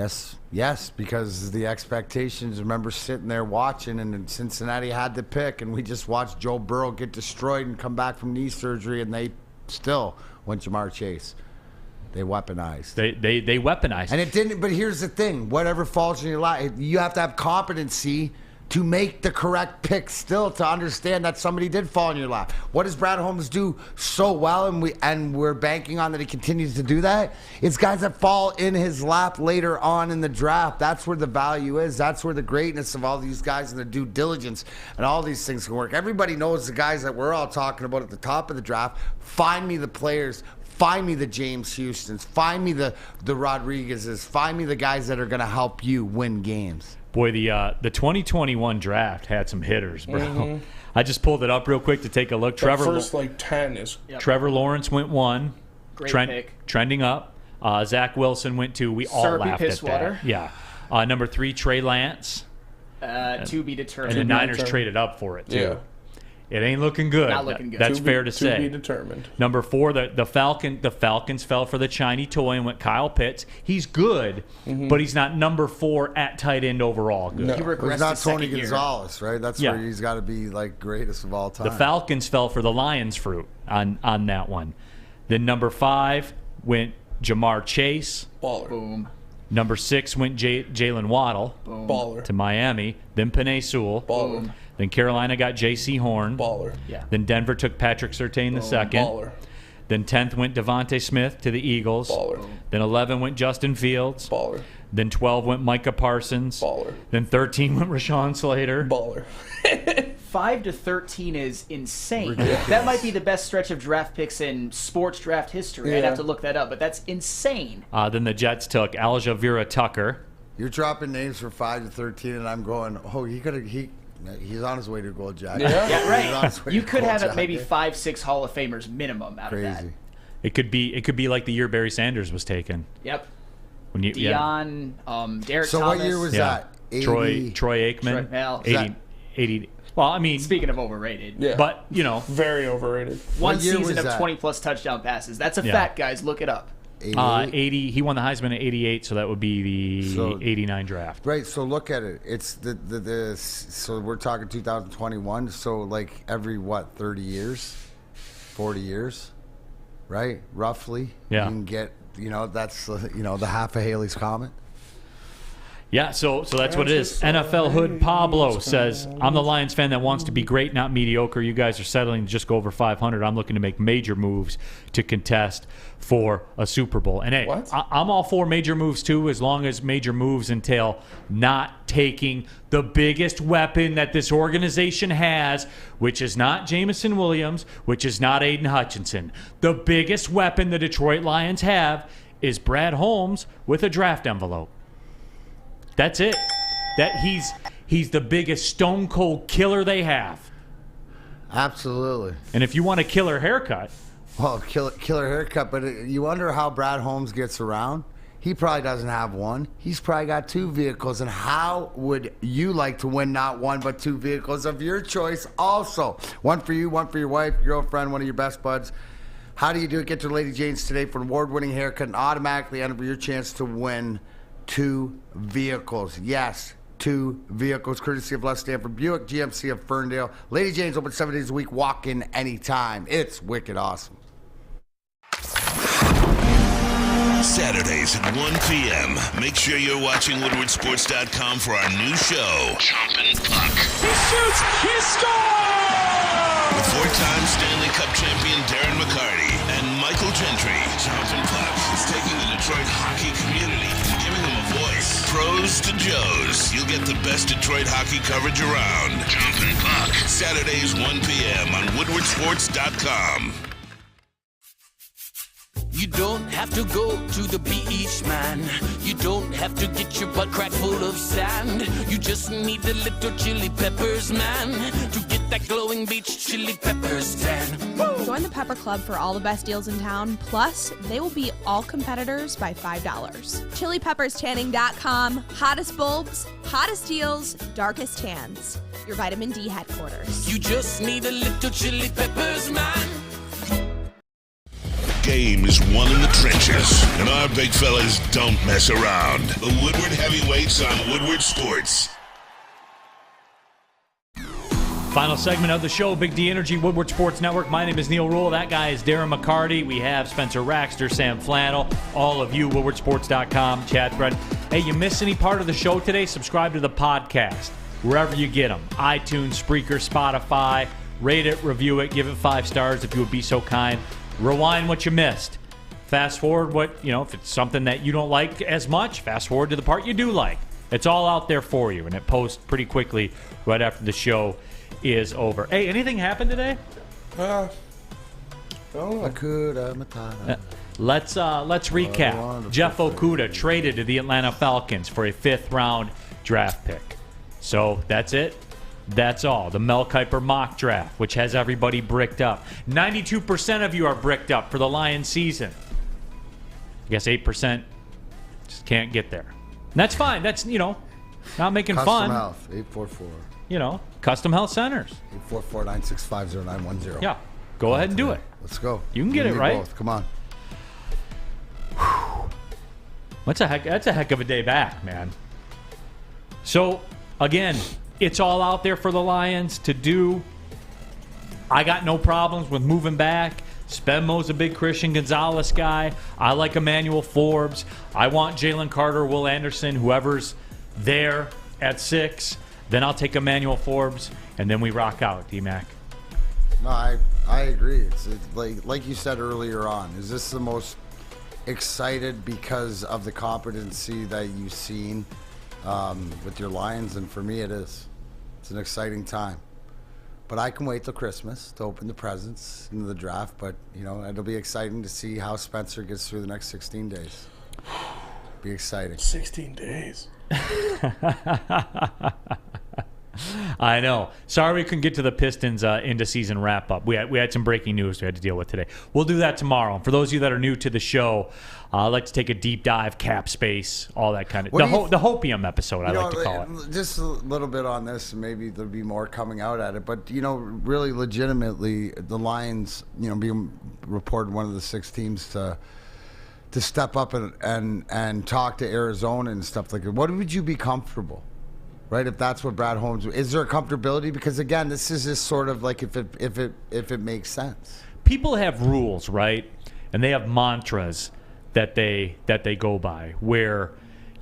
Yes, because the expectations, remember sitting there watching, and Cincinnati had the pick, and we just watched Joe Burrow get destroyed and come back from knee surgery, and they still went Jamar Chase. They weaponized. They weaponized. And it didn't, but here's the thing. Whatever falls in your lap, you have to have competency to make the correct pick still, to understand that somebody did fall in your lap. What does Brad Holmes do so well, and we're banking on that he continues to do that? It's guys that fall in his lap later on in the draft. That's where the value is. That's where the greatness of all these guys and the due diligence and all these things can work. Everybody knows the guys that we're all talking about at the top of the draft. Find me the players Find me the James Houstons. Find me the Rodriguezes. Find me the guys that are going to help you win games. Boy, the 2021 draft had some hitters, bro. I just pulled it up real quick to take a look. The first 10 is. Trevor Lawrence went 1. Great pick. Trending up. Zach Wilson went 2. We all laughed at that. Yeah. Number 3, Trey Lance. To be determined. And the Niners traded up for it, too. Yeah. It ain't looking good. Not looking good. That's fair to say. To be determined. Number 4, the Falcons fell for the shiny toy and went Kyle Pitts. He's good, but he's not number 4 at tight end overall good. No. He's not Tony Gonzalez, right? That's where he's got to be like greatest of all time. The Falcons fell for the Lions fruit on that one. Then number 5 went Jamar Chase. Baller. Boom. Number 6 went Jalen Waddle. Boom. Baller. To Miami. Then Penei Sewell. Baller. Boom. Then Carolina got J.C. Horn. Baller. Yeah. Then Denver took Patrick Surtain the second. Baller. Then 10th went Devontae Smith to the Eagles. Baller. Then 11 went Justin Fields. Baller. Then 12 went Micah Parsons. Baller. Then 13 went Rashawn Slater. Baller. 5 to 13 is insane. Ridiculous. That might be the best stretch of draft picks in sports draft history. I'd have to look that up, but that's insane. Then the Jets took Alijah Vera Tucker. You're dropping names for 5 to 13, and I'm going, oh, he's on his way to a gold jacket. Yeah, right. He's on his way You to could gold have jacket. maybe 5-6 Hall of Famers minimum out of that. Crazy. It could be like the year Barry Sanders was taken. Yep. When you Deion, Derek So Thomas. what year was that? 80? Troy Aikman. Well, 80. Well, I mean, speaking of overrated. Yeah. But, very overrated. One What year season was of that? 20-plus touchdown passes. That's a fact, guys. Look it up. 80. He won the Heisman at 88, so that would be the 89 draft. Right, so look at it. It's so we're talking 2021, so like every 30 years? 40 years? Right? Roughly. Yeah. You can get, that's the half of Haley's Comet. Yeah, so that's what it is. NFL Hood Pablo says, I'm the Lions fan that wants to be great, not mediocre. You guys are settling to just go over 500. I'm looking to make major moves to contest for a Super Bowl. And hey, I'm all for major moves too, as long as major moves entail not taking the biggest weapon that this organization has, which is not Jamison Williams, which is not Aiden Hutchinson. The biggest weapon the Detroit Lions have is Brad Holmes with a draft envelope. That's it. That he's the biggest stone cold killer they have. Absolutely. And if you want a killer haircut, well, killer haircut. But you wonder how Brad Holmes gets around. He probably doesn't have one. He's probably got 2 vehicles. And how would you like to win not 1 but 2 vehicles of your choice? Also, 1 for you, 1 for your wife, your girlfriend, one of your best buds. How do you do it? Get to Lady Jane's today for an award-winning haircut and automatically enter your chance to win 2 vehicles. Yes, 2 vehicles, courtesy of Les Stanford Buick, GMC of Ferndale. Lady Jane's open 7 days a week. Walk in anytime. It's wicked awesome. Saturdays at 1 p.m. Make sure you're watching WoodwardSports.com for our new show, Chompin' Puck. He shoots! He scores! With 4-time Stanley Cup champion Darren McCarty and Michael Gentry, Chompin' Puck is taking the Detroit hockey community and giving them a voice. Pros to Joes. You'll get the best Detroit hockey coverage around. Chompin' Puck. Saturdays 1 p.m. on WoodwardSports.com. You don't have to go to the beach, man. You don't have to get your butt crack full of sand. You just need a little chili peppers, man, to get that glowing beach chili peppers tan. Woo! Join the Pepper Club for all the best deals in town. Plus, they will beat all competitors by $5. ChiliPeppersTanning.com. Hottest bulbs, hottest deals, darkest tans. Your vitamin D headquarters. You just need a little chili peppers, man. Game is won in the trenches, and our big fellas don't mess around. The Woodward Heavyweights on Woodward Sports. final segment of the show, Big D Energy, Woodward Sports Network. My name is Neal Ruhl. That guy is Darren McCarty. We have Spencer Raxter, Sam Flannel, all of you, WoodwardSports.com, chat thread. Hey, you miss any part of the show today? Subscribe to the podcast, wherever you get them. iTunes, Spreaker, Spotify. Rate it, review it, give it 5 stars if you would be so kind. Rewind what you missed. Fast forward if it's something that you don't like as much, fast forward to the part you do like. It's all out there for you, and it posts pretty quickly right after the show is over. Hey, anything happened today? Okudah Matata. Let's recap. Jeff Okudah traded to the Atlanta Falcons for a 5th-round draft pick. So that's it. That's all. The Mel Kiper mock draft, which has everybody bricked up. 92% of you are bricked up for the Lions season. I guess 8% just can't get there. And that's fine. That's, not making Custom fun. Health, 844. Custom Health Centers. 844-965-0910. Yeah. Go ahead and do it. Let's go. You can get it right. Both. Come on. That's a heck of a day back, man. So, again, it's all out there for the Lions to do. I got no problems with moving back. Spenmo's a big Christian Gonzalez guy. I like Emmanuel Forbes. I want Jalen Carter, Will Anderson, whoever's there at 6. Then I'll take Emmanuel Forbes, and then we rock out, D-Mac. No, I agree. It's like you said earlier on. Is this the most excited because of the competency that you've seen with your Lions? And for me, it is. It's an exciting time. But I can wait till Christmas to open the presents into the draft. But, it'll be exciting to see how Spencer gets through the next 16 days. Be exciting. 16 days. I know. Sorry we couldn't get to the Pistons into season wrap up. We had some breaking news we had to deal with today. We'll do that tomorrow. And for those of you that are new to the show, I'd like to take a deep dive, cap space, all that kind of the Hopium episode. I like to call it. Just a little bit on this, and maybe there'll be more coming out at it. But really, legitimately, the Lions, being reported one of the 6 teams to step up and talk to Arizona and stuff like that. What would you be comfortable? Right, if that's what Brad Holmes is, there a comfortability? Because again, this is just sort of like if it makes sense. People have rules, right, and they have mantras that they go by. Where,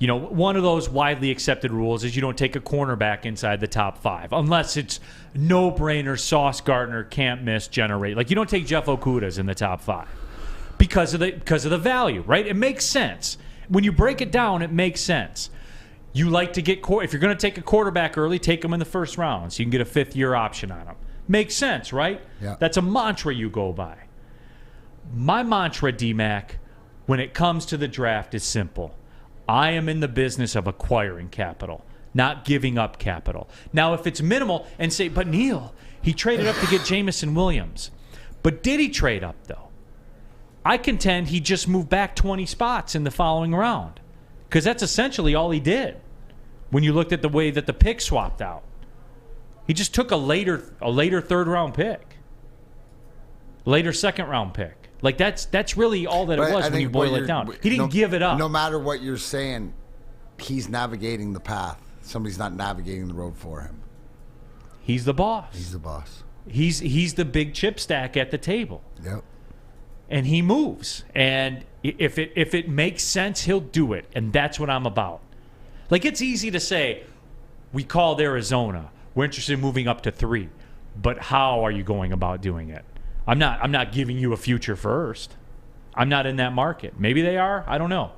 one of those widely accepted rules is you don't take a cornerback inside the top 5 unless it's no-brainer. Sauce Gardner can't miss. Generate you don't take Jeff Okudahs in the top 5 because of the value, right? It makes sense when you break it down. It makes sense. You like to get if you're going to take a quarterback early, take him in the 1st round so you can get a 5th-year option on him. Makes sense, right? Yeah. That's a mantra you go by. My mantra, D-Mac, when it comes to the draft is simple. I am in the business of acquiring capital, not giving up capital. Now, if it's minimal and say, but Neal, he traded up to get Jamison Williams. But did he trade up, though? I contend he just moved back 20 spots in the following round. Because that's essentially all he did when you looked at the way that the pick swapped out. He just took a later 3rd-round pick, later 2nd-round pick. That's really all that it was when you boil it down. He didn't give it up. No matter what you're saying, he's navigating the path. Somebody's not navigating the road for him. He's the boss. He's the boss. He's the big chip stack at the table. Yep. And he moves. And if it makes sense, he'll do it. And that's what I'm about. It's easy to say, we called Arizona. We're interested in moving up to 3. But how are you going about doing it? I'm not giving you a future first. I'm not in that market. Maybe they are. I don't know.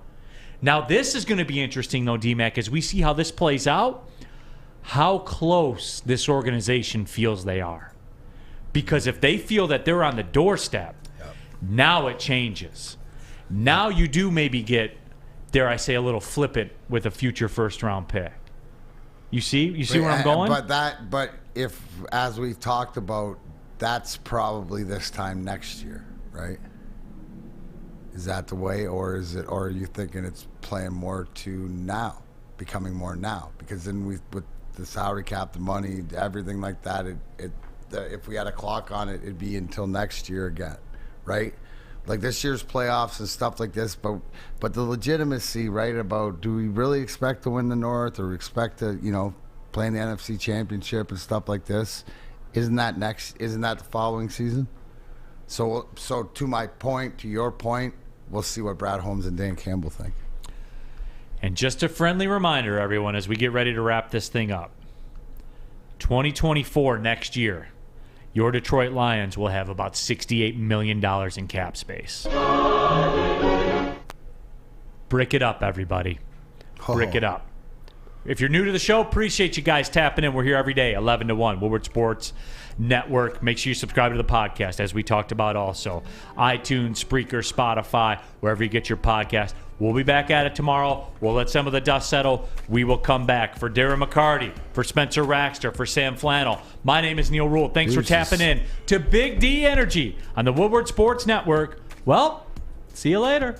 Now, this is going to be interesting, though, D-Mac, as we see how this plays out, how close this organization feels they are. Because if they feel that they're on the doorstep, now it changes. Now you do maybe get, dare I say, a little flippant with a future 1st-round pick. You see where I'm going? But if, as we've talked about, that's probably this time next year, right? Is that the way, or are you thinking it's playing more to now, becoming more now? Because then with the salary cap, the money, everything like that, if we had a clock on it, it'd be until next year again. Right? Like this year's playoffs and stuff like this, but the legitimacy, right, about do we really expect to win the North or expect to, play in the NFC Championship and stuff like this, isn't that the following season? So to your point, we'll see what Brad Holmes and Dan Campbell think. And just a friendly reminder, everyone, as we get ready to wrap this thing up, 2024 next year, your Detroit Lions will have about $68 million in cap space. Brick it up, everybody. Brick it up. If you're new to the show, appreciate you guys tapping in. We're here every day, 11 to 1, Woodward Sports Network. Make sure you subscribe to the podcast, as we talked about also. iTunes, Spreaker, Spotify, wherever you get your podcast. We'll be back at it tomorrow. We'll let some of the dust settle. We will come back. For Darren McCarty, for Spencer Raxter, for Sam Flannel, my name is Neal Ruhl. Thanks for tapping in to Big D Energy on the Woodward Sports Network. Well, see you later.